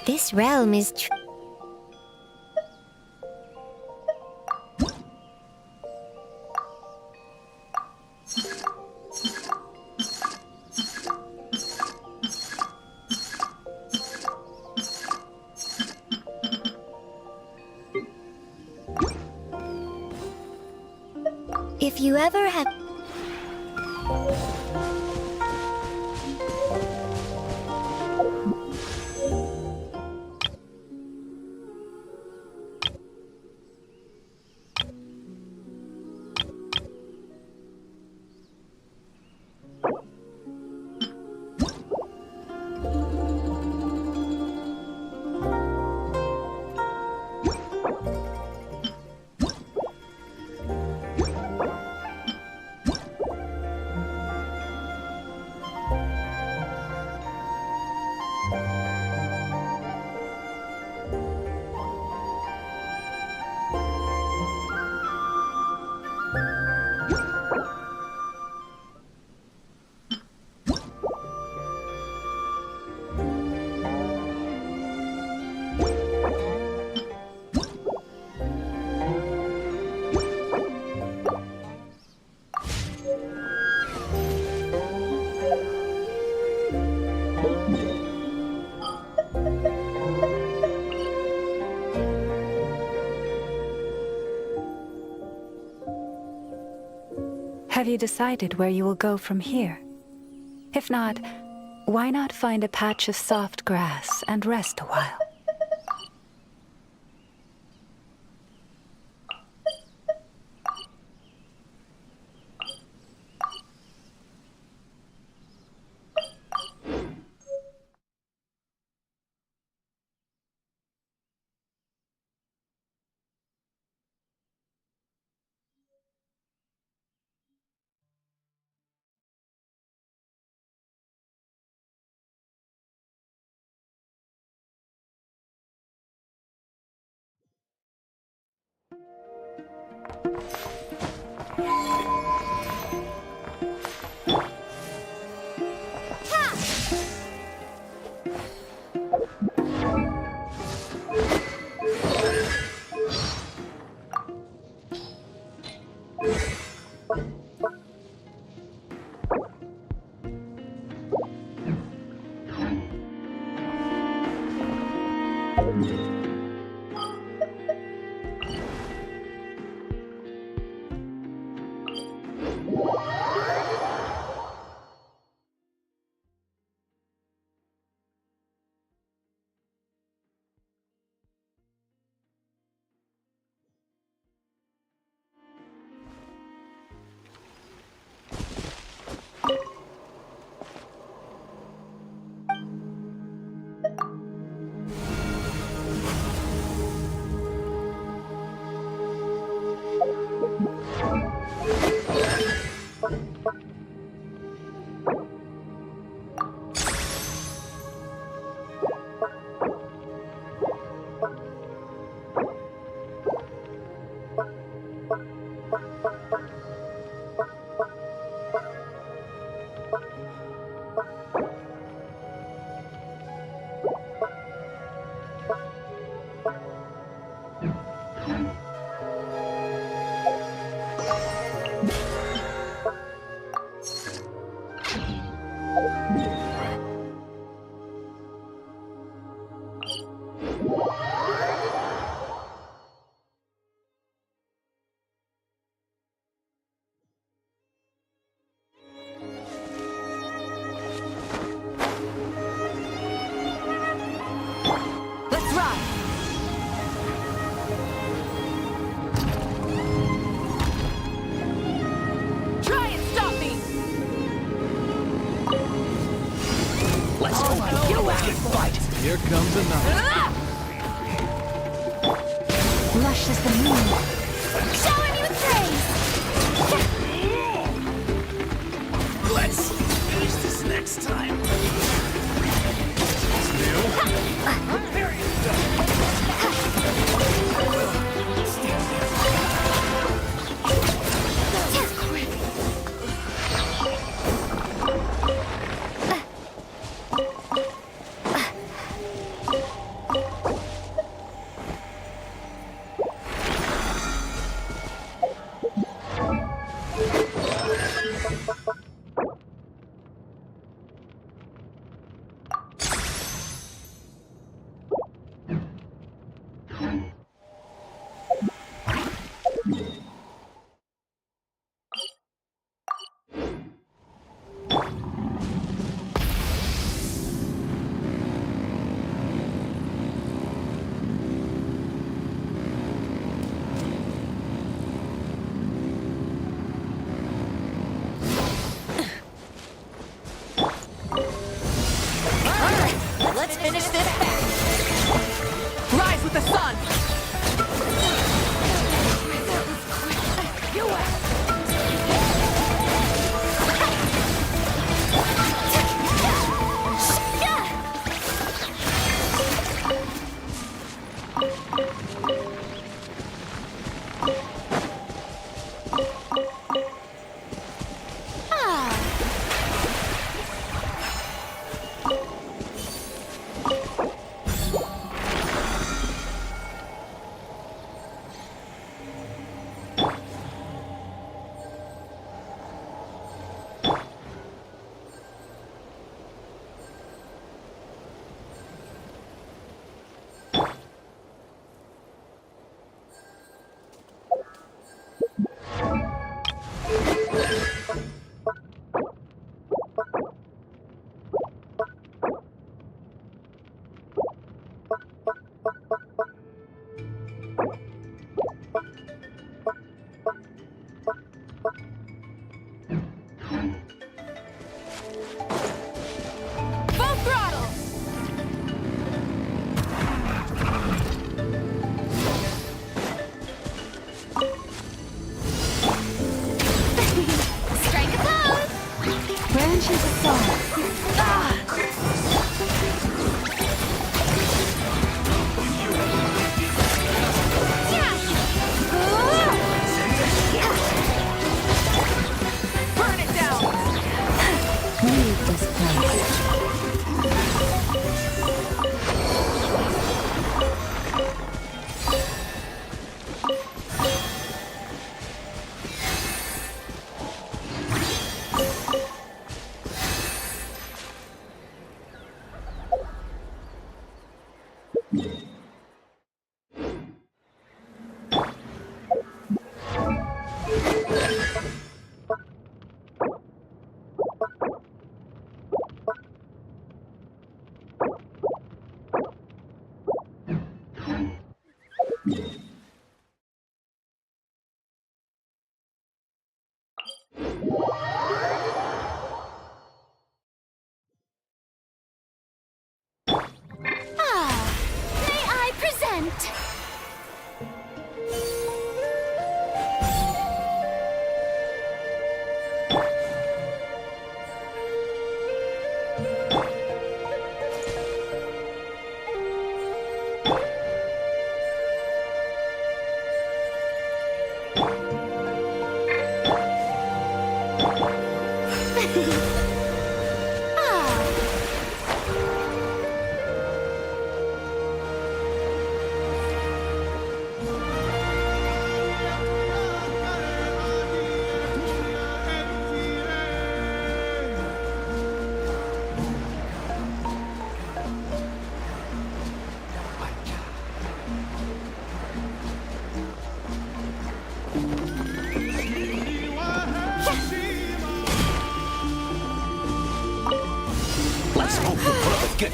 This realm is If you ever have... Have you decided where you will go from here? If not, why not find a patch of soft grass and rest a while? Let's ride! Try and stop me! Let's go. Let's get fight. Here comes another. Lush as the moon. Shower me with praise! Let's finish this next time. Prepare yourself. Let's finish this fast! Rise with the sun! You Full throttle! Strike a pose! Branches of song. Burn it down! Leave this place. May I present?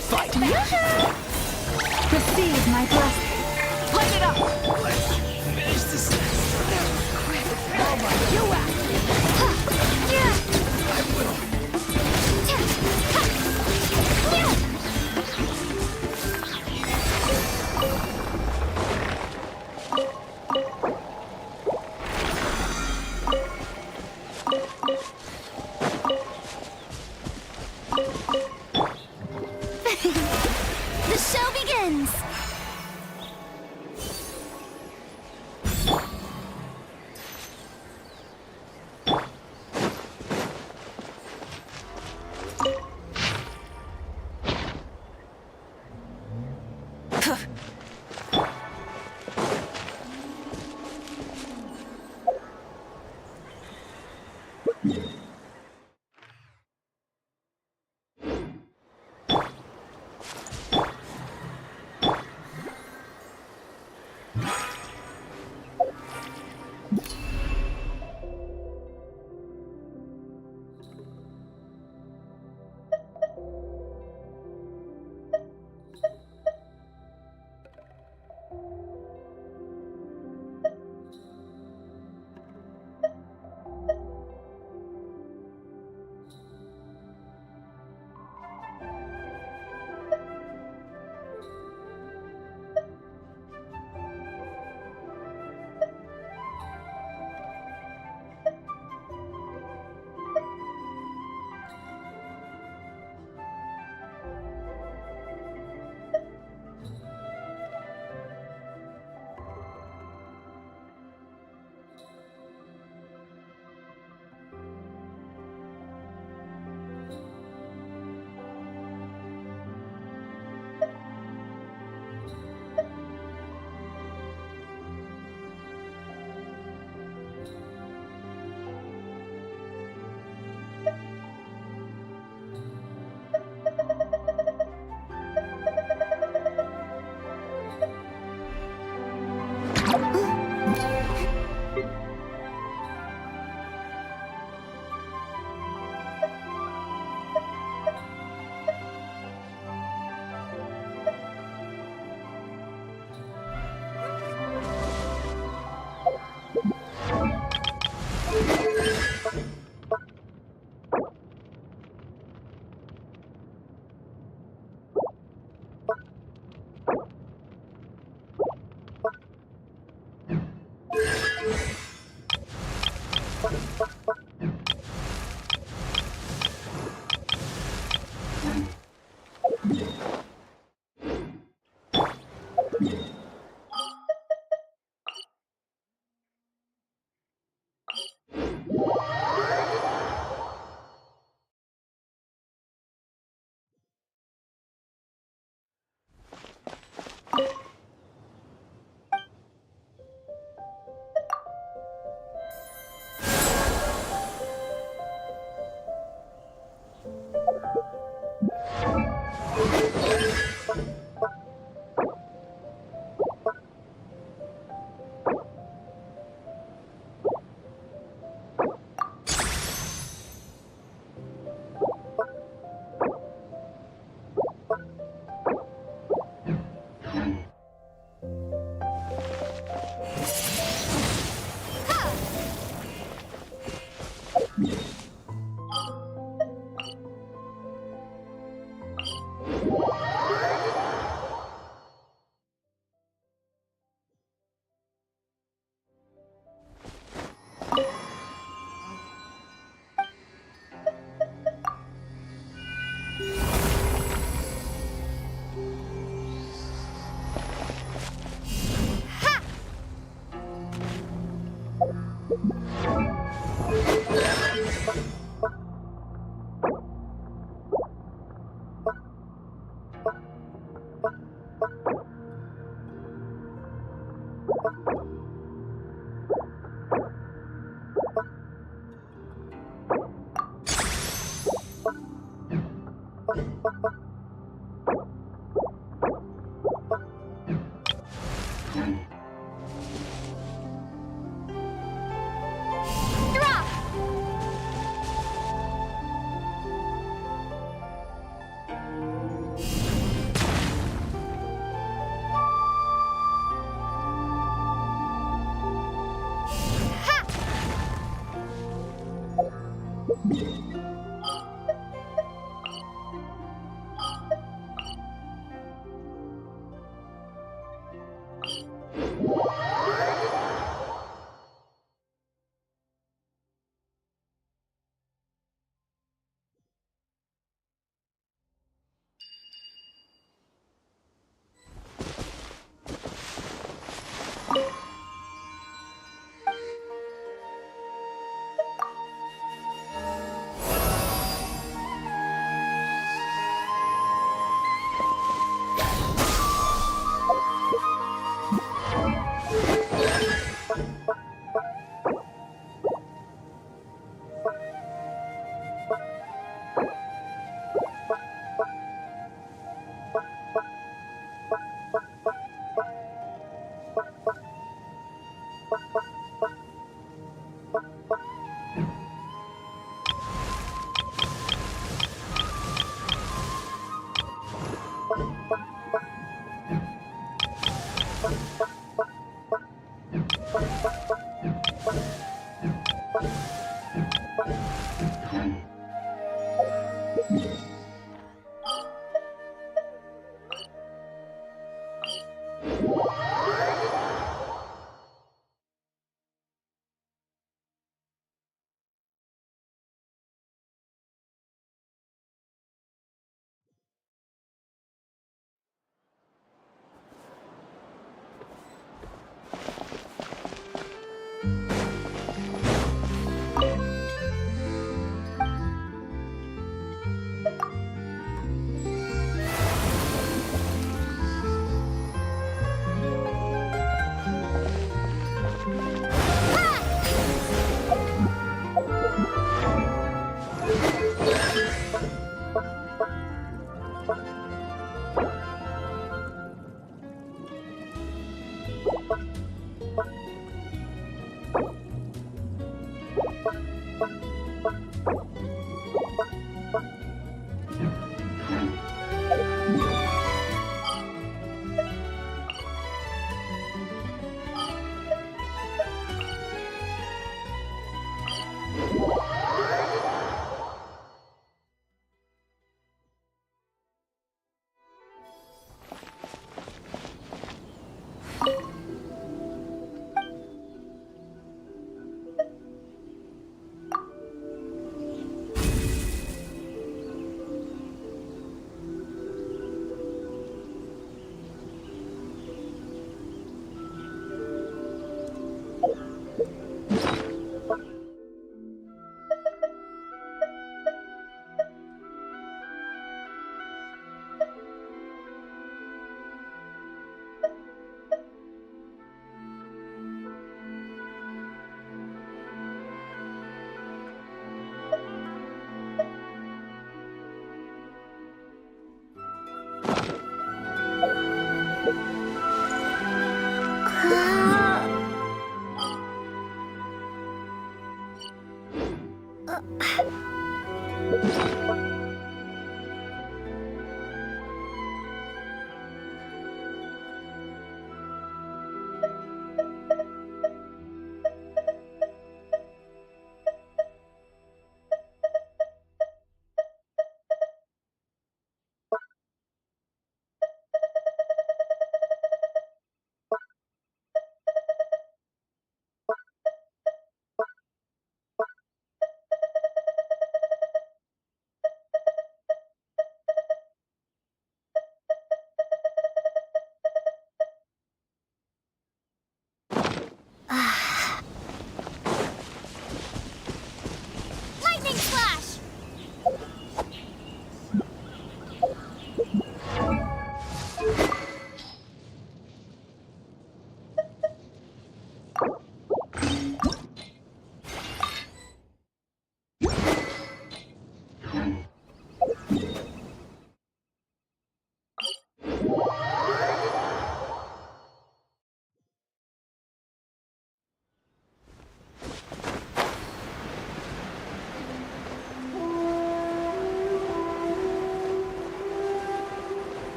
fight! Receive my blessing. Light it up! Let's finish this. You act! I will. The show begins!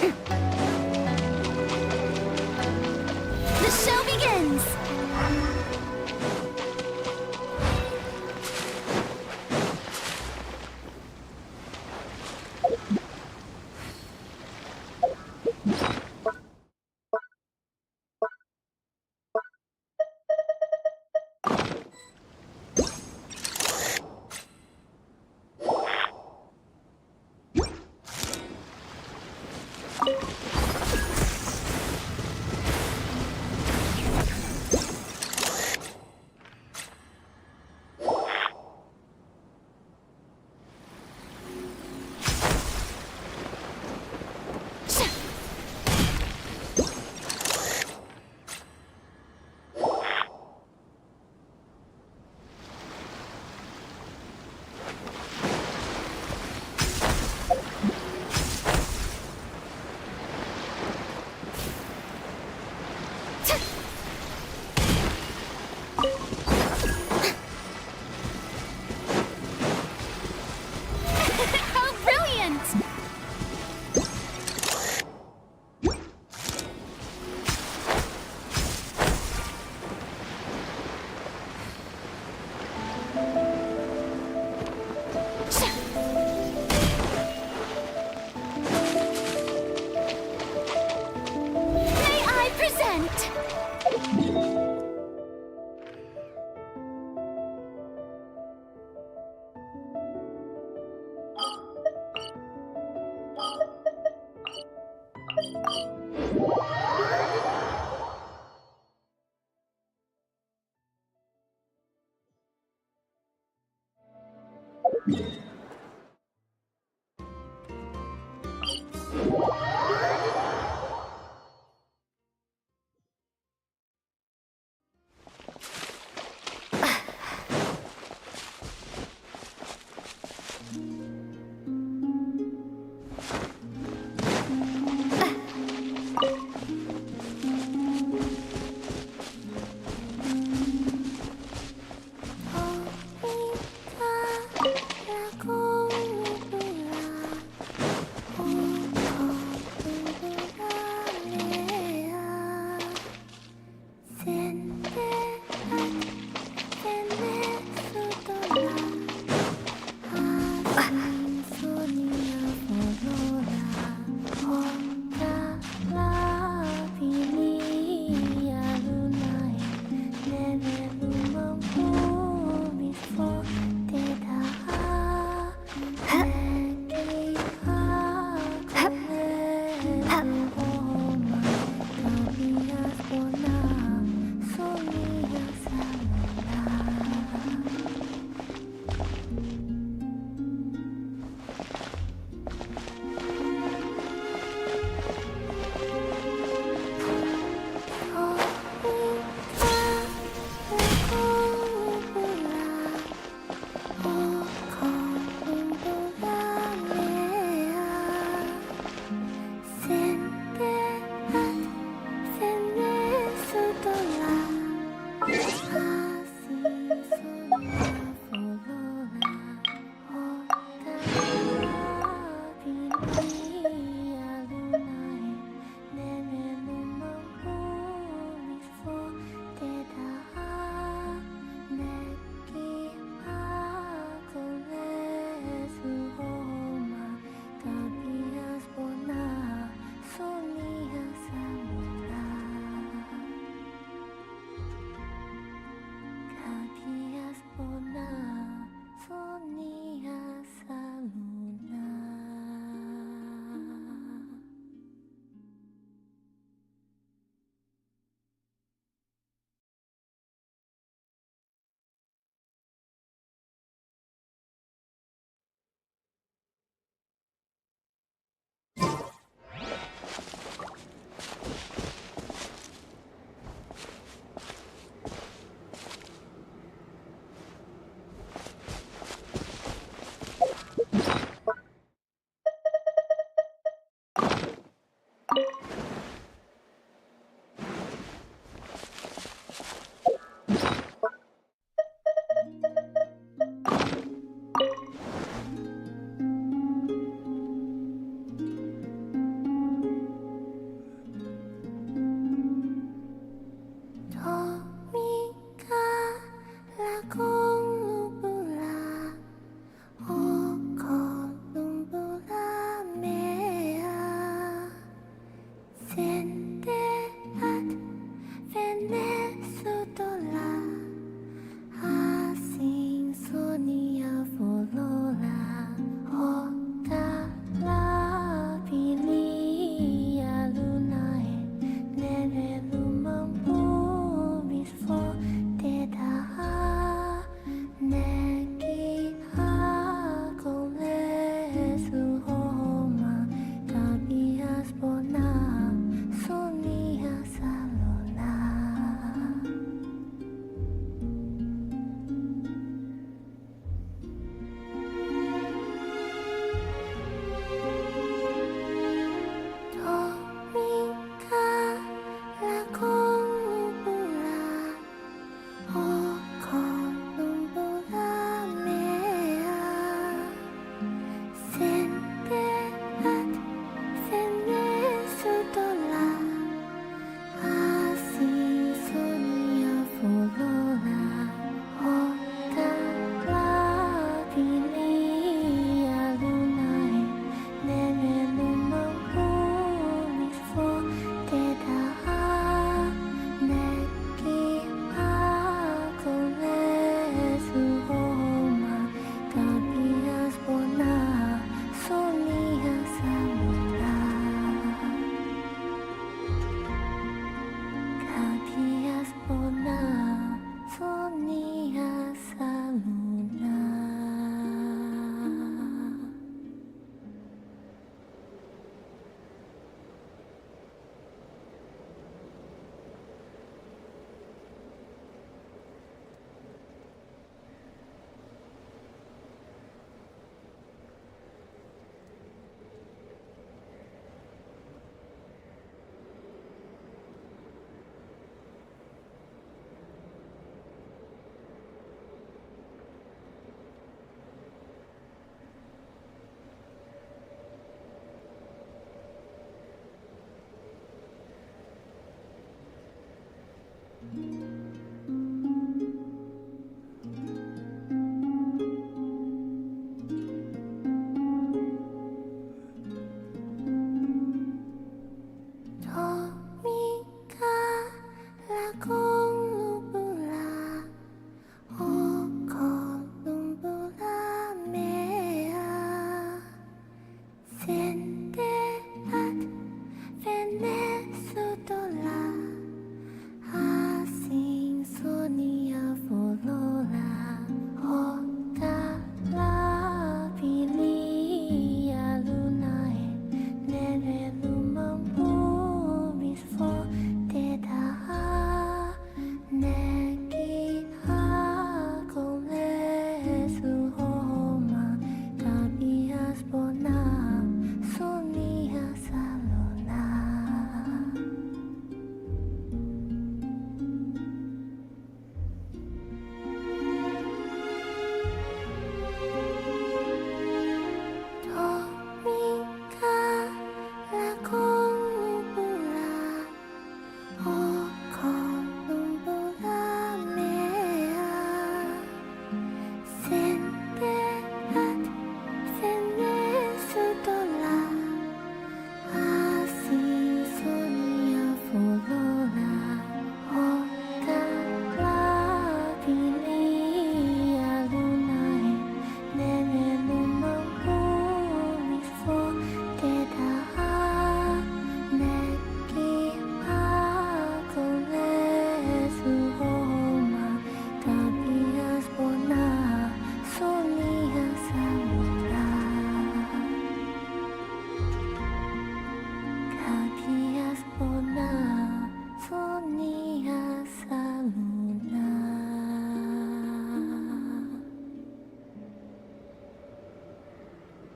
The show begins!